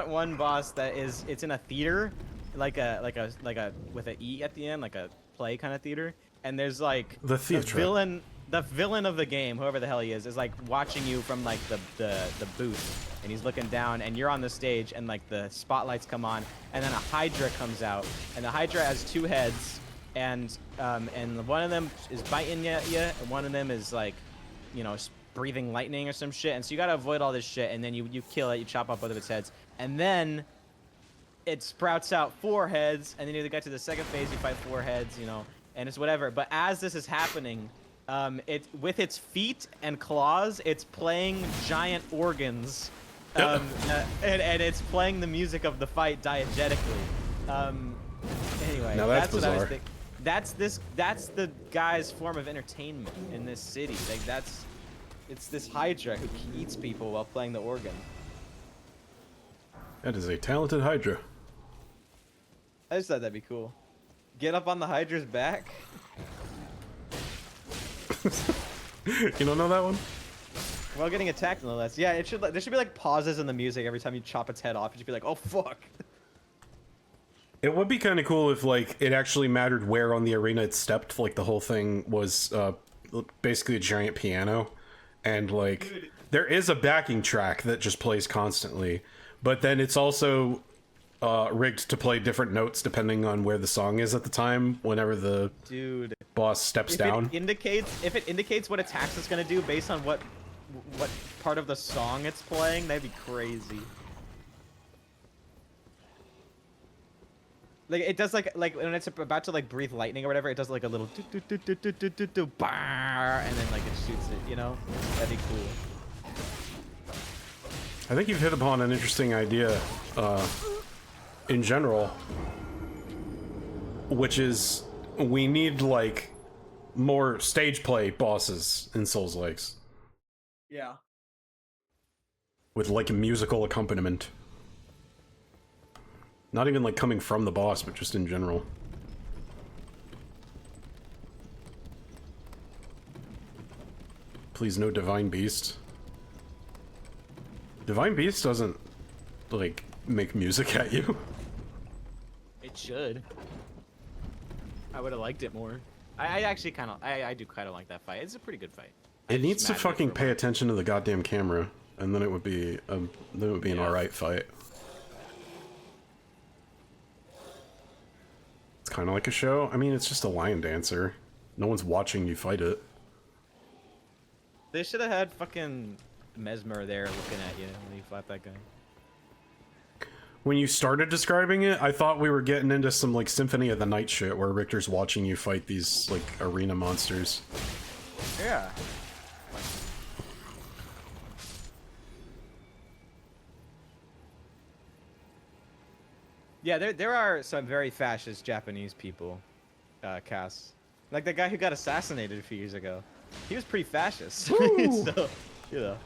one boss that is it's in a theater, like a with an E at the end, like a play kind of theater. And there's like The theatre. the villain of the game, whoever the hell he is like watching you from like the booth, and he's looking down, and you're on the stage, and like the spotlights come on, and then a Hydra comes out, and the Hydra has 2 heads, and one of them is biting you, and one of them is like, you know, breathing lightning or some shit, and so you gotta avoid all this shit, and then you kill it, you chop off both of its heads, and then it sprouts out 4 heads, and then you get to the second phase, you fight 4 heads, you know, and it's whatever. But as this is happening, it with its feet and claws, it's playing giant organs, and it's playing the music of the fight diegetically. Anyway, Now that's what I was bizarre. thinking. That's the guy's form of entertainment in this city. Like it's this Hydra who eats people while playing the organ. That is a talented Hydra. I just thought that'd be cool. Get up on the Hydra's back. You don't know that one? While getting attacked, no less. Yeah, it should. There should be like pauses in the music every time you chop its head off. You should be like, "Oh fuck." It would be kind of cool if, like, it actually mattered where on the arena it stepped. Like, the whole thing was basically a giant piano. And, like, there is a backing track that just plays constantly. But then it's also rigged to play different notes depending on where the song is at the time, whenever the boss steps down. If it indicates what attacks it's gonna do based on what part of the song it's playing, that'd be crazy. Like it does like when it's about to like breathe lightning or whatever, it does like a little do do do do do do do bar, and then like it shoots it, you know? That'd be cool. I think you've hit upon an interesting idea in general, which is we need like more stage play bosses in Souls-likes. Yeah. With like a musical accompaniment. Not even like coming from the boss, but just in general. Please no Divine Beast. Divine Beast doesn't, like, make music at you. It should. I would have liked it more. I actually kind of, I do kind of like that fight. It's a pretty good fight. It needs to fucking pay attention to the goddamn camera, and then it would be, an alright fight. It's kind of like a show. I mean, it's just a lion dancer. No one's watching you fight it. They should have had fucking Mesmer there looking at you when you fought that guy. When you started describing it, I thought we were getting into some, like, Symphony of the Night shit, where Richter's watching you fight these, like, arena monsters. Yeah. Yeah, there are some very fascist Japanese people, Cass. Like the guy who got assassinated a few years ago. He was pretty fascist. So, you know.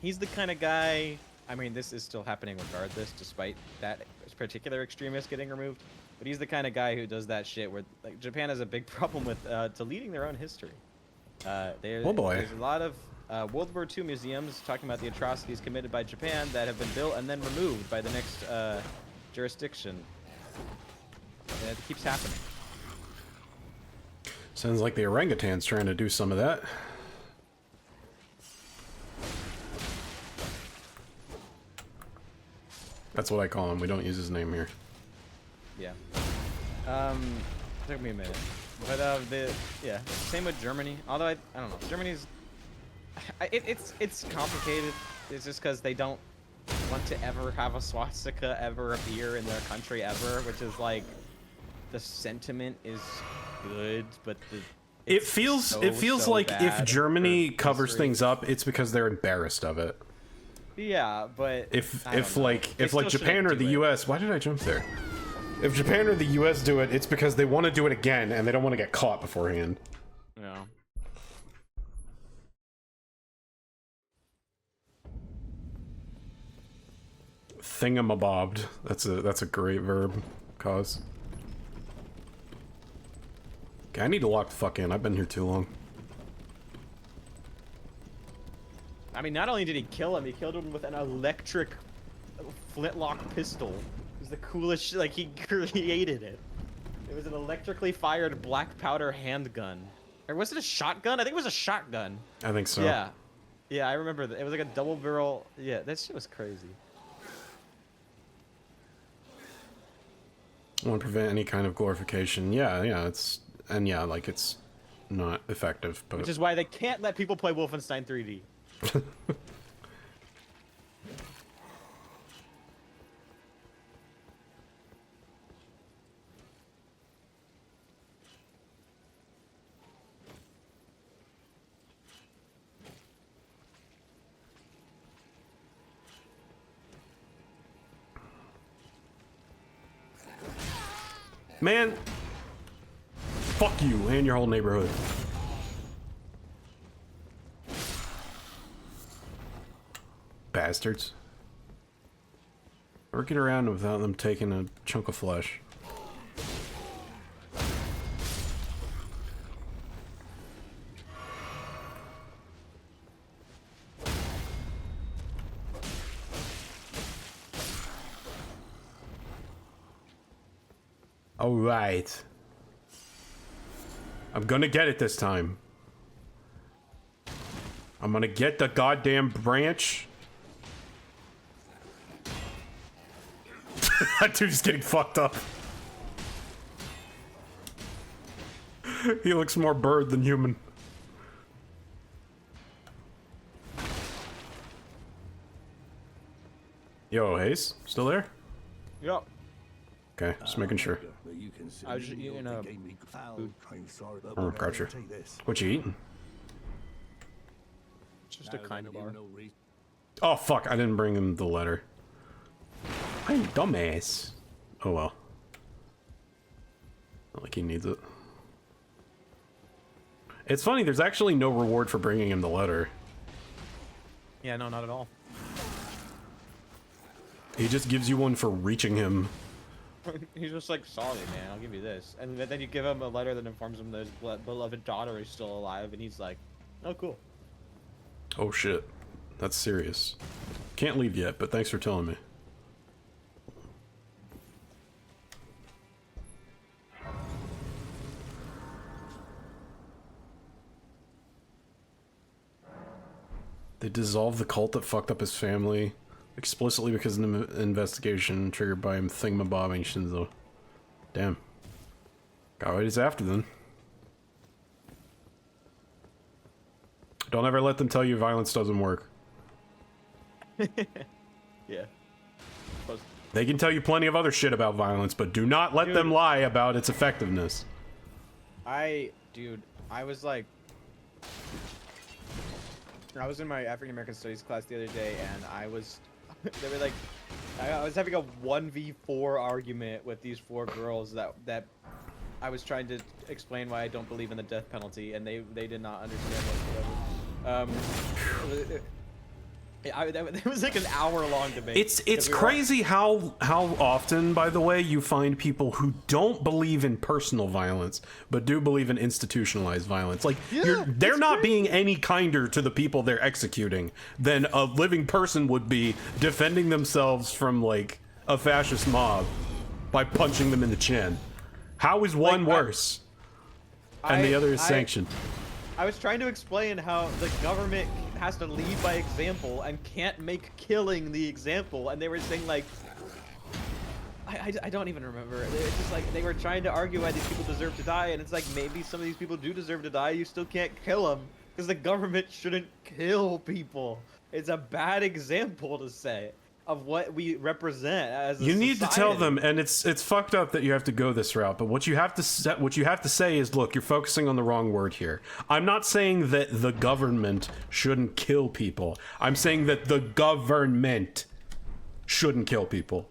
He's the kind of guy, I mean, this is still happening regardless, despite that particular extremist getting removed. But he's the kind of guy who does that shit where, like, Japan has a big problem with deleting their own history. Oh boy. There's a lot of World War II museums talking about the atrocities committed by Japan that have been built and then removed by the next jurisdiction. And it keeps happening. Sounds like the orangutan's trying to do some of that. That's what I call him. We don't use his name here. Yeah. Took me a minute. But yeah, same with Germany. Although I don't know, Germany's it's complicated. It's just because they don't want to ever have a swastika ever appear in their country ever, which is like the sentiment is good, but it feels like if Germany covers things up, it's because they're embarrassed of it. Yeah, but if Japan or the US, why did I jump there? If Japan or the US do it, it's because they want to do it again and they don't want to get caught beforehand. Yeah. Thingamabobbed. That's a great verb. Cause. Okay, I need to lock the fuck in. I've been here too long. I mean, not only did he kill him, he killed him with an electric flintlock pistol. It was the coolest shit. Like, he created it. It was an electrically fired black powder handgun. Or was it a shotgun? I think it was a shotgun. I think so. Yeah. Yeah, I remember that. It was like a double barrel. Yeah, that shit was crazy. I want to prevent any kind of glorification. Yeah, it's not effective, but Which is why they can't let people play Wolfenstein 3D. Man, fuck you and your whole neighborhood. Bastards. Never get around without them taking a chunk of flesh. Alright. I'm gonna get it this time. I'm gonna get the goddamn branch. That dude's getting fucked up. He looks more bird than human. Yo, Hayes, still there? Yep. Okay, just making sure. I was just eating a food. Oh, gotcha. What you eating? Just a kind of bar. Oh fuck, I didn't bring him the letter. I'm a dumbass. Oh well. Not like he needs it. It's funny, there's actually no reward for bringing him the letter. Yeah, no, not at all. He just gives you one for reaching him. He's just like, sorry, man, I'll give you this. And then you give him a letter that informs him that his beloved daughter is still alive, and he's like, oh, cool. Oh shit. That's serious. Can't leave yet, but thanks for telling me. They dissolved the cult that fucked up his family, explicitly because of an investigation triggered by him thingamabobbing Shinzo. Damn. Got what he's after then. Don't ever let them tell you violence doesn't work. Yeah. They can tell you plenty of other shit about violence, but do not let them lie about its effectiveness. Dude, I was like, I was in my African American Studies class the other day, and I was, they were like, I was having a 1v4 argument with these 4 girls that I was trying to explain why I don't believe in the death penalty, and they did not understand whatsoever. It was like an hour-long debate. It's crazy how often, by the way, you find people who don't believe in personal violence but do believe in institutionalized violence. Like, they're not being any kinder to the people they're executing than a living person would be defending themselves from like a fascist mob by punching them in the chin. How is one worse and the other is sanctioned? I was trying to explain how the government has to lead by example and can't make killing the example, and they were saying like, I don't even remember. It's just like they were trying to argue why these people deserve to die, and it's like maybe some of these people do deserve to die. You still can't kill them because the government shouldn't kill people. It's a bad example to say of what we represent as a You need to tell society. them, and it's fucked up that you have to go this route. But what you have to say is, look, you're focusing on the wrong word here. I'm not saying that the government shouldn't kill people. I'm saying that the government shouldn't kill people.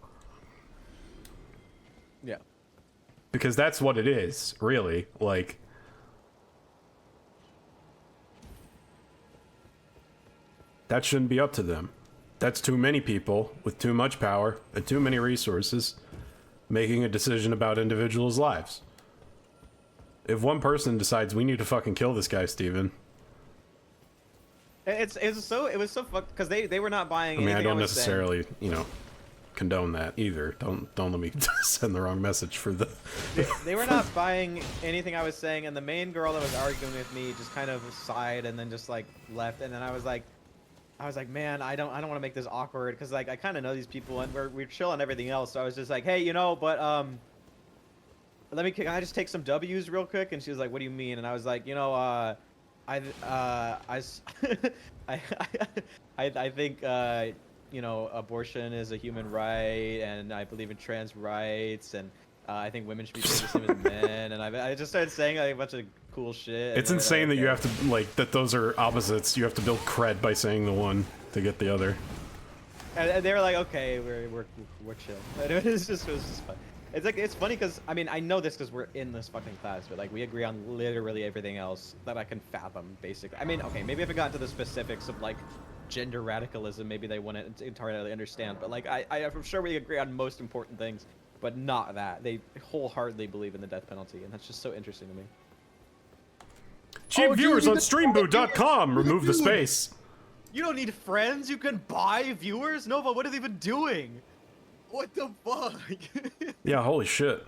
Yeah. Because that's what it is, really. Like, that shouldn't be up to them. That's too many people with too much power and too many resources making a decision about individuals' lives. If one person decides we need to fucking kill this guy, Steven. It was so fucked because they were not buying. I mean, I anything don't was saying. necessarily, condone that either. Don't let me send the wrong message for the. They were not buying anything I was saying, and the main girl that was arguing with me just kind of sighed and then just like left, and then I was like, man, I don't want to make this awkward because like I kind of know these people and we're chill on everything else. So I was just like, hey, but can I just take some W's real quick? And she was like, what do you mean? And I was like, I think abortion is a human right, and I believe in trans rights, and I think women should be treated the same as men. And I just started saying like a bunch of cool shit. It's insane that you have to that those are opposites. You have to build cred by saying the one to get the other. And they were like, okay, we're chill. And it was just fun. It's funny because I mean I know this because we're in this fucking class, but like we agree on literally everything else that I can fathom. Basically, I mean, okay, maybe if it got into the specifics of like gender radicalism, maybe they wouldn't entirely understand. But like I'm sure we agree on most important things, but not that. They wholeheartedly believe in the death penalty, and that's just so interesting to me. Cheap viewers on streamboot.com. Remove the space. You don't need friends. You can buy viewers. Nova, what are they even doing? What the fuck? Yeah, holy shit.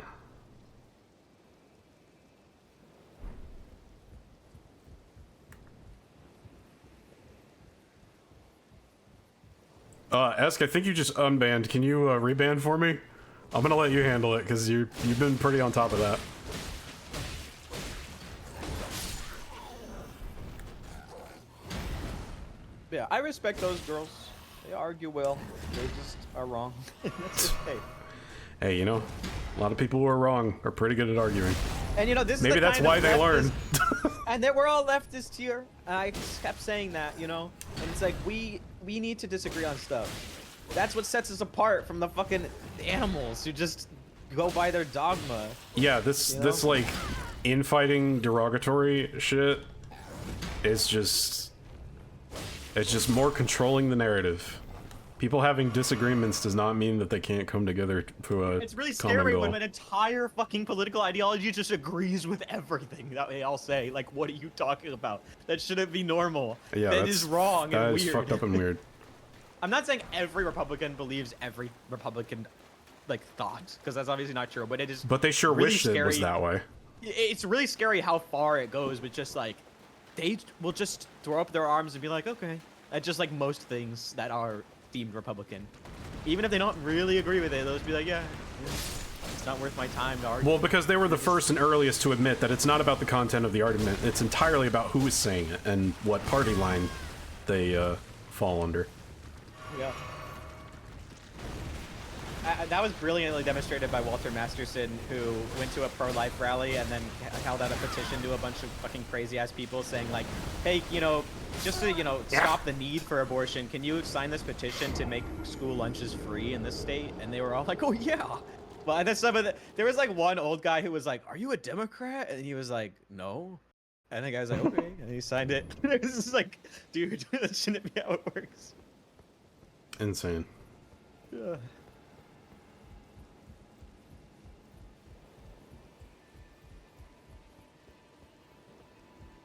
Esk, I think you just unbanned. Can you reban for me? I'm gonna let you handle it because you've been pretty on top of that. Yeah, I respect those girls. They argue well. They just are wrong. That's okay. Hey, you know, a lot of people who are wrong are pretty good at arguing. And you know, this Maybe is the that's kind why of they learn. And then we're all leftists here. I just kept saying that, you know, and it's like we need to disagree on stuff. That's what sets us apart from the fucking animals who just go by their dogma. Yeah, this You know? this like infighting derogatory shit is just it's just more controlling the narrative. People having disagreements does not mean that they can't come together to a It's really common scary goal. when an entire fucking political ideology just agrees with everything that they all say. Like, what are you talking about? That shouldn't be normal. Yeah, that that's is wrong and that weird. is fucked up and weird. I'm not saying every Republican believes every Republican like thought, because that's obviously not true. But it is. But they sure really wish it was scary. that way. It's really scary how far it goes, but just like they will just throw up their arms and be like, okay, at just like most things that are deemed Republican, even if they don't really agree with it, they'll just be like, yeah, it's not worth my time to argue. Well, because they were the first and earliest to admit that it's not about the content of the argument, it's entirely about who is saying it and what party line they fall under. Yeah. That was brilliantly demonstrated by Walter Masterson, who went to a pro-life rally and then held out a petition to a bunch of fucking crazy-ass people saying, like, hey, you know, just to, you know, stop the need for abortion, can you sign this petition to make school lunches free in this state? And they were all like, oh, yeah. Well, and then some of the, there was, like, one old guy who was like, are you a Democrat? And he was like, no. And the guy was like, okay. And he signed it. It was just like, dude, that shouldn't be how it works. Insane. Yeah.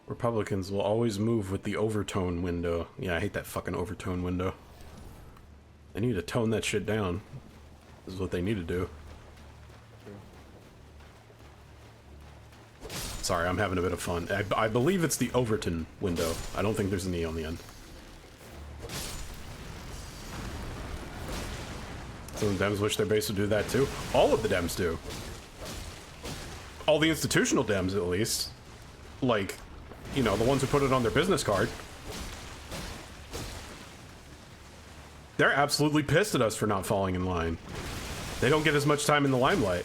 Republicans will always move with the overtone window. Yeah, I hate that fucking overtone window. They need to tone that shit down. This is what they need to do. Sorry, I'm having a bit of fun. I believe it's the Overton window. I don't think there's an E on the end. Some of the Dems wish their base would do that too. All of the Dems do. All the institutional Dems, at least. Like, you know, the ones who put it on their business card. They're absolutely pissed at us for not falling in line. They don't get as much time in the limelight.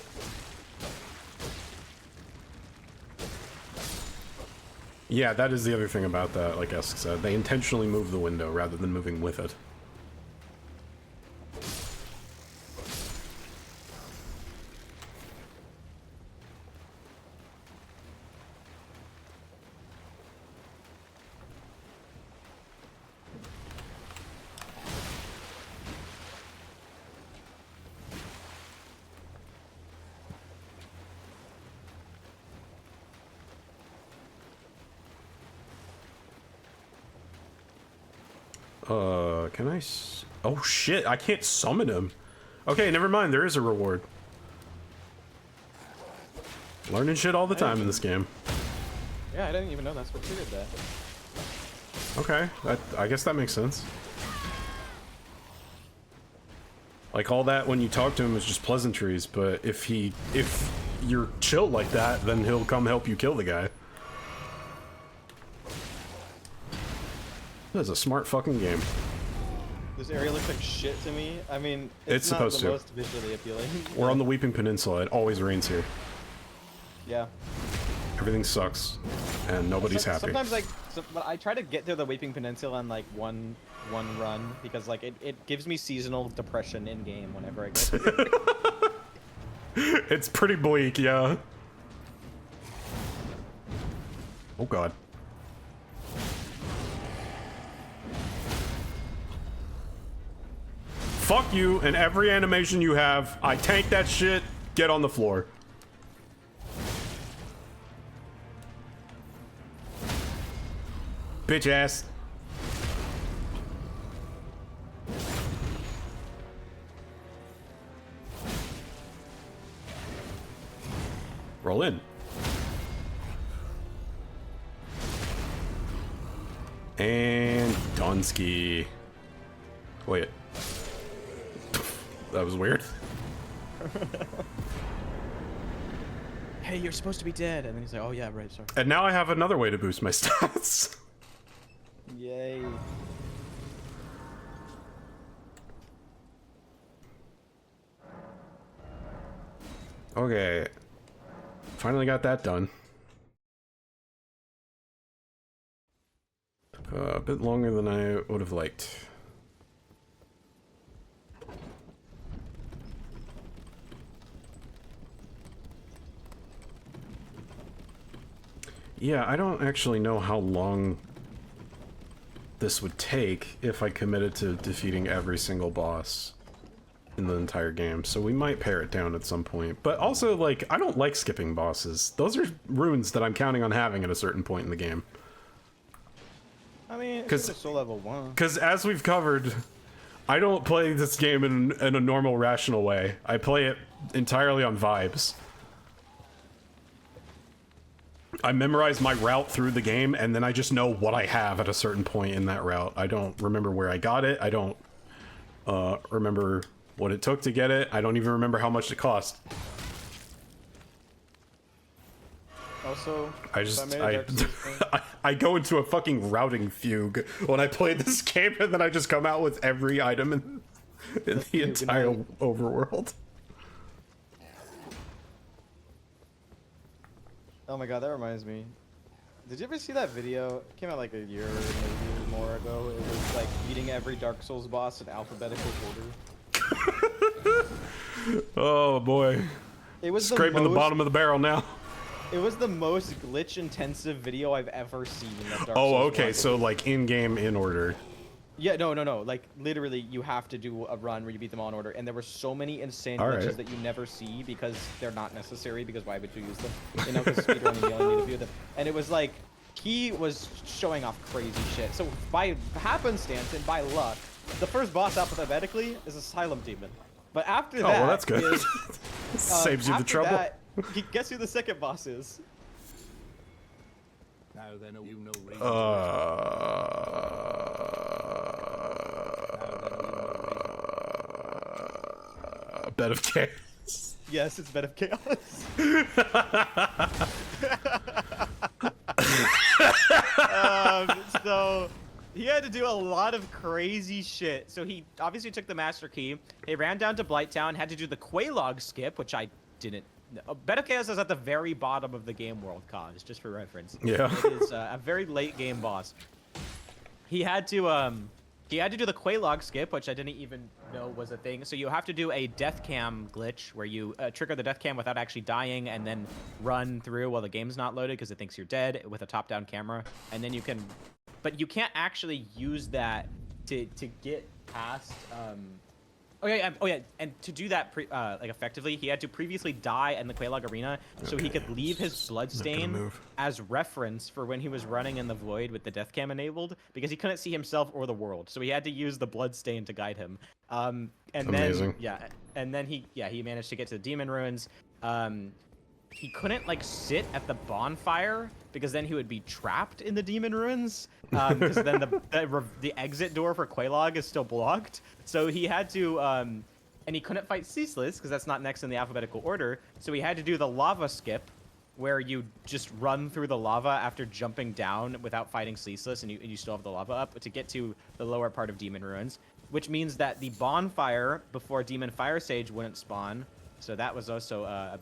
Yeah, that is the other thing about that, like Esk said. They intentionally move the window rather than moving with it. Can I oh shit, I can't summon him. Okay, never mind, there is a reward. Learning shit all the time in this game. Yeah, I didn't even know that's what triggered that. Okay, I guess that makes sense. Like, all that when you talk to him is just pleasantries, but if you're chill like that, then he'll come help you kill the guy. That's a smart fucking game. This area looks like shit to me. I mean, It's not supposed the to. most visually appealing. We're on the Weeping Peninsula, it always rains here. Yeah. Everything sucks, and nobody's happy. Sometimes, like, but I try to get to the Weeping Peninsula in like one run because like it gives me seasonal depression in game whenever I get there. It's pretty bleak, yeah. Oh god. Fuck you and every animation you have. I tank that shit. Get on the floor. Bitch ass. Roll in. And Dunsky. Wait. That was weird. Hey, you're supposed to be dead. And then he's like, oh yeah, right, sorry. And now I have another way to boost my stats. Yay. Okay. Finally got that done. A bit longer than I would have liked. Yeah, I don't actually know how long this would take if I committed to defeating every single boss in the entire game, so we might pare it down at some point. But also, like, I don't like skipping bosses. Those are runes that I'm counting on having at a certain point in the game. I mean, it's still level 1. Because as we've covered, I don't play this game in a normal, rational way. I play it entirely on vibes. I memorize my route through the game, and then I just know what I have at a certain point in that route. I don't remember where I got it. I don't remember what it took to get it. I don't even remember how much it cost. Also, I go into a fucking routing fugue when I play this game, and then I just come out with every item in the entire overworld. Oh my god, that reminds me. Did you ever see that video? It came out like a year, maybe more ago. It was like beating every Dark Souls boss in alphabetical order. Oh boy. It was scraping the bottom of the barrel now. It was the most glitch-intensive video I've ever seen. Of Dark Oh, Souls okay, 1. so like in-game in order. Yeah, no. Like, literally, you have to do a run where you beat them all in order, and there were so many insane All glitches right. that you never see because they're not necessary, because why would you use them? You know, because speedrunning, you only need a few of them. And it was like, he was showing off crazy shit. So, by happenstance and by luck, the first boss alphabetically is Asylum Demon. But after that... Oh, well, that's good. Is, Saves you the trouble. That, guess who the second boss is? Now then, you know Bed of Chaos. Yes, it's Bed of Chaos. So he had to do a lot of crazy shit. So he obviously took the Master Key. He ran down to Blighttown, had to do the Quelaag skip, which I didn't. Bed of Chaos is at the very bottom of the game world, Cause, just for reference. Yeah. It is a very late game boss. He had to do the Quelaag skip, which I didn't even know was a thing. So you have to do a death cam glitch where you trigger the death cam without actually dying and then run through while the game's not loaded because it thinks you're dead with a top-down camera. And then you can, but you can't actually use that to get past. Oh yeah, and to do that like effectively, he had to previously die in the Quelaag arena so he could leave his bloodstain as reference for when he was running in the void with the death cam enabled, because he couldn't see himself or the world, so he had to use the bloodstain to guide him. Amazing. Then he managed to get to the demon ruins. He couldn't like sit at the bonfire because then he would be trapped in the demon ruins. Because then the exit door for Quelaag is still blocked. So he had to, and he couldn't fight Ceaseless because that's not next in the alphabetical order. So he had to do the lava skip, where you just run through the lava after jumping down without fighting Ceaseless, and you still have the lava up to get to the lower part of demon ruins, which means that the bonfire before Demon Fire Sage wouldn't spawn. So that was also a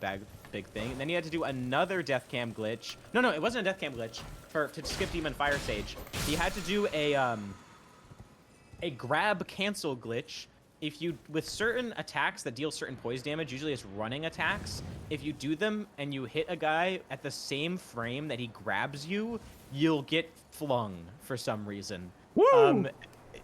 big thing. And then he had to do another death cam glitch. No, it wasn't a death cam glitch. To skip Demon Fire Sage, he had to do a grab cancel glitch. If you, with certain attacks that deal certain poise damage, usually it's running attacks, if you do them and you hit a guy at the same frame that he grabs you, you'll get flung for some reason. Woo!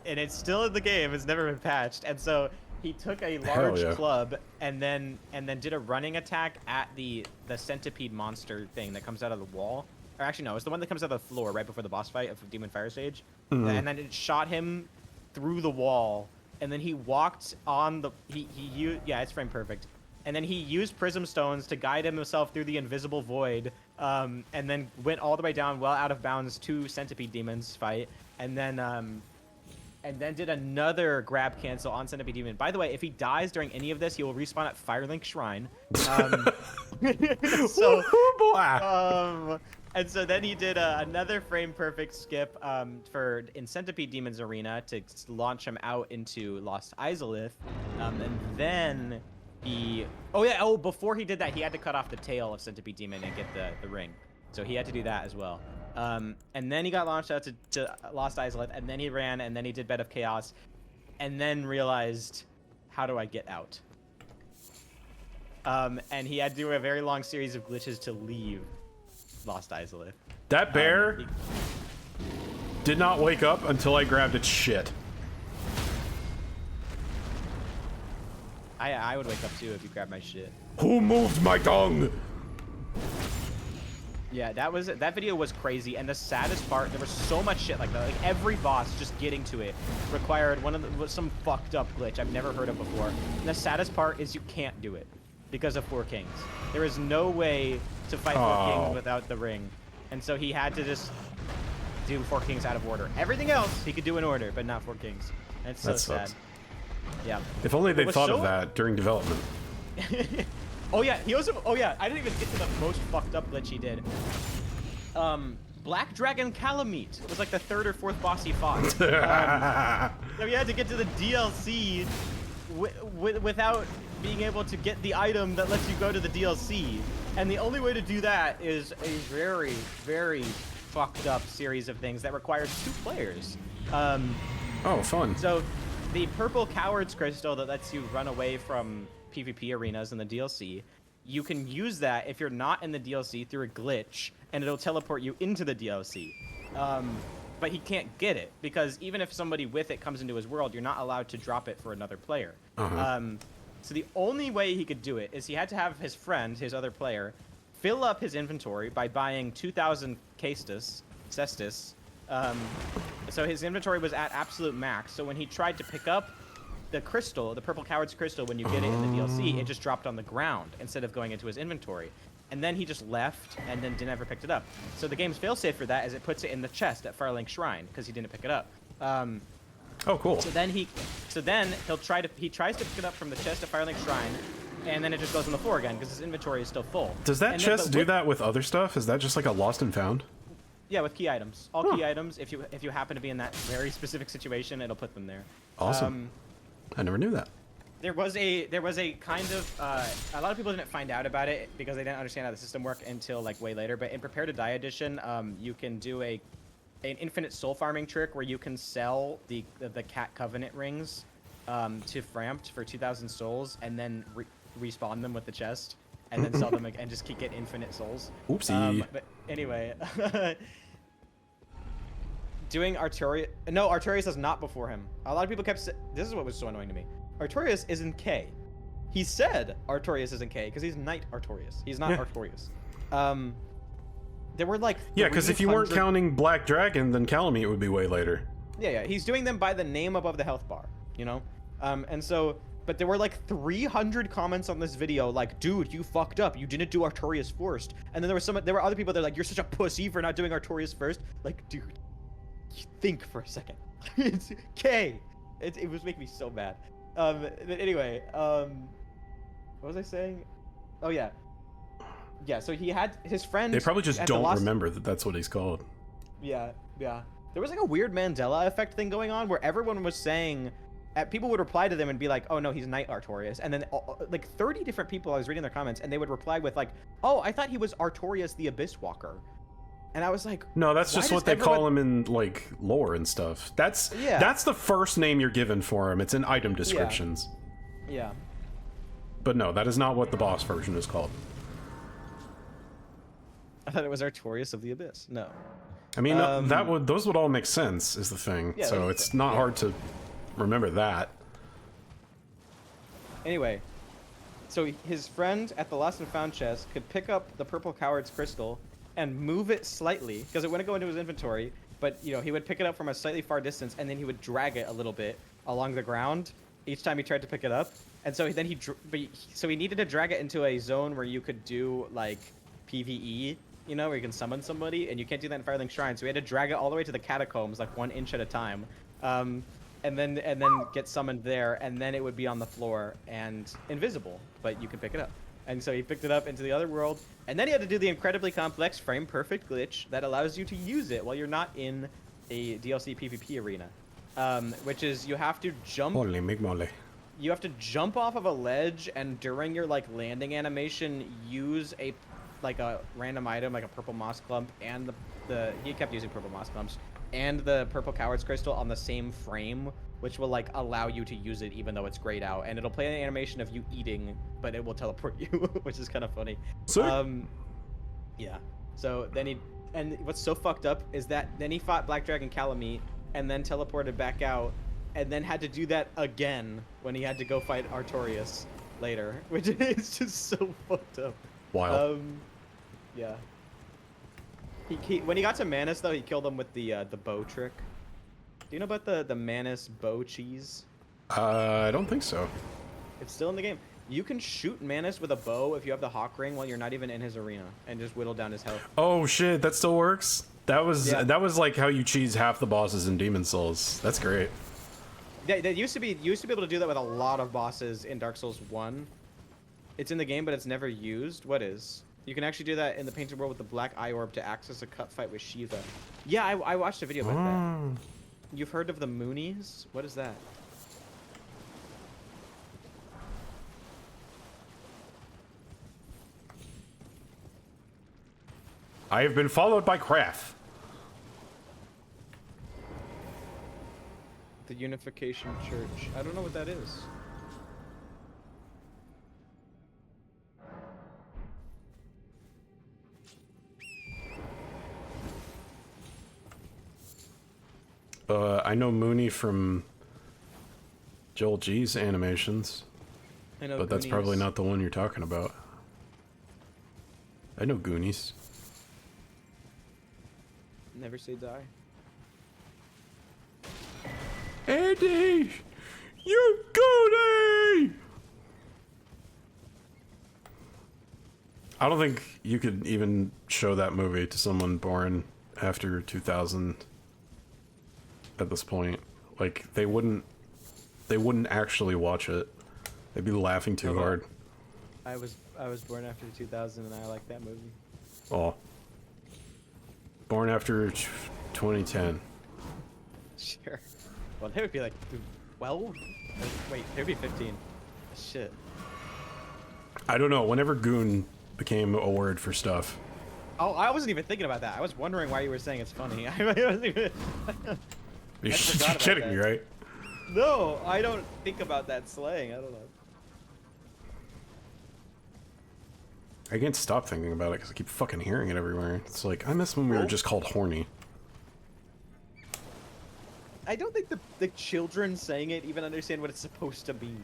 And it's still in the game. It's never been patched. And so he took a large club and then did a running attack at the centipede monster thing that comes out of the wall. Or actually, no, it's the one that comes out of the floor right before the boss fight of Demon Fire Stage. Mm-hmm. And then it shot him through the wall. And then he walked on the... Yeah, it's frame perfect. And then he used Prism Stones to guide himself through the invisible void. And then went all the way down well out of bounds to Centipede Demons fight. And then and then did another grab cancel on Centipede Demon. By the way, if he dies during any of this, he will respawn at Firelink Shrine. So, and so then he did another frame perfect skip in Centipede Demon's arena to launch him out into Lost Izalith, and then before he did that, he had to cut off the tail of Centipede Demon and get the ring. So he had to do that as well. And then he got launched out to Lost Izalith, and then he ran, and then he did Bed of Chaos, and then realized, how do I get out? And he had to do a very long series of glitches to leave Lost Izalith. That bear did not wake up until I grabbed its shit. I would wake up too if you grabbed my shit. Who moved my tongue? Yeah, that video was crazy, and the saddest part, there was so much shit like that. Like every boss just getting to it required some fucked up glitch I've never heard of before. And the saddest part is you can't do it because of Four Kings. There is no way to fight Four Kings without the ring, and so he had to just do Four Kings out of order. Everything else he could do in order, but not Four Kings. And it's so sad. Yeah. If only they thought of that during development. Oh yeah, he also. Oh yeah, I didn't even get to the most fucked up glitch he did. Black Dragon Calamite was like the third or fourth boss he fought. So he had to get to the DLC without being able to get the item that lets you go to the DLC. And the only way to do that is a very, very fucked up series of things that requires 2 players. Oh, fun. So the purple Coward's Crystal that lets you run away from PvP arenas in the DLC, you can use that if you're not in the DLC through a glitch, and it'll teleport you into the DLC. But he can't get it, because even if somebody with it comes into his world, you're not allowed to drop it for another player. So the only way he could do it is he had to have his friend, his other player, fill up his inventory by buying 2,000 Cestus. So his inventory was at absolute max, so when he tried to pick up the crystal, the purple Coward's Crystal, when you get it in the DLC, it just dropped on the ground instead of going into his inventory. And then he just left and then never picked it up. So the game's failsafe for that is it puts it in the chest at Firelink Shrine because he didn't pick it up. Oh, cool. So then he tries to pick it up from the chest at Firelink Shrine, and then it just goes on the floor again because his inventory is still full. Does that chest do that with other stuff? Is that just like a lost and found? Yeah, with key items. All key items. If you happen to be in that very specific situation, it'll put them there. Awesome. I never knew that. There was a kind of a lot of people didn't find out about it because they didn't understand how the system worked until like way later. But in Prepare to Die edition, you can do an infinite soul farming trick where you can sell the Cat Covenant rings to Framped for 2,000 souls and then respawn them with the chest and then sell them and just get infinite souls. Oopsie. But anyway, doing Artorias. No, Artorias is not before him. A lot of people kept saying, this is what was so annoying to me. Artorias is in K. He said Artorias is in K because he's Knight Artorias. He's not Artorias. There were like because if you weren't counting Black Dragon, then Calamite would be way later. Yeah. He's doing them by the name above the health bar, you know? And so, but there were like 300 comments on this video like, dude, you fucked up. You didn't do Artorias first. And then there were other people that were like, you're such a pussy for not doing Artorias first. Like, dude, think for a second. It's K. It was making me so mad. But anyway, what was I saying? Oh yeah. Yeah, so he had his friend. They probably just don't remember that that's what he's called. Yeah. There was like a weird Mandela effect thing going on where everyone was saying, people would reply to them and be like, oh no, he's Knight Artorias. And then like 30 different people, I was reading their comments, and they would reply with like, oh, I thought he was Artorias the Abyss Walker. And I was like, no, that's just what they call him in like lore and stuff. That's the first name you're given for him. It's in item descriptions. Yeah. But no, that is not what the boss version is called. I thought it was Artorias of the Abyss. No. I mean, those would all make sense, is the thing. Yeah, so it's not hard to remember that. Anyway, so his friend at the Lost and Found chest could pick up the purple Coward's Crystal and move it slightly because it wouldn't go into his inventory, but you know, he would pick it up from a slightly far distance and then he would drag it a little bit along the ground each time he tried to pick it up. And so then he needed to drag it into a zone where you could do like PvE, you know, where you can summon somebody, and you can't do that in Firelink Shrine. So we had to drag it all the way to the catacombs, like 1 inch at a time. And and then get summoned there, and then it would be on the floor and invisible, but you can pick it up. And so he picked it up into the other world, and then he had to do the incredibly complex frame perfect glitch that allows you to use it while you're not in a DLC PvP arena, which is you have to jump. Holy McMolly. You have to jump off of a ledge, and during your like landing animation, use a random item like a purple moss clump, and he kept using purple moss clumps and the purple coward's crystal on the same frame, which will like allow you to use it even though it's grayed out, and it'll play an animation of you eating, but it will teleport you, which is kind of funny. Sick. Yeah. So then what's so fucked up is that then he fought Black Dragon Calamite and then teleported back out, and then had to do that again when he had to go fight Artorias later, which is just so fucked up. Wild. Yeah. He when he got to Manus though, he killed him with the bow trick. Do you know about the Manus bow cheese? I don't think so. It's still in the game. You can shoot Manus with a bow if you have the Hawk Ring while you're not even in his arena, and just whittle down his health. Oh shit, that still works? That was like how you cheese half the bosses in Demon Souls. That's great. Yeah, you used to be able to do that with a lot of bosses in Dark Souls 1. It's in the game, but it's never used. What is? You can actually do that in the Painted World with the Black Eye Orb to access a cut fight with Shiva. Yeah, I watched a video about that. You've heard of the Moonies? What is that? I have been followed by Craft. The Unification Church. I don't know what that is. I know Mooney from Joel G's animations, I know but that's Goonies. probably not the one you're talking about. I know Goonies. Never Say Die. Andy! You Goonie! I don't think you could even show that movie to someone born after 2000 at this point. Like, they wouldn't actually watch it. They'd be laughing too hard. I was born after 2000 and I like that movie. Oh. Born after 2010. Sure. Well, they would be like 12? Wait, they would be 15. Shit. I don't know. Whenever goon became a word for stuff. Oh, I wasn't even thinking about that. I was wondering why you were saying it's funny. I wasn't even... You're forgot about kidding that. me, right? No, I don't think about that slang. I don't know. I can't stop thinking about it because I keep fucking hearing it everywhere. It's like, I miss when we were just called horny. I don't think the children saying it even understand what it's supposed to mean.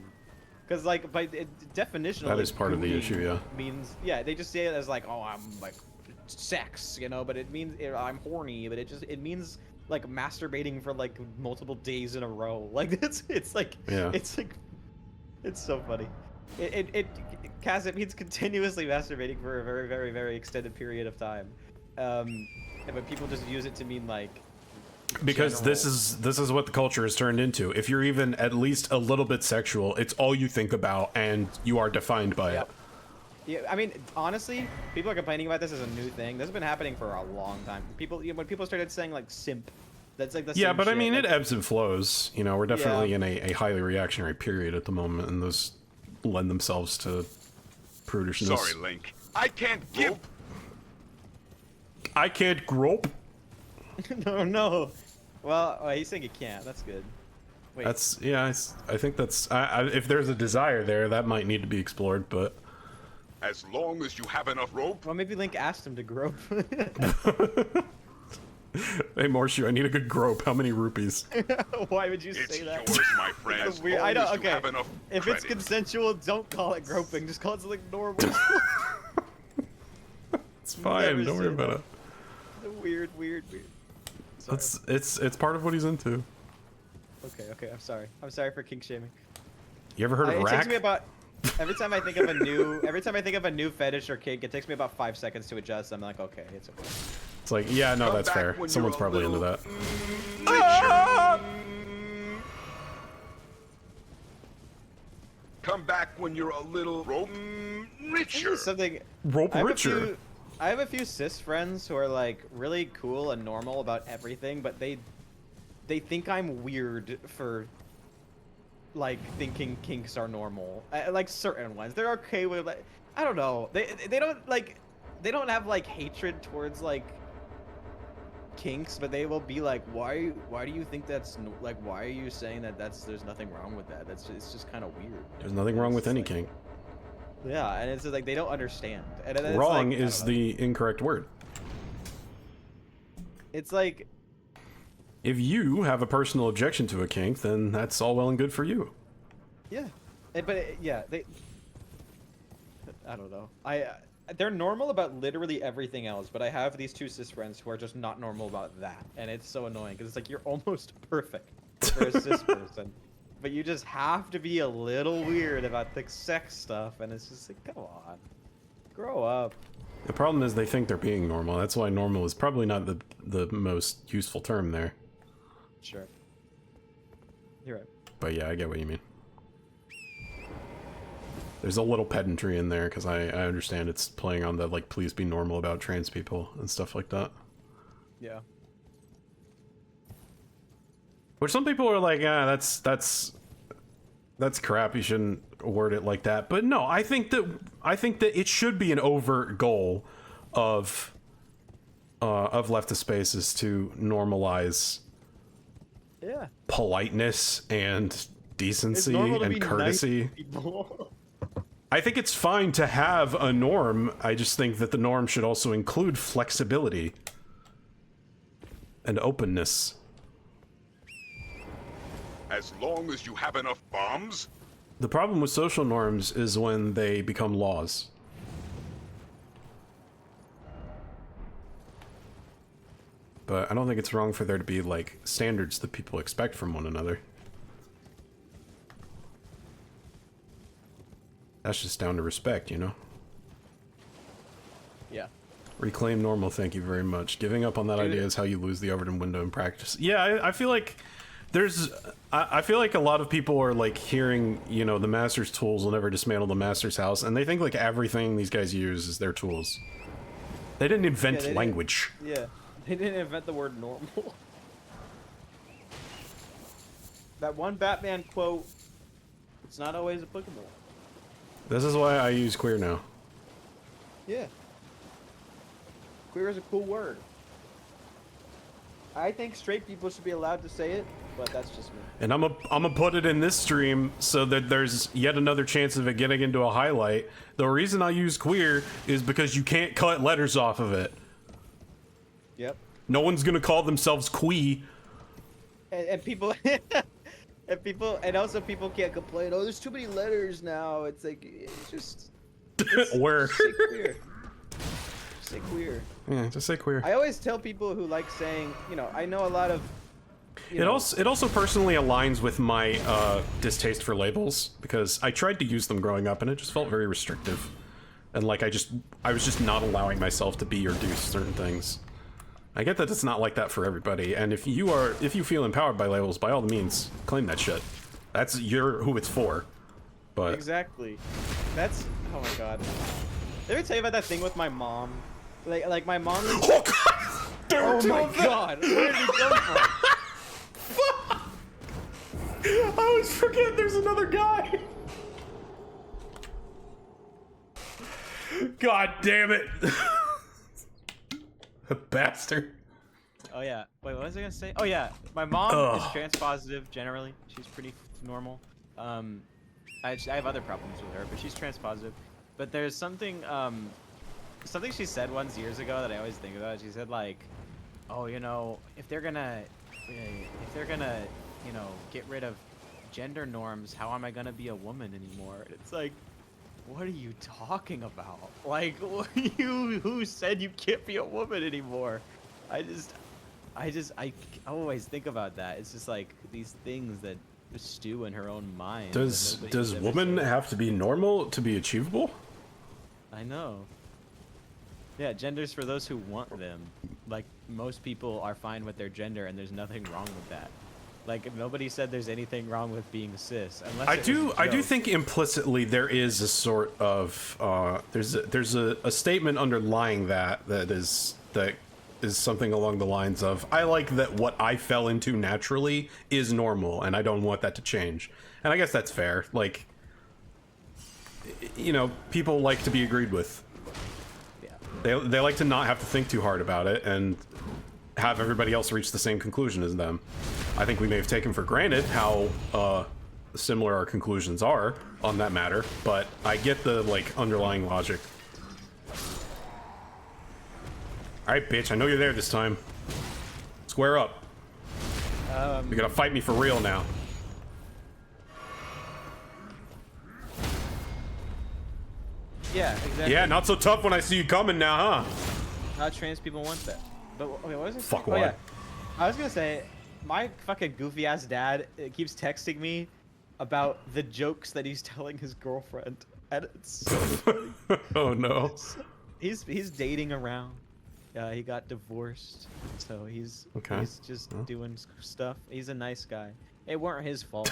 Because, like, by definition, That is part of the issue, yeah. Means, yeah, they just say it as, like, oh, I'm, like, sex, you know, but it means, I'm horny, but it means, like, masturbating for, like, multiple days in a row. Like, it's like, it's so funny. Kaz, it means continuously masturbating for a very, very, very extended period of time. But people just use it to mean, like, because general... this is what the culture has turned into. If you're even at least a little bit sexual, it's all you think about, and you are defined by it. Yeah, I mean, honestly, people are complaining about this as a new thing. This has been happening for a long time. When people started saying, like, simp, that's like the Yeah, same but shit. I mean, like, it ebbs and flows. You know, we're definitely in a highly reactionary period at the moment, and those lend themselves to prudishness. Sorry, Link. I can't give. I can't grope. No. Well, he's saying he can't. That's good. Wait. That's I think that's if there's a desire there, that might need to be explored. But As long as you have enough rope. Well, maybe Link asked him to grope. Hey, Morshu, I need a good grope. How many rupees? Why would you It's say that? yours, my friend. As Weird. long I don't. as you Okay. have enough If credit. it's consensual, don't call it groping. Just call it something normal. It's fine. Don't worry about it. Weird. Sorry. It's part of what he's into. Okay. I'm sorry. I'm sorry for kink shaming. You ever heard of It rack? takes me about every time I think of a new fetish or kink, it takes me about 5 seconds to adjust. I'm like, okay, it's okay. It's like, yeah, no, Come that's back fair. when Someone's you're a probably into little that. back when you're a little richer. Something. Rope richer. I have a few cis friends who are like really cool and normal about everything, but they think I'm weird for like thinking kinks are normal. Like certain ones, they're okay with like I don't know. They don't have like hatred towards like kinks, but they will be like, why do you think that's like, why are you saying that there's nothing wrong with that? It's just kind of weird. There's nothing wrong with any like, kink. Yeah, and it's just like they don't understand. And then Wrong it's like, is the incorrect word. It's like, if you have a personal objection to a kink, then that's all well and good for you. yeah, yeah, I don't know. They're normal about literally everything else, but I have these two cis friends who are just not normal about that, and it's so annoying because it's like you're almost perfect for a cis person, but you just have to be a little weird about the sex stuff, and it's just like, come on, grow up. The problem is they think they're being normal. That's why normal is probably not the most useful term there. Sure. You're right. But yeah, I get what you mean. There's a little pedantry in there because I understand it's playing on the like please be normal about trans people and stuff like that. Yeah. Which some people are like, that's crap. You shouldn't word it like that. But no, I think that it should be an overt goal of leftist spaces to normalize Yeah. politeness and It's decency normal to and be courtesy. nice to people. I think it's fine to have a norm. I just think that the norm should also include flexibility and openness. As long as you have enough bombs. The problem with social norms is when they become laws. But I don't think it's wrong for there to be, like, standards that people expect from one another. That's just down to respect, you know? Yeah. Reclaim normal, thank you very much. Giving up on that idea is how you lose the Overton window in practice. Yeah, I feel like there's... I feel like a lot of people are, like, hearing, you know, the Master's tools will never dismantle the Master's house, and they think, like, everything these guys use is their tools. They didn't invent language. Yeah. They didn't invent the word normal. That one Batman quote, it's not always applicable. This is why I use queer now. Yeah. Queer is a cool word. I think straight people should be allowed to say it, but that's just me. And I'm gonna put it in this stream so that there's yet another chance of it getting into a highlight. The reason I use queer is because you can't cut letters off of it. Yep. No one's gonna call themselves quee. And people... and also people can't complain, oh, there's too many letters now. It's like, it's just... Where? Just say queer. Just say queer. Yeah, just say queer. I always tell people who like saying, you know, I know a lot of... It also personally aligns with my distaste for labels, because I tried to use them growing up and it just felt very restrictive. And like I was just not allowing myself to be or do certain things. I get that it's not like that for everybody, and if you feel empowered by labels, by all means, claim that shit. You're who it's for. But exactly. That's, oh my god. Did I ever tell you about that thing with my mom? Like my mom. Oh god! Oh my god! Where did he go from? I always forget there's another guy. God damn it! Bastard. Oh yeah. Wait, what was I gonna say? Oh yeah, my mom is trans positive generally. She's pretty normal. I have other problems with her, but she's trans positive. But there's something something she said once years ago that I always think about. She said like, oh, you know, if they're gonna, you know, get rid of gender norms, how am I gonna be a woman anymore? It's like, what are you talking about? Like, who said you can't be a woman anymore? I always think about that. It's just like these things that stew in her own mind. Does woman have to be normal to be achievable? I know. Yeah, gender's for those who want them. Like, most people are fine with their gender and there's nothing wrong with that. Like nobody said there's anything wrong with being cis. Unless I it was do. a I do joke. think implicitly there is a sort of there's a statement underlying that is something along the lines of, I like that what I fell into naturally is normal, and I don't want that to change. And I guess that's fair. Like, you know, people like to be agreed with. Yeah. They like to not have to think too hard about it and have everybody else reach the same conclusion as them. I think we may have taken for granted how similar our conclusions are on that matter, but I get the like underlying logic. All right, bitch, I know you're there this time. Square up. You're gonna fight me for real now. Yeah, exactly. Yeah, not so tough when I see you coming now, huh? Not trans people want that. But okay, what was it? Fuck Oh, why? yeah. I was gonna say, my fucking goofy ass dad keeps texting me about the jokes that he's telling his girlfriend, and it's so funny. Oh no. He's dating around. He got divorced, so he's just doing stuff. He's a nice guy. It weren't his fault.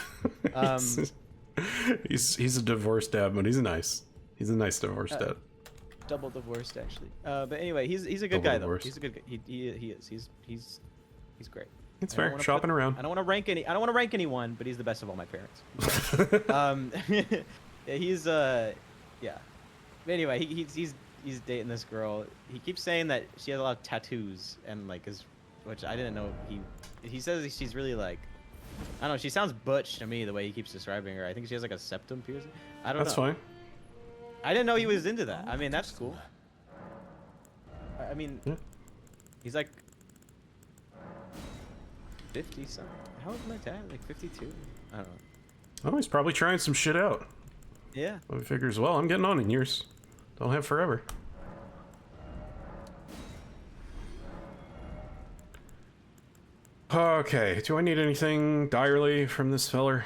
He's a divorced dad, but he's nice. He's a nice divorced dad. Double divorced actually. But anyway, he's a good Double guy divorced. though. He's a good guy. He is. He's great. It's I don't fair. wanna Shopping around. I don't want to rank any. I don't want to rank anyone, but he's the best of all my parents. Yeah, he's yeah. But anyway, he's dating this girl. He keeps saying that she has a lot of tattoos and like which I didn't know. He says she's really like, I don't know. She sounds butch to me the way he keeps describing her. I think she has like a septum piercing. I don't know. That's fine. I didn't know he was into that. I mean, that's cool. I mean, Yeah. he's like 50 something. How old is my dad? Like 52? I don't know. Oh, he's probably trying some shit out. Yeah. He figures, well, I'm getting on in years. Don't have forever. Okay, do I need anything direly from this feller?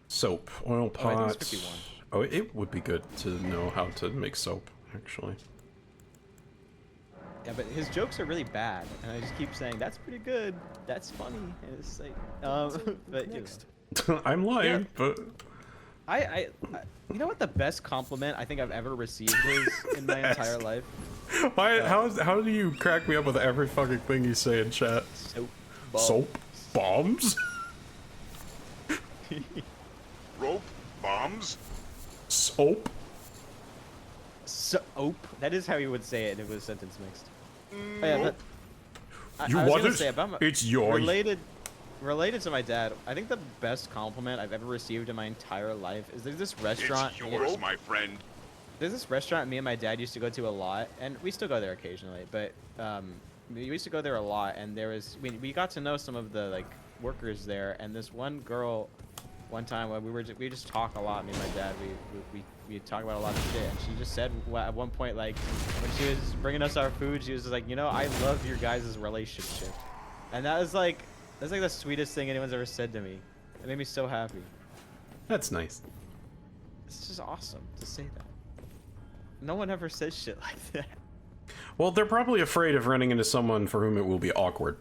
Soap, oil Oh, I think pots. it's 51. Oh, it would be good to know how to make soap, actually. Yeah, but his jokes are really bad, and I just keep saying that's pretty good, that's funny, and it's like, but you know. I'm lying, Yeah. but I you know what the best compliment I think I've ever received is in my entire life? why? How do you crack me up with every fucking thing you say in chat? Soap bombs, Rope? Bombs? soap. Soap. That is how you would say it if it was sentence mixed. Oh, yeah, Nope. but You I was want gonna it? say about my, It's yours. related to my dad. I think the best compliment I've ever received in my entire life is there's this restaurant. It's yours, my friend. There's this restaurant me and my dad used to go to a lot, and we still go there occasionally. But we used to go there a lot, and we got to know some of the like workers there. And this one girl, one time when we just talk a lot. Me and my dad, we talk about a lot of shit. And she just said at one point, like when she was bringing us our food, she was just like, you know, I love your guys' relationship, and that's like the sweetest thing anyone's ever said to me. It made me so happy. That's nice. It's just awesome to say that. No one ever says shit like that. Well, they're probably afraid of running into someone for whom it will be awkward.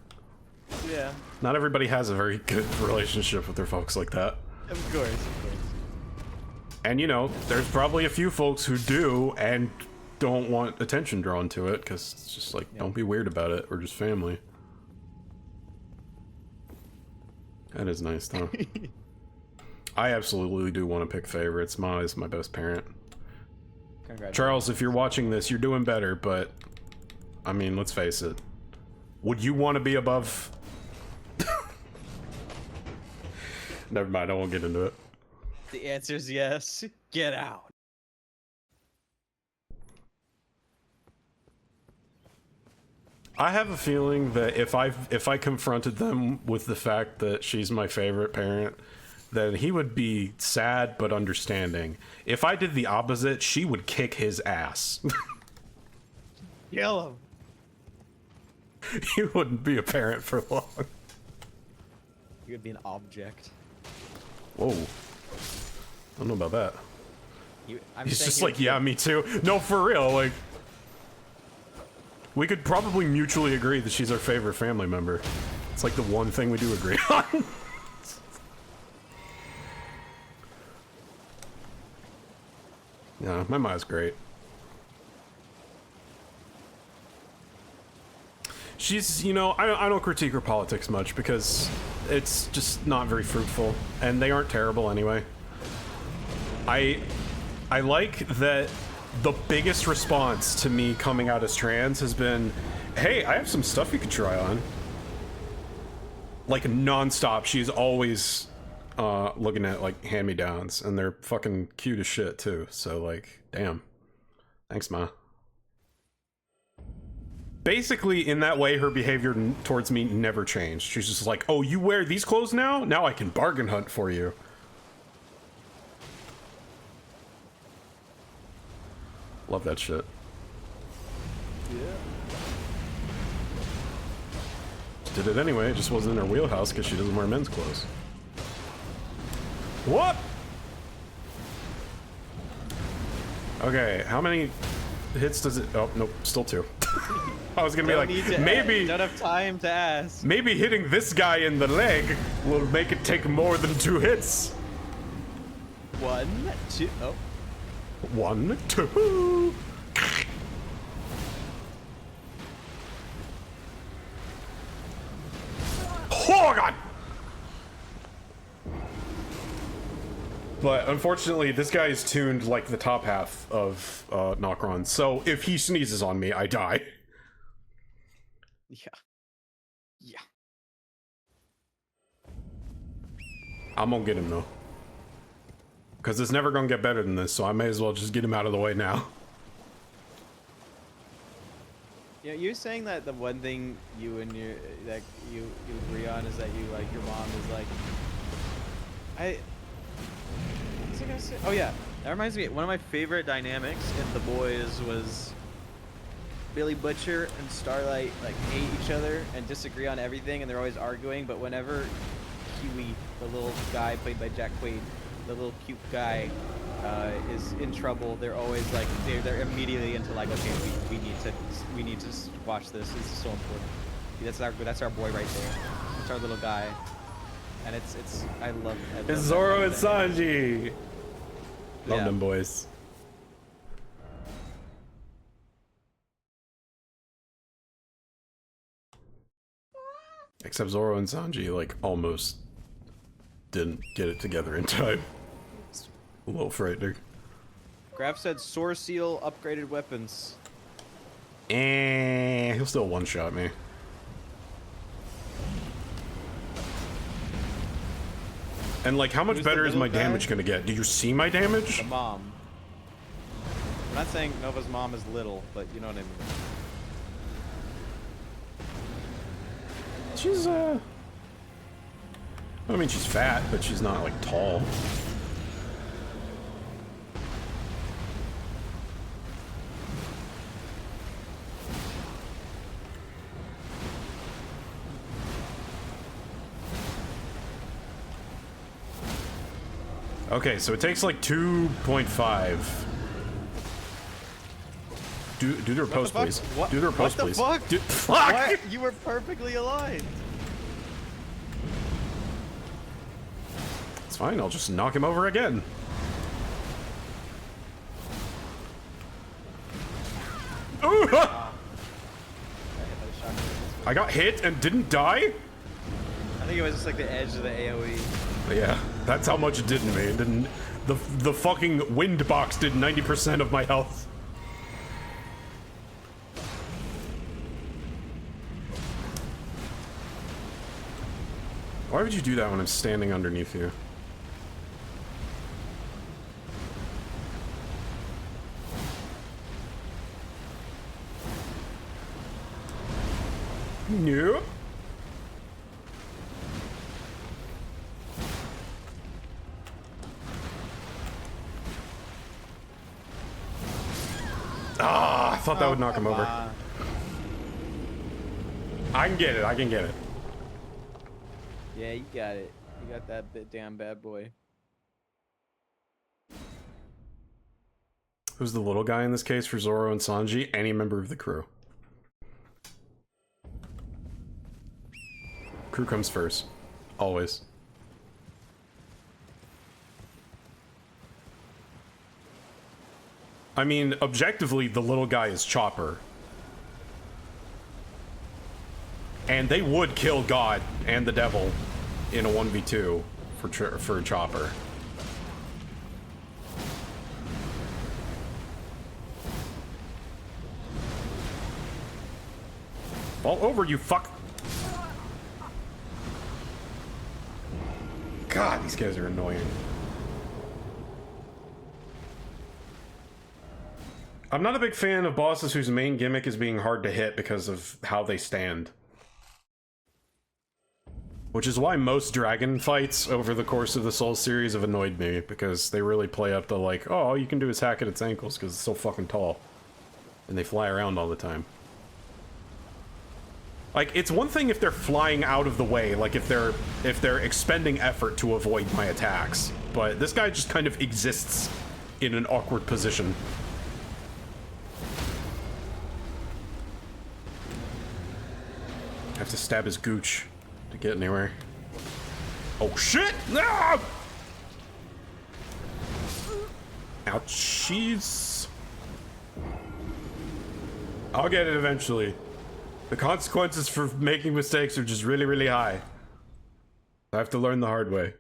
Yeah, Not everybody has a very good relationship with their folks like that. of course. And you know, there's probably a few folks who do and don't want attention drawn to it because it's just like, don't be weird about it. We're just family. That is nice, though. I absolutely do want to pick favorites. Ma is my best parent. Congratulations. Charles, if you're watching this, you're doing better, but I mean, let's face it. Would you want to be above? Never mind, I won't get into it. The answer's yes. Get out. I have a feeling that if I confronted them with the fact that she's my favorite parent, then he would be sad but understanding. If I did the opposite, she would kick his ass. Kill him. He wouldn't be a parent for long. You would be an object. Whoa. I don't know about that. I'm He's saying just he like, would be- yeah, me too. No, for real, like... We could probably mutually agree that she's our favorite family member. It's like the one thing we do agree on. Yeah, my Ma's great. She's, you know, I don't critique her politics much because it's just not very fruitful, and they aren't terrible anyway. I like that the biggest response to me coming out as trans has been, hey, I have some stuff you could try on. Like, non-stop, she's always looking at, like, hand-me-downs, and they're fucking cute as shit, too. So, like, damn. Thanks, Ma. Basically, in that way, her behavior towards me never changed. She's just like, oh, you wear these clothes now? Now I can bargain hunt for you. Love that shit. Yeah. Did it anyway, it just wasn't in her wheelhouse because she doesn't wear men's clothes. What? Okay, how many hits does it... Oh, nope, still 2. I was gonna be like, maybe... Don't have time to ask. Maybe hitting this guy in the leg will make it take more than 2 hits. 1, 2... Oh. 1, 2... Oh, God! But unfortunately, this guy is tuned like the top half of Nocron, so if he sneezes on me, I die. Yeah. Yeah. I'm gonna get him, though. Because it's never gonna get better than this, so I may as well just get him out of the way now. Yeah, you're saying that the one thing you and your that you agree on is that you like your mom is like what was I gonna say? Oh yeah, that reminds me. One of my favorite dynamics in The Boys was Billy Butcher and Starlight like hate each other and disagree on everything, and they're always arguing. But whenever Huey, the little guy played by Jack Quaid, the little cute guy, is in trouble, they're always like they're immediately into like, okay, we need to watch this. This is so important. That's our boy right there. It's our little guy, and it's I love It's Zoro and Sanji. Love them boys. Except Zoro and Sanji like almost didn't get it together in time. It's a little frightening. Graf said Sword Seal upgraded weapons. He'll still one-shot me. And like, how much Who's the better is my middle guy? damage gonna get? Do you see my damage? The mom. I'm not saying Nova's mom is little, but you know what I mean. She's I mean, she's fat, but she's not like tall. Okay, so it takes like 2.5. Do the riposte, please. What? Do the riposte, please. What the fuck? Fuck! What? You were perfectly aligned. It's fine, I'll just knock him over again. Ooh! I got hit and didn't die? I think it was just like the edge of the AoE. Yeah, that's how much it did to me. It didn't. The fucking wind box did 90% of my health. Why would you do that when I'm standing underneath you? Nope. Ah, I thought that would knock him over. I can get it, I can get it. Yeah, you got it. You got that damn bad boy. Who's the little guy in this case for Zoro and Sanji? Any member of the crew. Crew comes first. Always. I mean, objectively, the little guy is Chopper. And they would kill God and the devil in a 1v2 for Chopper. Fall over, you fuck! God, these guys are annoying. I'm not a big fan of bosses whose main gimmick is being hard to hit because of how they stand. Which is why most dragon fights over the course of the Souls series have annoyed me, because they really play up the like, oh, all you can do is hack at its ankles because it's so fucking tall. And they fly around all the time. Like, it's one thing if they're flying out of the way, like if they're expending effort to avoid my attacks, but this guy just kind of exists in an awkward position. I have to stab his gooch to get anywhere. Oh shit! No! Ouchies. I'll get it eventually. The consequences for making mistakes are just really, really high. I have to learn the hard way.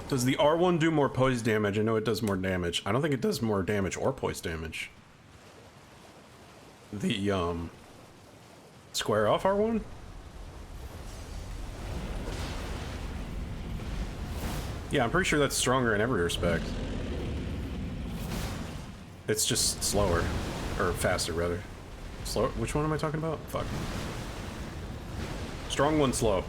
Does the R1 do more poise damage? I know it does more damage. I don't think it does more damage or poise damage. The, square off R1? Yeah, I'm pretty sure that's stronger in every respect. It's just slower. Or faster, rather. Slow? Which one am I talking about? Fuck. Strong one, slow.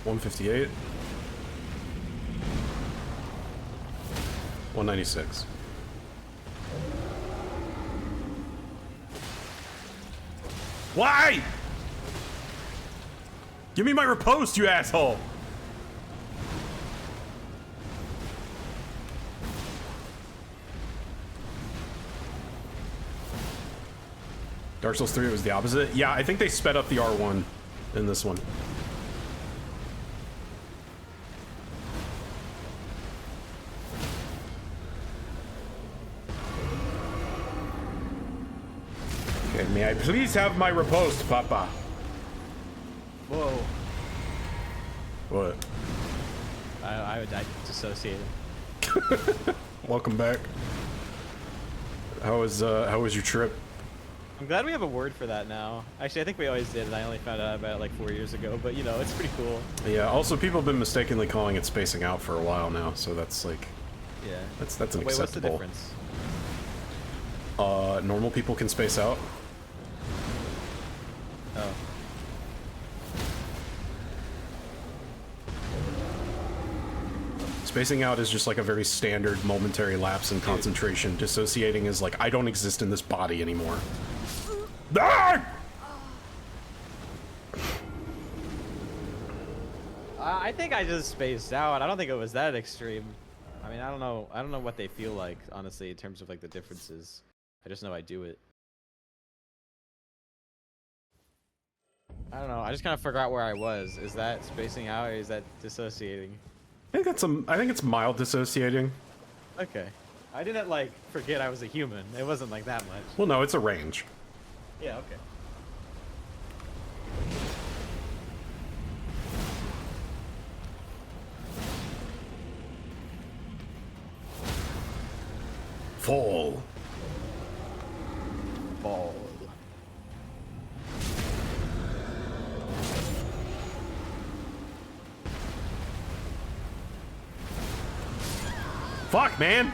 $158. $196. Why? Give me my riposte, you asshole! Dark Souls 3 was the opposite? Yeah, I think they sped up the R1 in this one. Okay, may I please have my riposte, Papa? Whoa. What? I dissociated. Welcome back. How was your trip? I'm glad we have a word for that now. Actually, I think we always did, and I only found out about it like 4 years ago, but you know, it's pretty cool. Yeah, also people have been mistakenly calling it spacing out for a while now, so that's like... Yeah. That's an Wait, what's the acceptable... difference? Normal people can space out. Oh. Spacing out is just like a very standard momentary lapse in concentration. Dissociating is like, I don't exist in this body anymore. Ah! I think I just spaced out. I don't think it was that extreme. I mean, I don't know what they feel like, honestly, in terms of like the differences. I just know I do it. I don't know. I just kind of forgot where I was. Is that spacing out or is that dissociating? I think it's mild dissociating. Okay. I didn't like forget I was a human. It wasn't like that much. Well, no, it's a range. Yeah, okay. Fall. Ball. Fuck, man!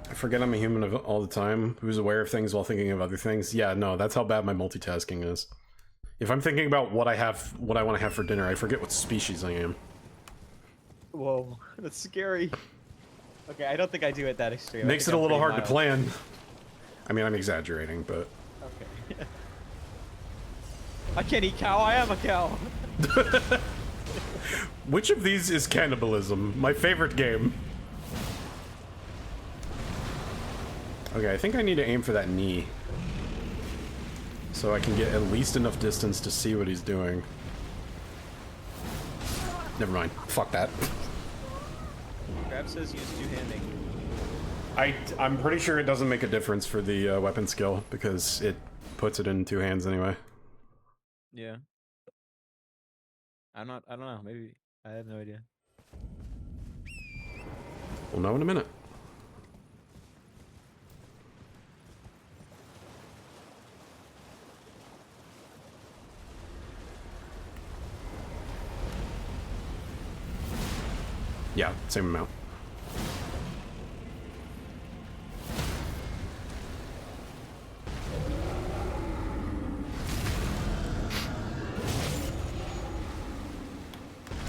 I forget I'm a human all the time, who's aware of things while thinking of other things. Yeah, no, that's how bad my multitasking is. If I'm thinking about what I want to have for dinner, I forget what species I am. Whoa, that's scary. Okay, I don't think I do it that extreme. I Makes it think a I'm little pretty hard to mild. plan. I mean, I'm exaggerating, but... Okay. I can't eat cow, I am a cow! Which of these is cannibalism? My favorite game. Okay, I think I need to aim for that knee. So I can get at least enough distance to see what he's doing. Never mind. Fuck that. Grab says use two-handing. I'm pretty sure it doesn't make a difference for the weapon skill, because it puts it in two hands anyway. Yeah. I don't know, maybe, I have no idea. We'll know in a minute. Yeah, same amount.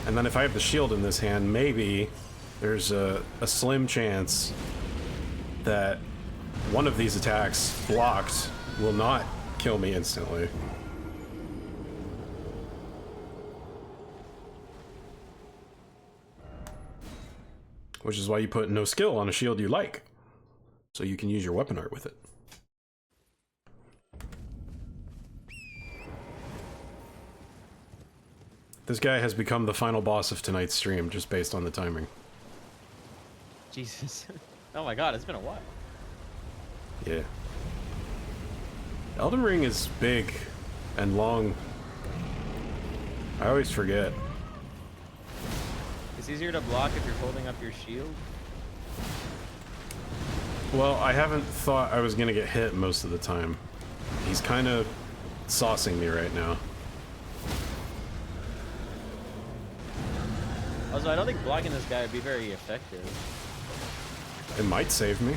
And then if I have the shield in this hand, maybe there's a slim chance that one of these attacks blocked will not kill me instantly. Which is why you put no skill on a shield you like, so you can use your weapon art with it. This guy has become the final boss of tonight's stream, just based on the timing. Jesus. Oh my god, it's been a while. Yeah. Elden Ring is big and long. I always forget. It's easier to block if you're holding up your shield. Well, I haven't thought I was gonna get hit most of the time. He's kind of saucing me right now. Also, I don't think blocking this guy would be very effective. It might save me.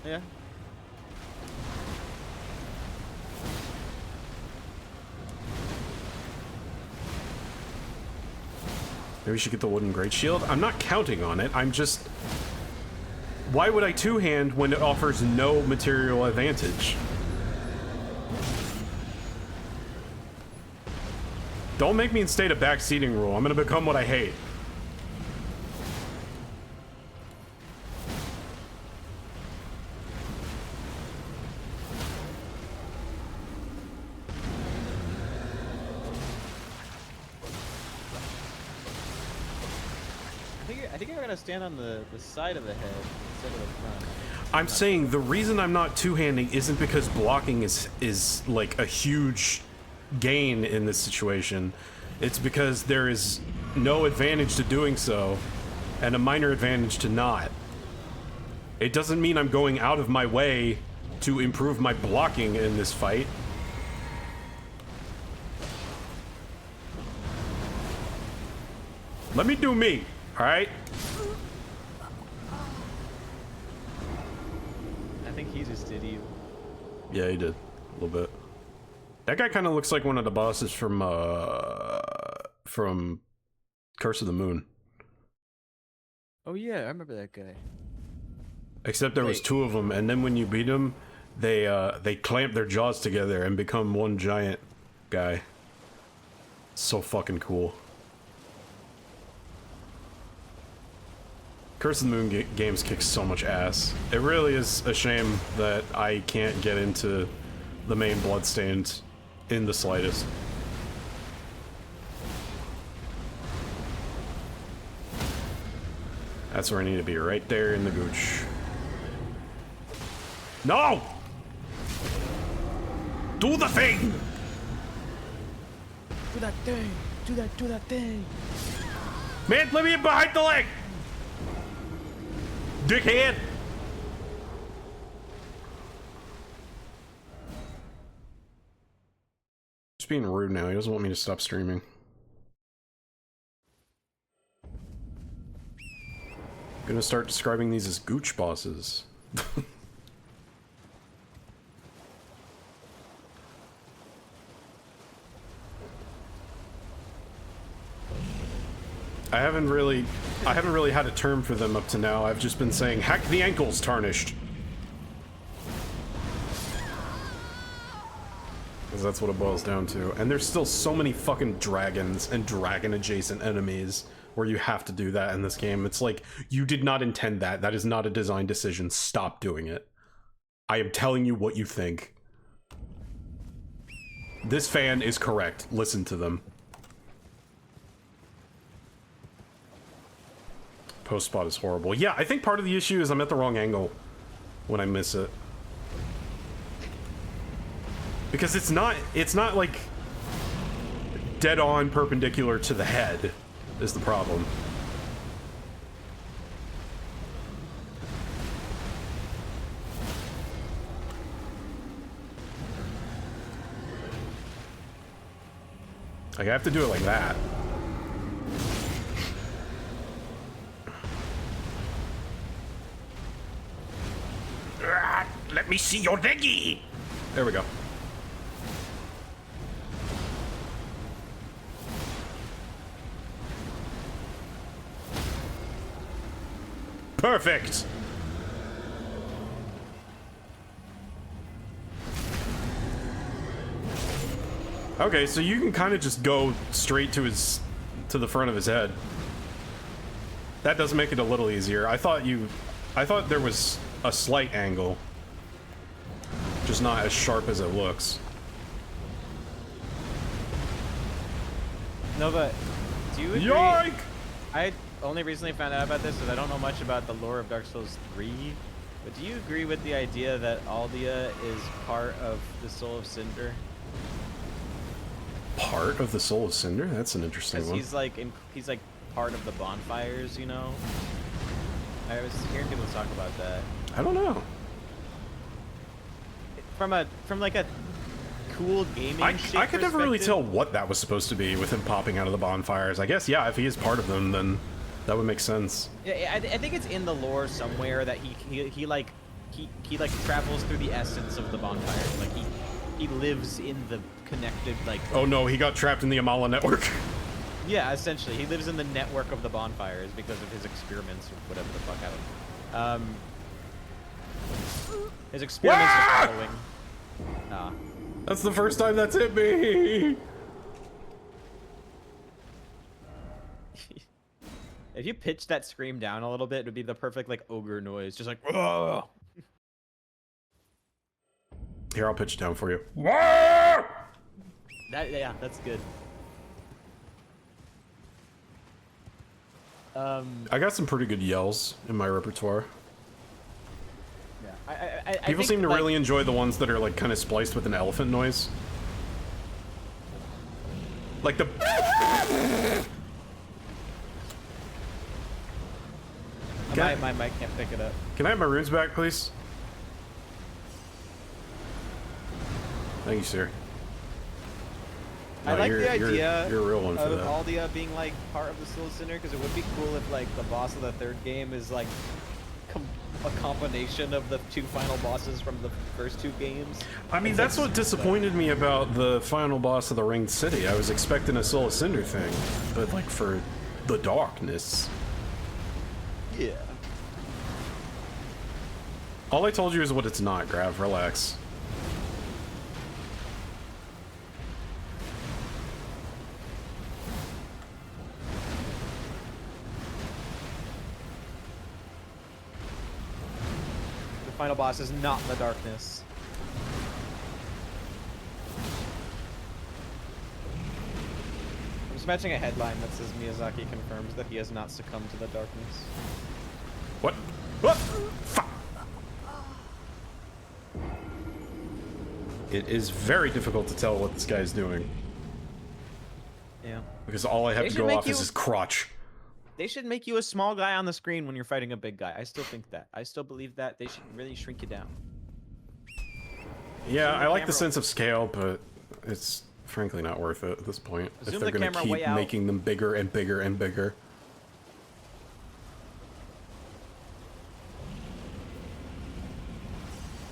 Yeah. Maybe we should get the wooden great shield. I'm not counting on it. I'm just... Why would I two-hand when it offers no material advantage? Don't make me instate a backseating rule. I'm gonna become what I hate. I think I gotta stand on the side of the head instead of the front. I'm saying the reason I'm not two-handing isn't because blocking is like a huge gain in this situation. It's because there is no advantage to doing so and a minor advantage to not. It doesn't mean I'm going out of my way to improve my blocking in this fight. Let me do me, all right? I think he just did you. Yeah, he did. A little bit. That guy kind of looks like one of the bosses from Curse of the Moon. Oh yeah, I remember that guy. Except there was Wait. two of them, and then when you beat them, they clamp their jaws together and become one giant guy. So fucking cool. Curse of the Moon games kick so much ass. It really is a shame that I can't get into the main Bloodstained in the slightest. That's where I need to be, right there in the gooch. No! Do the thing! Do that thing! Do that thing! Man, let me in behind the leg! Dickhead! Just being rude now. He doesn't want me to stop streaming. Gonna start describing these as gooch bosses. I haven't really... I haven't really had a term for them up to now. I've just been saying, hack the ankles, Tarnished. Because that's what it boils down to. And there's still so many fucking dragons and dragon-adjacent enemies where you have to do that in this game. It's like, you did not intend that. That is not a design decision. Stop doing it. I am telling you what you think. This fan is correct. Listen to them. Post spot is horrible. Yeah, I think part of the issue is I'm at the wrong angle when I miss it. Because it's not like dead on perpendicular to the head is the problem. Like, I have to do it like that. Let me see your leggy! There we go. Perfect! Okay, so you can kind of just go straight to the front of his head. That does make it a little easier. I thought there was a slight angle. Just not as sharp as it looks. Nova, do you agree? Yoink! I only recently found out about this, because I don't know much about the lore of Dark Souls 3. But do you agree with the idea that Aldia is part of the Soul of Cinder? Part of the Soul of Cinder? That's an interesting one. He's like part of the bonfires, you know. I was hearing people talk about that. I don't know. From like a cool gaming. I could never really tell what that was supposed to be with him popping out of the bonfires. I guess, yeah, if he is part of them, then that would make sense. Yeah, I think it's in the lore somewhere that he travels through the essence of the bonfires. Like he lives in the connected, like... Oh no, he got trapped in the Amala network. Yeah, essentially. He lives in the network of the bonfires because of his experiments or whatever the fuck happened. His experiments are following. That's the first time that's hit me! If you pitch that scream down a little bit, it would be the perfect, like, ogre noise. Just like, whoa! Here, I'll pitch it down for you. Yeah, that's good. I got some pretty good yells in my repertoire. Yeah, People seem to really enjoy the ones that are like kind of spliced with an elephant noise. Like the... My mic can't pick it up. Can I have my runes back, please? Thank you, sir. I like the idea you're a real one for of that. Aldia being like part of the Soul Sinner, because it would be cool if like the boss of the third game is like a combination of the two final bosses from the first two games. I mean, that's what disappointed me about the final boss of the Ringed City. I was expecting a Soul of Cinder thing, but like for the darkness. Yeah. All I told you is what it's not, Grav. Relax. The final boss is not in the darkness. I'm just matching a headline that says Miyazaki confirms that he has not succumbed to the darkness. What? What? Fuck. It is very difficult to tell what this guy's doing. Yeah. Because all I have They to should go make off is you- his crotch. They should make you a small guy on the screen when you're fighting a big guy. I still think that. I still believe that. They should really shrink you down. Yeah, Zoom the I like the camera- sense of scale, but it's frankly not worth it at this point. Zoom If they're the gonna camera keep way out. making them bigger and bigger and bigger.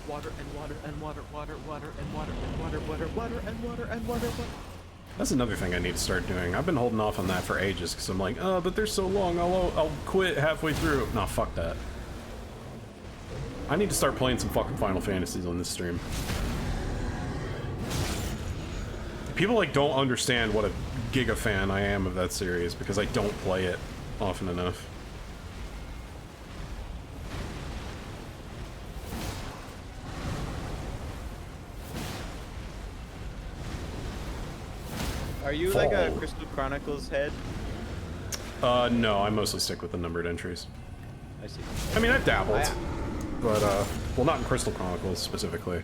Water and water and water, water, water and water and water, water, water and water and water, water. That's another thing I need to start doing. I've been holding off on that for ages because I'm like, oh, but they're so long. I'll quit halfway through. Nah, fuck that. I need to start playing some fucking Final Fantasies on this stream. People like don't understand what a giga fan I am of that series because I don't play it often enough. Are you like a Crystal Chronicles head? No, I mostly stick with the numbered entries. I see. I mean, I've dabbled, but, well, not in Crystal Chronicles specifically.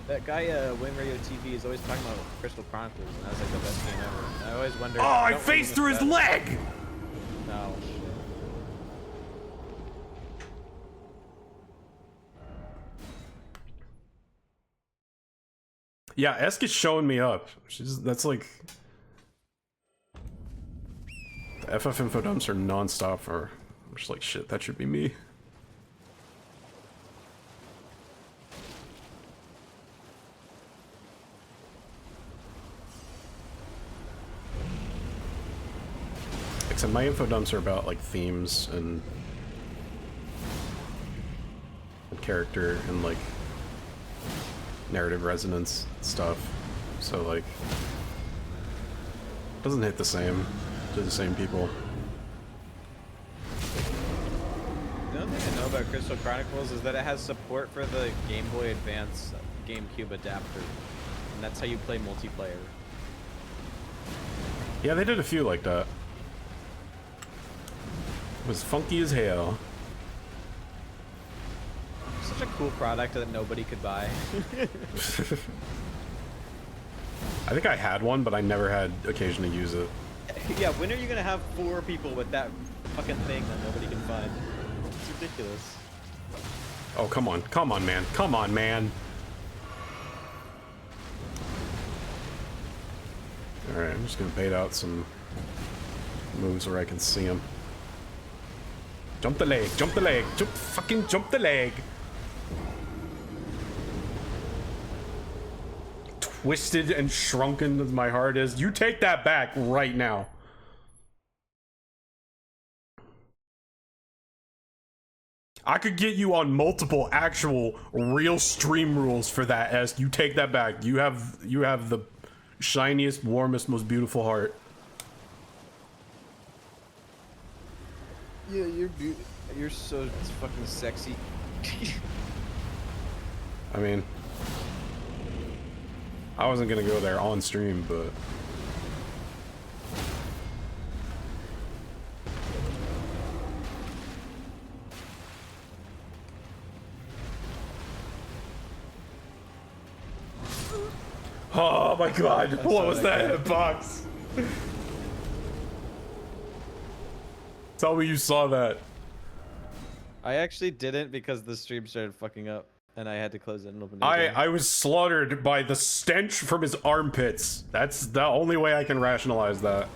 That guy, Win Radio TV, is always talking about Crystal Chronicles, and that was like the best game ever. And I always wonder. Oh, I faced through his leg! No, shit. Yeah, Esk is showing me up. That's like... The FF info dumps are non-stop for... I'm just like, shit, that should be me. Except my info dumps are about, like, themes and character and, like, narrative resonance stuff, so like doesn't hit the same to the same people. The only thing I know about Crystal Chronicles is that it has support for the Game Boy Advance GameCube adapter, and that's how you play multiplayer. Yeah, they did a few like that. It was funky as hell. Such a cool product that nobody could buy. I think I had one, but I never had occasion to use it. Yeah, when are you gonna have 4 people with that fucking thing that nobody can find? It's ridiculous. Oh, come on, man, come on, man. Alright, I'm just gonna bait out some moves where I can see them. Jump the leg, jump the leg, fucking jump the leg. Twisted and shrunken as my heart is. You take that back right now. I could get you on multiple actual real stream rules for that, S. You take that back. You have the shiniest, warmest, most beautiful heart. Yeah, you're so fucking sexy. I mean, I wasn't gonna go there on stream, but oh my god, what was that hitbox? Tell me you saw that. I actually didn't because the stream started fucking up and I had to close it and open it. I was slaughtered by the stench from his armpits. That's the only way I can rationalize that.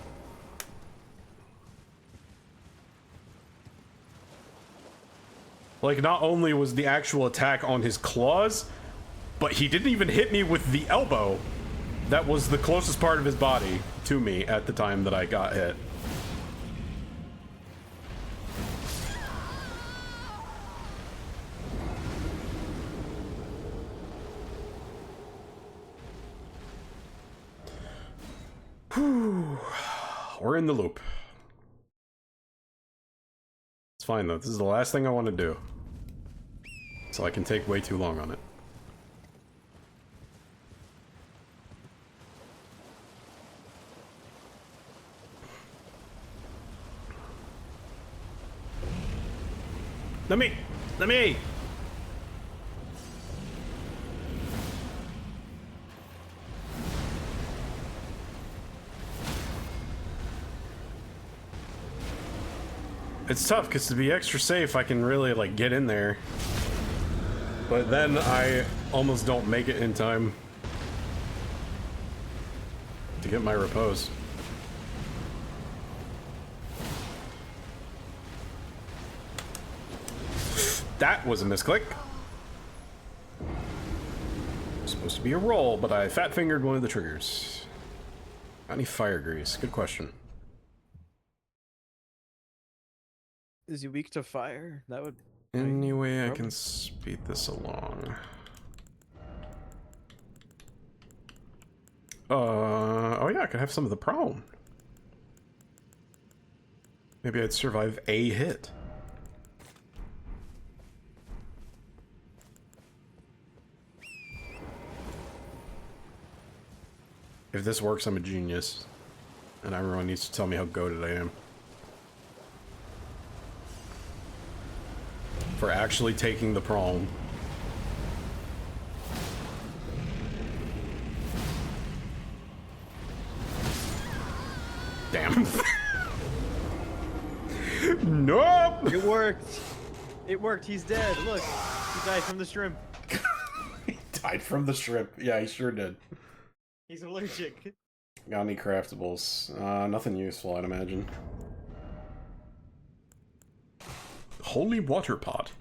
Like, not only was the actual attack on his claws, but he didn't even hit me with the elbow. That was the closest part of his body to me at the time that I got hit. Whew. We're in the loop. It's fine though. This is the last thing I want to do. So I can take way too long on it. Let me! It's tough, because to be extra safe, I can really, like, get in there. But then I almost don't make it in time to get my repose. That was a misclick. Supposed to be a roll, but I fat-fingered one of the triggers. Got any fire grease? Good question. Is he weak to fire? That would. Any way I can speed this along? Oh yeah, I could have some of the prone. Maybe I'd survive a hit. If this works, I'm a genius. And everyone needs to tell me how goated I am. For actually taking the prong. Damn. Nope! It worked! It worked, he's dead. Look, he died from the shrimp. He died from the shrimp. Yeah, he sure did. He's allergic. Got any craftables? Nothing useful, I'd imagine. Holy water pot.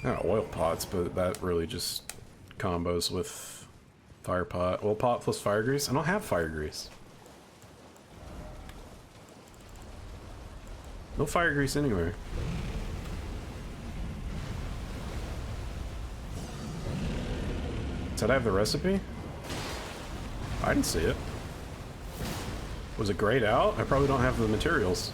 Oil pots, but that really just combos with fire pot. Oil pot plus fire grease? I don't have fire grease. No fire grease anywhere. Did I have the recipe? I didn't see it. Was it grayed out? I probably don't have the materials.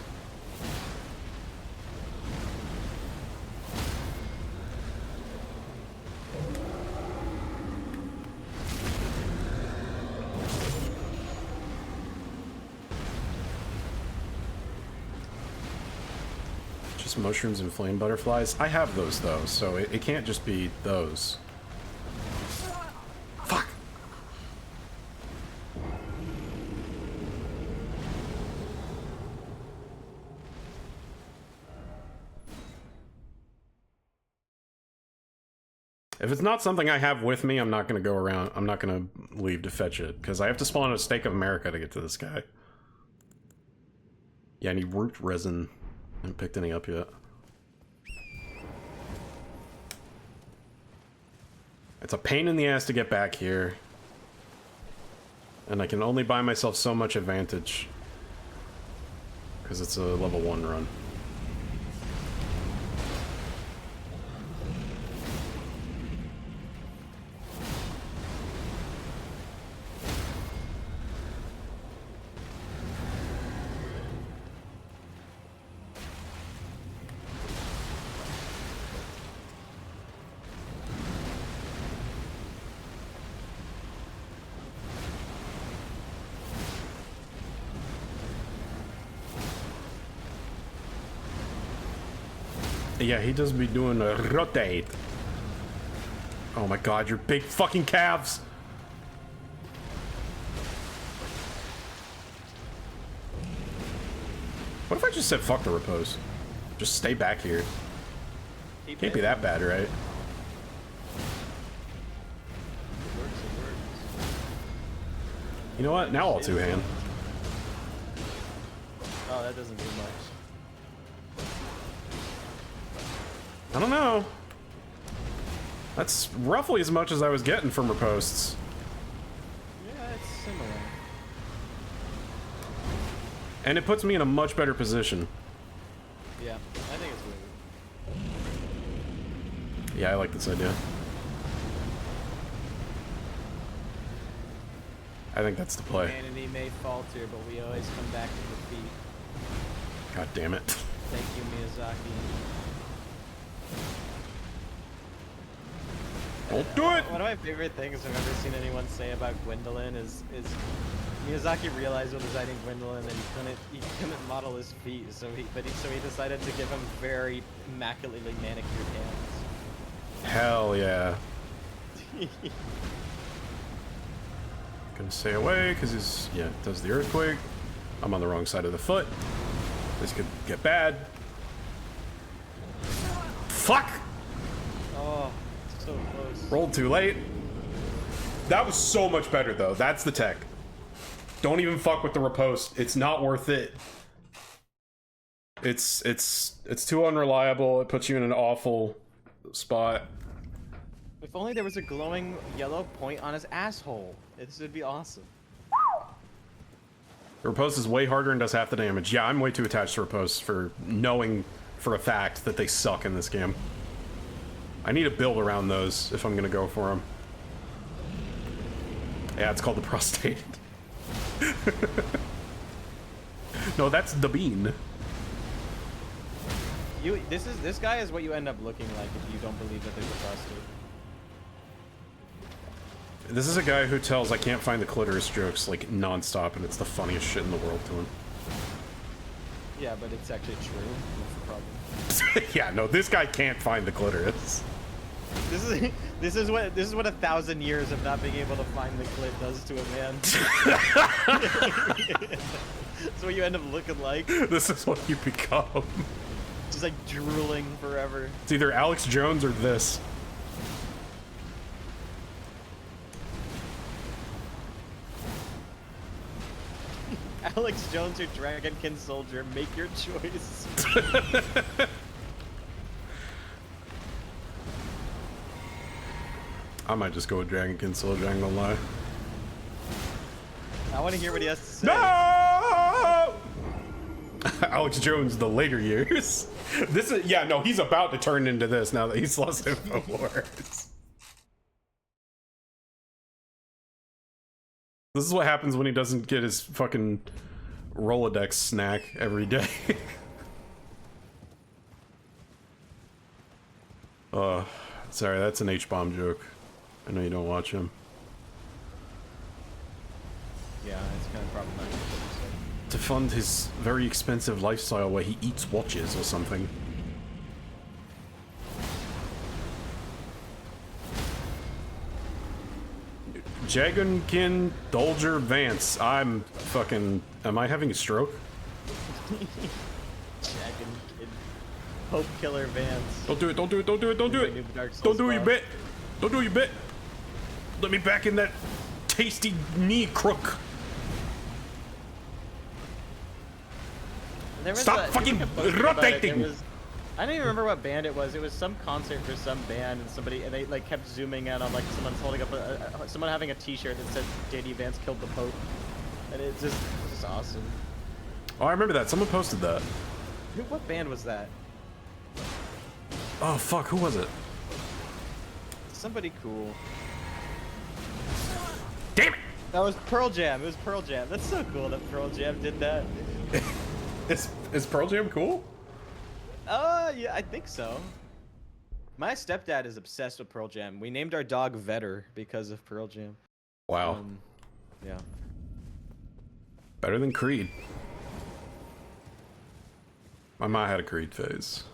Just mushrooms and flame butterflies? I have those though, so it can't just be those. Fuck! If it's not something I have with me, I'm not gonna go around. I'm not gonna leave to fetch it, because I have to spawn a Stake of America to get to this guy. Yeah, I need root resin. I haven't picked any up yet. It's a pain in the ass to get back here. And I can only buy myself so much advantage. Because it's a level 1 run. Yeah, he does be doing a rotate. Oh my god, your big fucking calves! What if I just said fuck the repose? Just stay back here. Can't be that bad, right? You know what? Now I'll two-hand. Oh, that doesn't do much. I don't know. That's roughly as much as I was getting from riposts. Yeah, it's similar. And it puts me in a much better position. Yeah, I think it's weird. Yeah, I like this idea. I think that's the play. Humanity may falter, but we always come back to defeat. God damn it. Thank you, Miyazaki. Don't do it! One of my favorite things I've ever seen anyone say about Gwendolyn is Miyazaki realized when designing Gwendolyn that he couldn't model his feet, so he decided to give him very immaculately manicured hands. Hell yeah. Gonna stay away because he's, yeah, does the earthquake. I'm on the wrong side of the foot. This could get bad. Fuck! Oh, so close. Rolled too late. That was so much better though. That's the tech. Don't even fuck with the riposte. It's not worth it. It's too unreliable. It puts you in an awful spot. If only there was a glowing yellow point on his asshole. This would be awesome. Riposte is way harder and does half the damage. Yeah, I'm way too attached to Riposte for knowing for a fact that they suck in this game. I need to build around those if I'm gonna go for them. Yeah, it's called the prostate. No, that's the bean. This guy is what you end up looking like if you don't believe that there's a prostate. This is a guy who tells I can't find the clitoris jokes like non-stop, and it's the funniest shit in the world to him. Yeah, but it's actually true. That's the problem. Yeah, no, this guy can't find the clitoris. This is what 1,000 years of not being able to find the clit does to a man. That's what you end up looking like. This is what you become. Just like drooling forever. It's either Alex Jones or this. Alex Jones or Dragonkin Soldier, make your choice. I might just go with Dragonkin Soldier, I ain't gonna lie. I want to hear what he has to say. No! Alex Jones, the later years. This is, yeah, no, he's about to turn into this now that he's lost InfoWars. This is what happens when he doesn't get his fucking Rolodex snack every day. Sorry, that's an H-bomb joke. I know you don't watch him. Yeah, it's kind of problematic. To fund his very expensive lifestyle where he eats watches or something. Jagunkin Dolger Vance. I'm fucking... Am I having a stroke? Dragonkin. Hope Killer Vance. Don't do it, don't do it, don't do it, don't do it! Don't do your bit! Don't do your bit! Let me back in that tasty knee crook! Stop fucking rotating! I don't even remember what band it was. It was some concert for some band, and they like kept zooming in on like someone's holding up someone having a T-shirt that said JD Vance killed the Pope, and it's just awesome. Oh, I remember that. Someone posted that. What band was that? Oh fuck, who was it? Somebody cool. Damn it! That was Pearl Jam. It was Pearl Jam. That's so cool that Pearl Jam did that. Is Pearl Jam cool? Yeah, I think so. My stepdad is obsessed with Pearl Jam. We named our dog Vetter because of Pearl Jam. Wow. Yeah. Better than Creed. My ma had a Creed phase.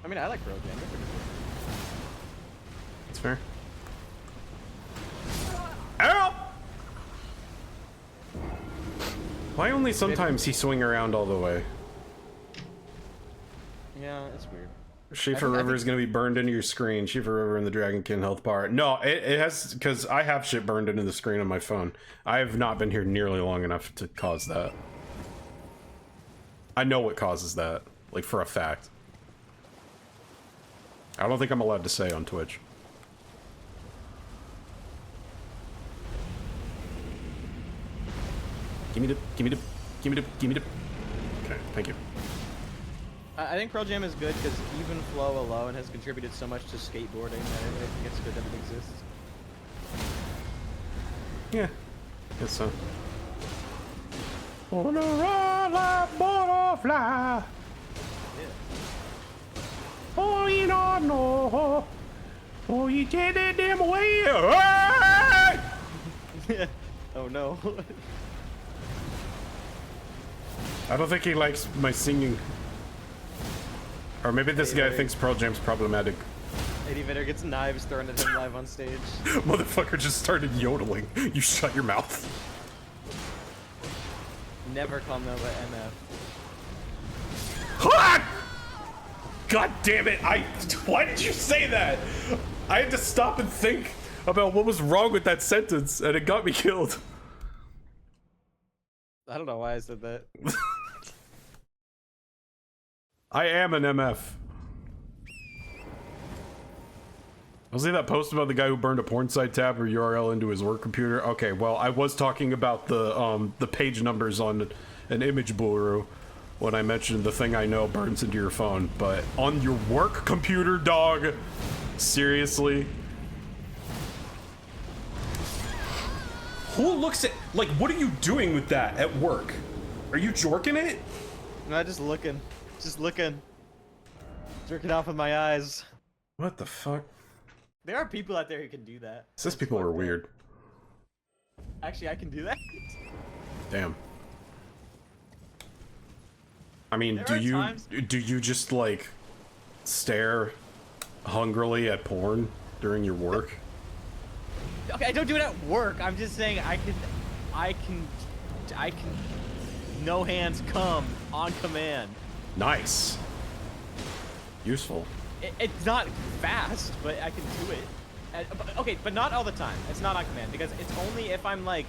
I mean, I like Pearl Jam. They're pretty cool. That's fair. Ow! Why only sometimes he swing around all the way? Yeah, it's weird. Schaefer River is going to be burned into your screen. Schaefer River and the Dragonkin health bar. No, it has, because I have shit burned into the screen on my phone. I have not been here nearly long enough to cause that. I know what causes that, like for a fact. I don't think I'm allowed to say on Twitch. Give me the. Okay, thank you. I think Pearl Jam is good because even flow alone has contributed so much to skateboarding that I think it's good that it exists. Yeah, guess so. On a run like butterfly. Oh, you don't know. Oh, you take that damn away. Oh no. I don't think he likes my singing. Or maybe this guy thinks Pearl Jam's problematic. Eddie Vedder gets knives thrown at him live on stage. Motherfucker just started yodeling. You shut your mouth. Never call Nova MF. God damn it! Why did you say that? I had to stop and think about what was wrong with that sentence, and it got me killed. I don't know why I said that. I am an MF. I'll see that post about the guy who burned a porn site tab or URL into his work computer. Okay, well, I was talking about the page numbers on an image guru when I mentioned the thing I know burns into your phone, but on your work computer, dog? Seriously? Who looks at, like, what are you doing with that at work? Are you jorking it? No, just looking. Just looking. Jerking off with my eyes. What the fuck? There are people out there who can do that. Says people are weird. Actually, I can do that. Damn. I mean, There are do you just like stare hungrily at porn during your work? Okay, I don't do it at work. I'm just saying I can no hands come on command. Nice. Useful. It's not fast, but I can do it. Okay, but not all the time. It's not on command because it's only if I'm like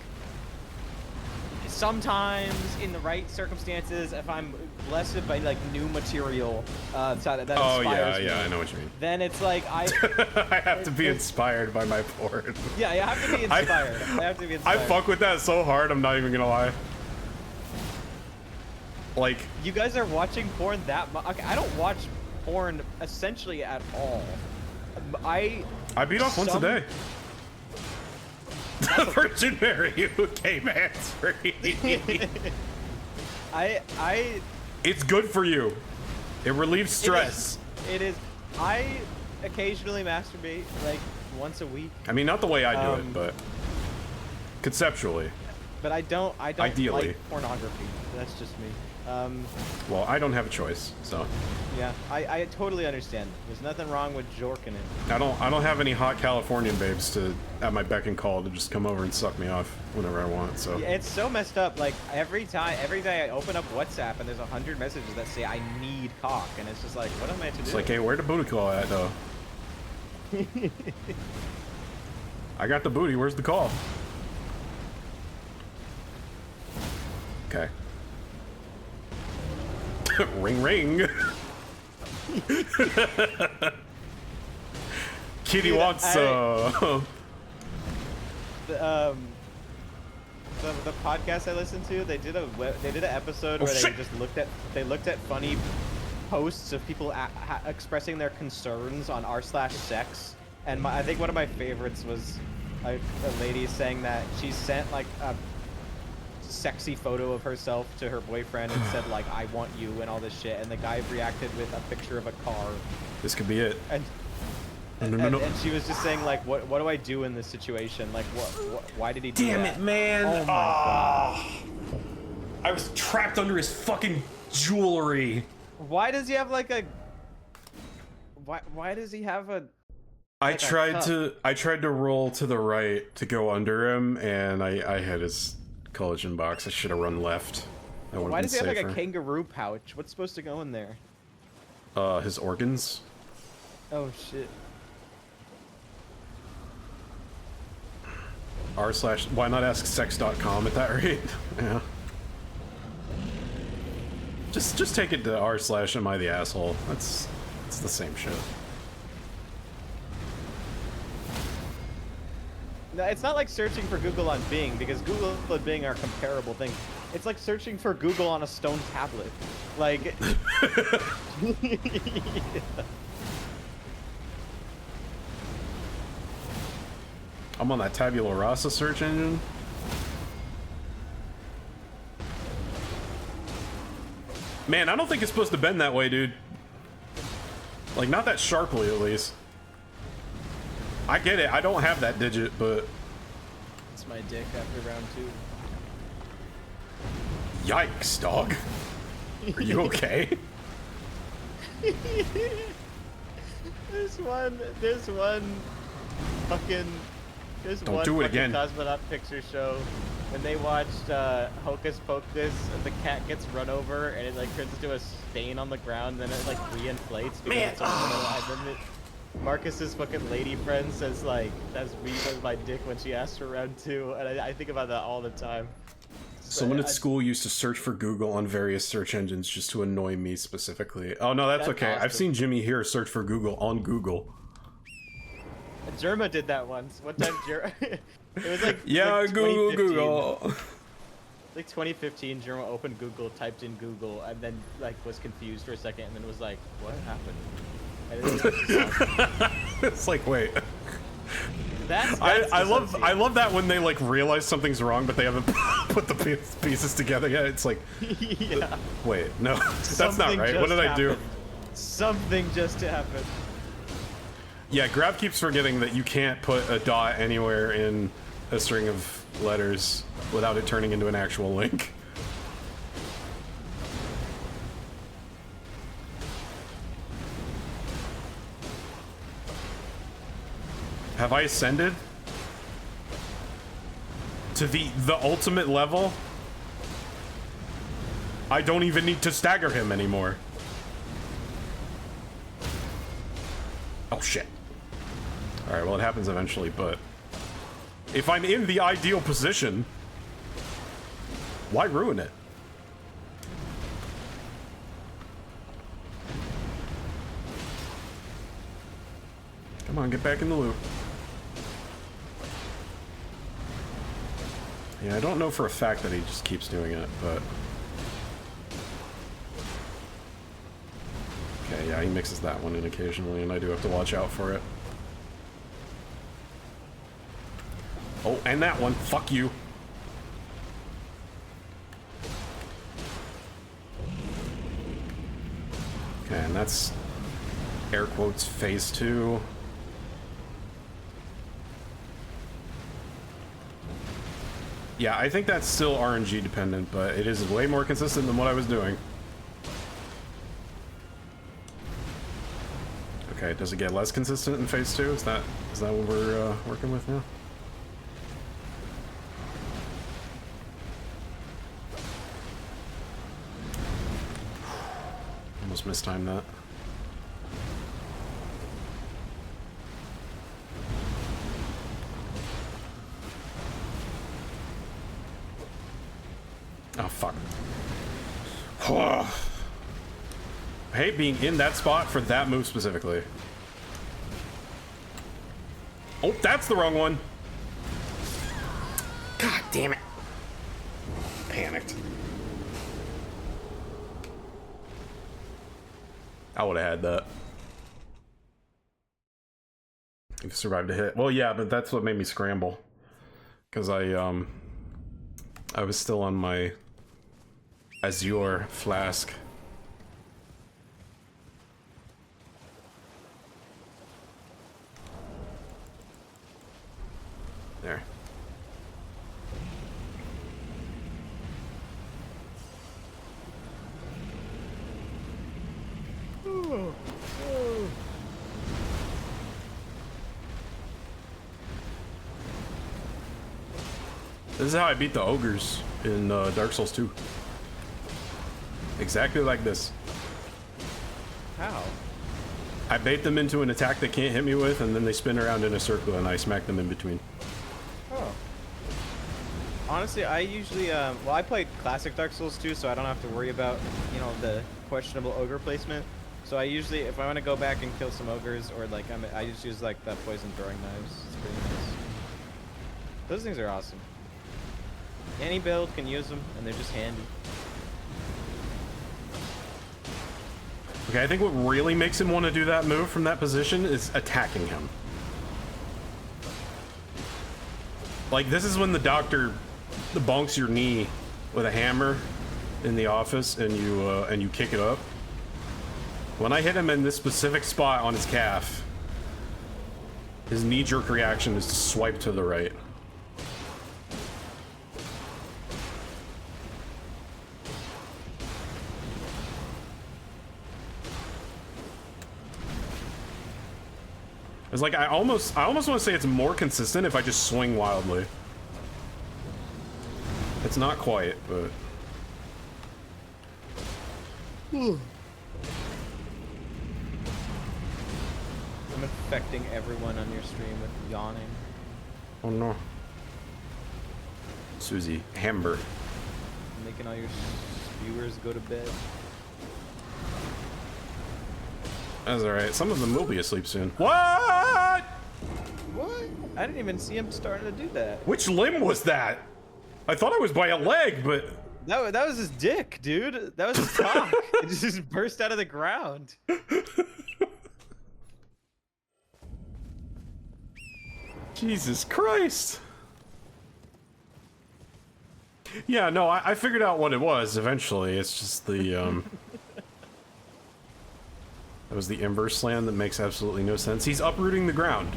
sometimes in the right circumstances, if I'm blessed by like new material that inspires me, I know what you mean. then it's like I have to be inspired by my porn. Yeah, I have to be inspired. I have to be inspired. I fuck with that so hard, I'm not even gonna lie. Like, you guys are watching porn that much. Okay, I don't watch porn essentially at all. I beat off once a day. Virgin Mary, okay, man. It's good for you. It relieves stress. It is. I occasionally masturbate like once a week. I mean, not the way I do it, but conceptually. But I don't Ideally. like pornography. That's just me. Well, I don't have a choice, so. Yeah, I totally understand. There's nothing wrong with jorking it. I don't have any hot Californian babes at my beck and call to just come over and suck me off whenever I want, so. Yeah, it's so messed up. Like every day I open up WhatsApp and there's 100 messages that say I need cock, and it's just like, what am I to do? It's like, hey, where the booty call at, though? I got the booty, where's the call? Okay. Ring ring. Kitty Dude, wants the podcast I listened to, they did an episode where they just looked at funny posts of people expressing their concerns on r/sex, and I think one of my favorites was a lady saying that she sent like a sexy photo of herself to her boyfriend and said like, I want you and all this shit, and the guy reacted with a picture of a car. This could be it. And no. And she was just saying like, what do I do in this situation? Like, why did he do Damn that? it, man. Oh my god. I was trapped under his fucking jewelry. Why does he have like a why does he have a I tried to roll to the right to go under him, and I had his collagen box. I should have run left. Why does he have like a kangaroo pouch? What's supposed to go in there? His organs. Oh shit. Why not ask sex.com at that rate? Yeah. Just take it to r/am I the asshole. It's the same shit. No, it's not like searching for Google on Bing, because Google and Bing are comparable things. It's like searching for Google on a stone tablet. Like... I'm on that tabula rasa search engine. Man, I don't think it's supposed to bend that way, dude. Like, not that sharply, at least. I get it, I don't have that digit, but... It's my dick after round 2. Yikes, dog. Are you okay? There's one fucking... There's Don't one do it fucking again. cosmonaut picture show when they watched Hocus Pocus, the cat gets run over and it like turns into a stain on the ground, then it like re-inflates because Man, it's and then Marcus's fucking lady friend says like, "That's me with my dick" when she asks for round 2, and I think about that all the time. Someone at school used to search for Google on various search engines just to annoy me specifically. Oh no, that's okay. awesome. I've seen Jimmy here search for Google on Google. Jerma did that once. One time, it was like Yeah, like Google, 2015. Google. Like 2015, Jerma opened Google, typed in Google, and then like was confused for a second, and then was like, "What happened?" And it It's like, wait. that's I love that when they like realize something's wrong, but they haven't put the pieces together yet. It's like, yeah. wait, no, that's Something not right. What just did I do? happened. Something just happened. Yeah, Grab keeps forgetting that you can't put a dot anywhere in a string of letters without it turning into an actual link. Have I ascended to the ultimate level? I don't even need to stagger him anymore. Oh shit. Alright, well it happens eventually, but if I'm in the ideal position, why ruin it? Come on, get back in the loop. Yeah, I don't know for a fact that he just keeps doing it, but... Okay, yeah, he mixes that one in occasionally, and I do have to watch out for it. Oh, and that one. Fuck you. Okay, and that's air quotes phase 2. Yeah, I think that's still RNG dependent, but it is way more consistent than what I was doing. Okay, does it get less consistent in phase 2? Is that what we're working with now? Almost mistimed that. Oh, fuck. I hate being in that spot for that move specifically. Oh, that's the wrong one. God damn it. Panicked. I would have had that. If you survived a hit. Well, yeah, but that's what made me scramble. Because I was still on my Azure flask. There. This is how I beat the ogres in Dark Souls 2. Exactly like this. How? I bait them into an attack they can't hit me with, and then they spin around in a circle, and I smack them in between. Oh. Honestly, I usually, well, I played classic Dark Souls 2, so I don't have to worry about, you know, the questionable ogre placement. So I usually, if I want to go back and kill some ogres, or like, I just use like the poison throwing knives. It's pretty nice. Those things are awesome. Any build can use them, and they're just handy. Okay, I think what really makes him want to do that move from that position is attacking him. Like, this is when the doctor bonks your knee with a hammer in the office, and you kick it up. When I hit him in this specific spot on his calf, his knee-jerk reaction is to swipe to the right. It's like I almost want to say it's more consistent if I just swing wildly. It's not quite, but... I'm infecting everyone on your stream with yawning. Oh no. Susie, Hamber. Making all your viewers go to bed. That's alright. Some of them will be asleep soon. What? What? I didn't even see him starting to do that. Which limb was that? I thought I was by a leg, but... That was his dick, dude. That was his cock. It just burst out of the ground. Jesus Christ. Yeah, no, I figured out what it was eventually. It's just the, That was the inverse slam that makes absolutely no sense. He's uprooting the ground.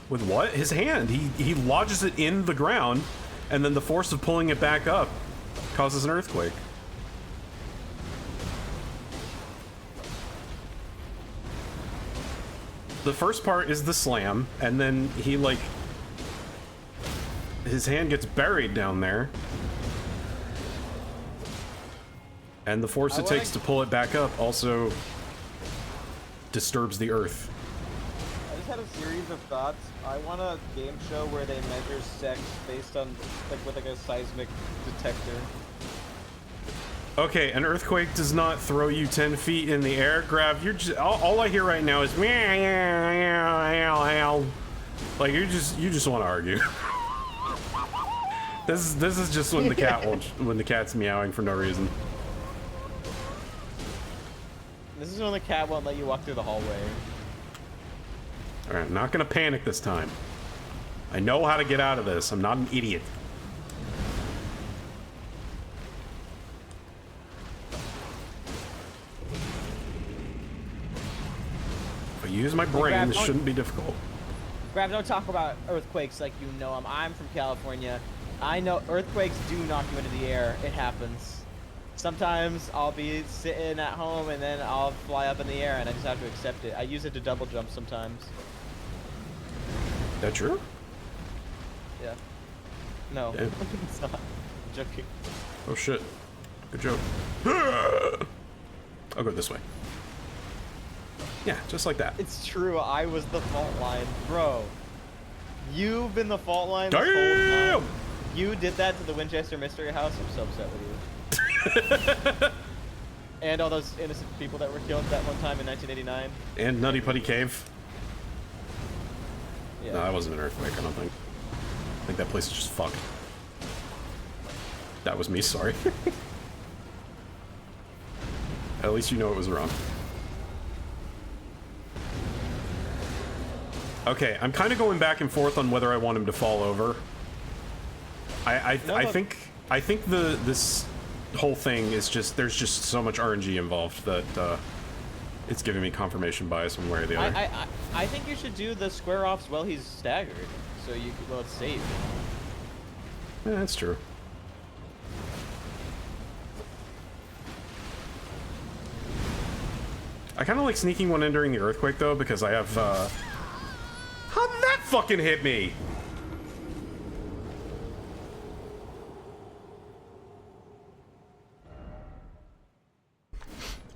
With what? His hand. He lodges it in the ground, and then the force of pulling it back up causes an earthquake. The first part is the slam, and then he, like... his hand gets buried down there. And the force it takes to pull it back up also disturbs the earth. I just had a series of thoughts. I want a game show where they measure sex based on, like, with like a seismic detector. Okay, an earthquake does not throw you 10 feet in the air. Grab, you're just, all I hear right now is like you just want to argue. This is just when the cat when the cat's meowing for no reason. This is when the cat won't let you walk through the hallway. All right, I'm not gonna panic this time. I know how to get out of this. I'm not an idiot. If I use my brain, this shouldn't be difficult. Grab, don't talk about earthquakes like you know them. I'm from California. I know earthquakes do knock you into the air. It happens. Sometimes I'll be sitting at home and then I'll fly up in the air and I just have to accept it. I use it to double jump sometimes. That true? Yeah. No, Yeah. it's not. I'm joking. Oh shit. Good joke. I'll go this way. Yeah, just like that. It's true, I was the fault line. Bro, you've been the fault line this whole Damn! time. You did that to the Winchester Mystery House. I'm so upset with you. And all those innocent people that were killed that one time in 1989. And Nutty Putty Cave. Yeah. No, that wasn't an earthquake, I don't think. I think that place is just fucked. That was me, sorry. At least you know it was wrong. Okay, I'm kind of going back and forth on whether I want him to fall over. I think this whole thing is just, there's just so much RNG involved that it's giving me confirmation bias one way or the other. I think you should do the square offs while he's staggered, so you well it's safe. Yeah, that's true. I kind of like sneaking one in during the earthquake though, because I have how'd that fucking hit me?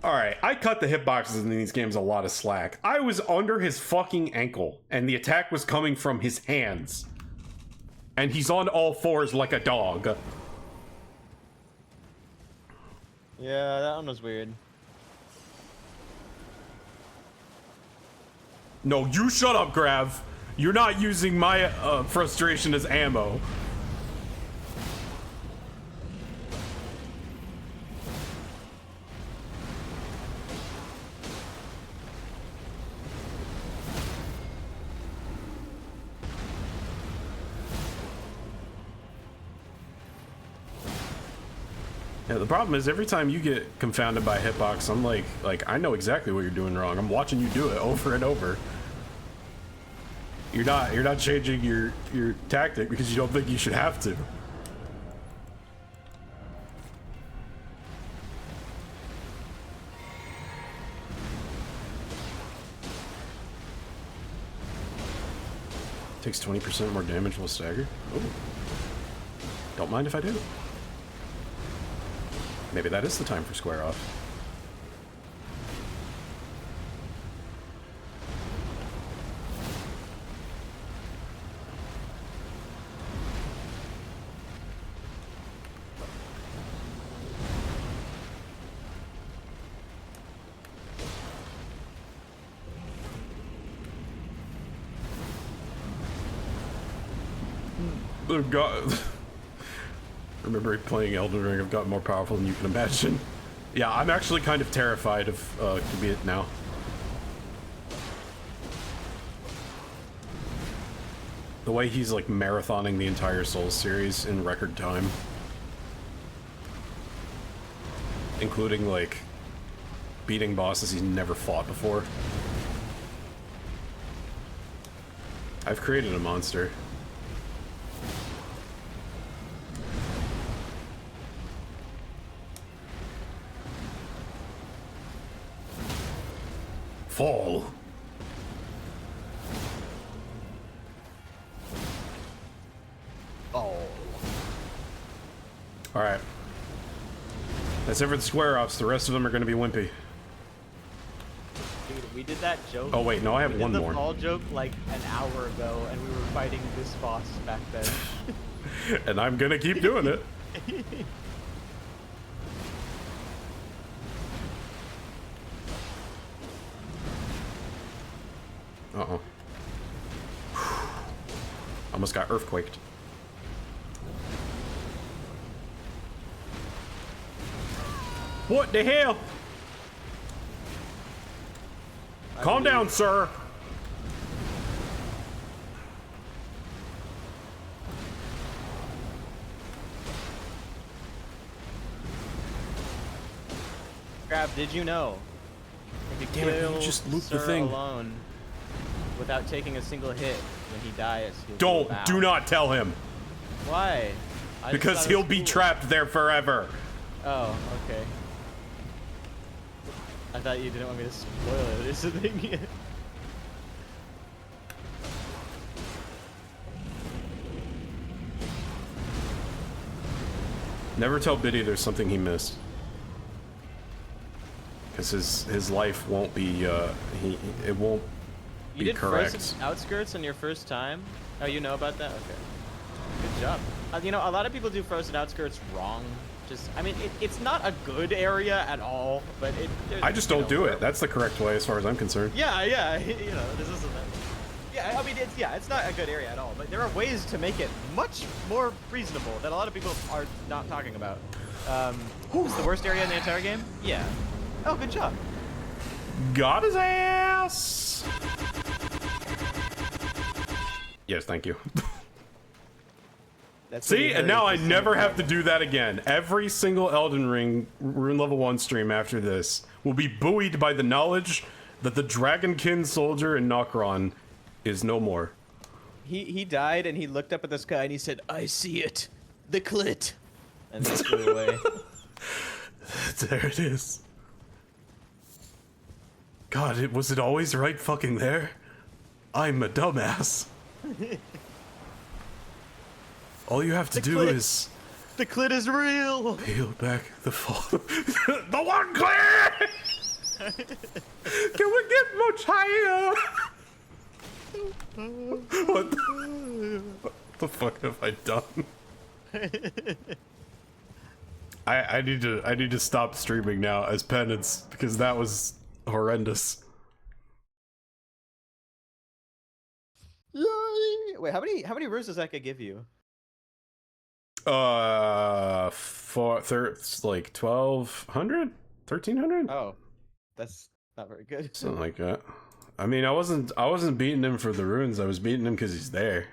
Alright, I cut the hitboxes in these games a lot of slack. I was under his fucking ankle, and the attack was coming from his hands. And he's on all fours like a dog. Yeah, that one was weird. No, you shut up, Grav. You're not using my frustration as ammo. Yeah, the problem is every time you get confounded by a hitbox, I'm like I know exactly what you're doing wrong. I'm watching you do it over and over. You're not changing your tactic because you don't think you should have to. Takes 20% more damage while staggered. Ooh. Don't mind if I do. Maybe that is the time for square off. God. Remember playing Elden Ring, I've gotten more powerful than you can imagine. Yeah, I'm actually kind of terrified of Kabit now. The way he's like marathoning the entire Souls series in record time. Including like beating bosses he's never fought before. I've created a monster. Fall. Oh. Alright. That's it for the square-offs. The rest of them are going to be wimpy. Dude, we did that joke. Oh wait, no, I have we one did more. the fall joke like an hour ago, and we were fighting this boss back then. And I'm going to keep doing it. Uh-oh. Almost got earthquaked. What the hell? Calm down, sir. Crab, did you know? If you Damn it, you kill just looped the Sir thing. alone without taking a single hit, when he dies, he'll Don't, bow. do not tell him. Why? I just Because thought it he'll was be cool. trapped there forever. Oh, okay. I thought you didn't want me to spoil it or something. Never tell Biddy there's something he missed. Because his life won't be, it won't You be did correct. Frozen Outskirts on your first time? Oh, you know about that? Okay. Good job. You know, a lot of people do Frozen Outskirts wrong. Just, I mean, it's not a good area at all, but it... I just don't do it. That's the correct way as far as I'm concerned. Yeah, you know, this isn't that... Yeah, I mean, it's not a good area at all, but there are ways to make it much more reasonable that a lot of people are not talking about. It's the worst area in the entire game? Yeah. Oh, good job. Got his ass! Yes, thank you. That's what See, you and heard now at I the never same have to time. do that again. Every single Elden Ring Rune Level 1 stream after this will be buoyed by the knowledge that the Dragonkin soldier in Nokron is no more. He died and he looked up at the sky and he said, "I see it, the clit," and then flew away. There it is. God, was it always right fucking there? I'm a dumbass. All you have to do clit. is The clit is real. peel back the fall. The one clear! Can we get much higher? What the fuck have I done? I need to stop streaming now as penance because that was horrendous. Yay! Wait, how many runes does that guy give you? It's like 1,200, 1,300, Oh, that's not very good. something like that. I mean, I wasn't beating him for the runes. I was beating him because he's there.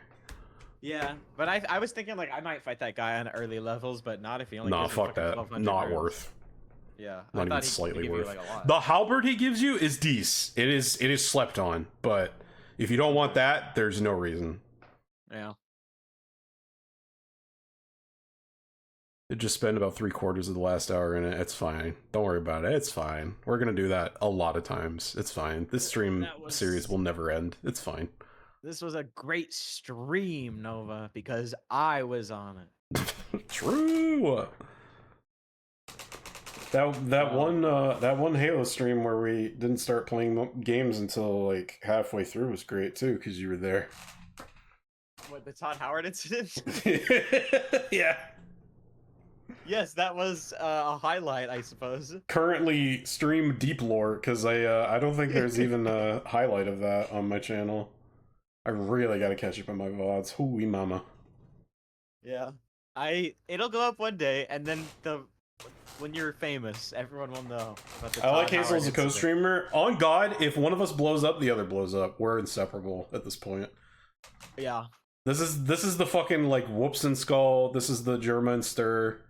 Yeah, but I was thinking like I might fight that guy on early levels, but not if he only. Nah, gives me fuck fucking that. 1,200 Not runes. worth. Yeah, I Not thought even he'd slightly give you, worth. like, a lot. The halberd he gives you is decent. It is slept on, but if you don't want that, there's no reason. Yeah. It just spent about 3/4 of the last hour in it. It's fine. Don't worry about it. It's fine. We're gonna do that a lot of times. It's fine. This stream That was- series will never end. It's fine. This was a great stream, Nova, because I was on it. True. That one Halo stream where we didn't start playing games until like halfway through was great too, because you were there. What, the Todd Howard incident? Yeah. Yes, that was a highlight, I suppose. Currently stream deep lore because I don't think there's even a highlight of that on my channel. I really gotta catch up on my VODs. Hooey mama. Yeah. It'll go up one day, and then when you're famous, everyone will know about the I like Todd Hazel Howard as a incident. co-streamer. On God, if one of us blows up, the other blows up. We're inseparable at this point. Yeah. This is the fucking like Whoops and Skull. This is the Germa and Stir.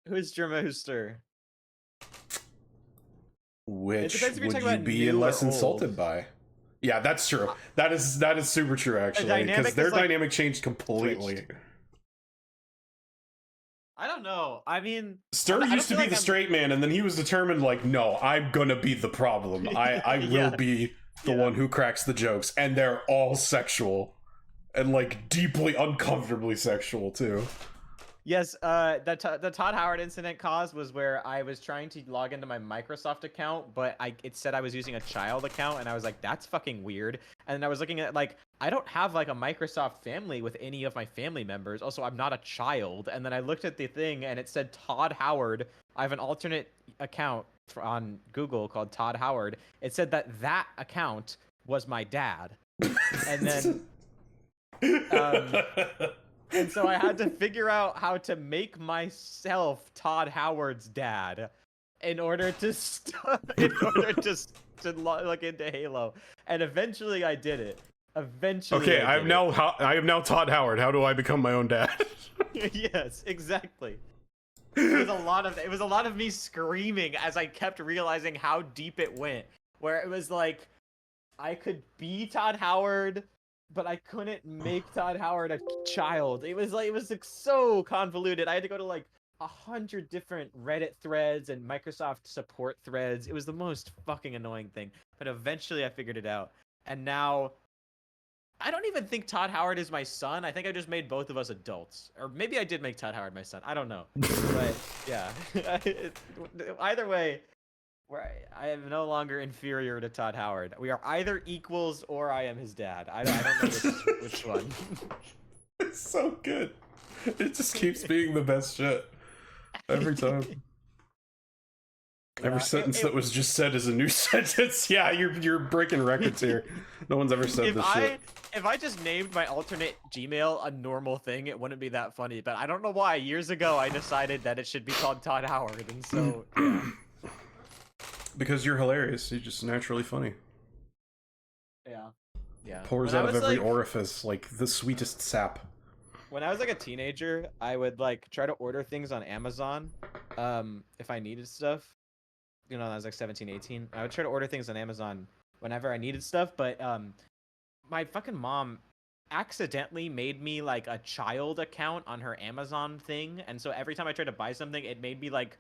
Who's Jermoster? Which depends if you're would talking you about be new or less old. insulted by? Yeah, that's true. That is super true actually, dynamic because their is, like, dynamic changed completely. switched. I don't know. I mean, Stir I don't used to feel be like the I'm- straight man, and then he was determined, like, no, I'm gonna be the problem. I Yeah. will be the Yeah. one who cracks the jokes, and they're all sexual. And, like, deeply uncomfortably sexual, too. Yes, the Todd Howard incident cause was where I was trying to log into my Microsoft account, but it said I was using a child account, and I was like, that's fucking weird. And then I was looking at, like, I don't have, like, a Microsoft family with any of my family members. Also, I'm not a child. And then I looked at the thing, and it said Todd Howard. I have an alternate account on Google called Todd Howard. It said that account was my dad. And then... And so I had to figure out how to make myself Todd Howard's dad in order to look into Halo. And eventually I did it. Eventually. Okay, I I am now Todd Howard. How do I become my own dad? Yes, exactly. It was a lot of me screaming as I kept realizing how deep it went. Where it was like I could be Todd Howard, but I couldn't make Todd Howard a child. It was like so convoluted. I had to go to like 100 different Reddit threads and Microsoft support threads. It was the most fucking annoying thing. But eventually I figured it out. And now I don't even think Todd Howard is my son. I think I just made both of us adults. Or maybe I did make Todd Howard my son. I don't know. But yeah. Either way, I am no longer inferior to Todd Howard. We are either equals or I am his dad. I don't know which one. It's so good. It just keeps being the best shit. Every time. Every sentence that was just said is a new sentence. Yeah, you're breaking records here. No one's ever said this shit. If I just named my alternate Gmail a normal thing, it wouldn't be that funny. But I don't know why. Years ago, I decided that it should be called Todd Howard, and so yeah. Because you're hilarious. You're just naturally funny. Yeah. Pours When I out of was, every like- orifice like the sweetest sap. When I was like a teenager, I would like try to order things on Amazon, if I needed stuff. You know, I was like 17, 18. I would try to order things on Amazon whenever I needed stuff, but my fucking mom accidentally made me like a child account on her Amazon thing, and so every time I tried to buy something, it made me like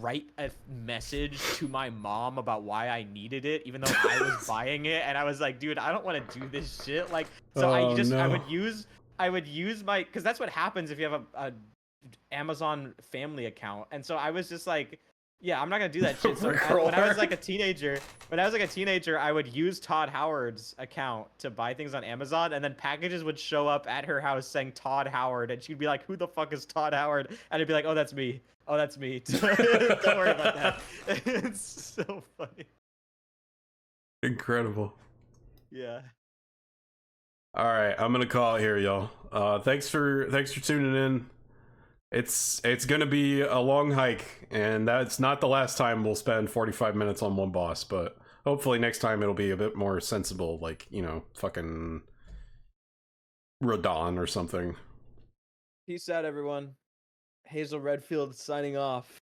write a message to my mom about why I needed it, even though I was buying it, and I was like, dude, I don't want to do this shit. Like, so I would use my, because that's what happens if you have a Amazon family account, and so I was just like, yeah, I'm not gonna do that shit. So when I was like a teenager, I would use Todd Howard's account to buy things on Amazon, and then packages would show up at her house saying Todd Howard, and she'd be like, "Who the fuck is Todd Howard?" And I'd be like, "Oh, that's me. Oh, that's me. Don't worry about that." It's so funny. Incredible. Yeah. All right, I'm gonna call it here, y'all. Thanks for tuning in. It's gonna be a long hike, and that's not the last time we'll spend 45 minutes on one boss, but hopefully next time it'll be a bit more sensible, like, you know, fucking Rodon or something. Peace out, everyone. Hazel Redfield signing off.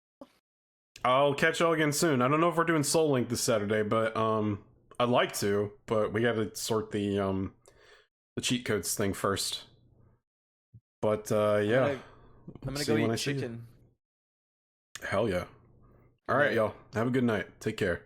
I'll catch y'all again soon. I don't know if we're doing Soul Link this Saturday, but I'd like to, but we gotta sort the cheat codes thing first. But yeah. I'm gonna See you go when I eat see you. chicken. Hell yeah. All right, y'all. Have a good night. Take care.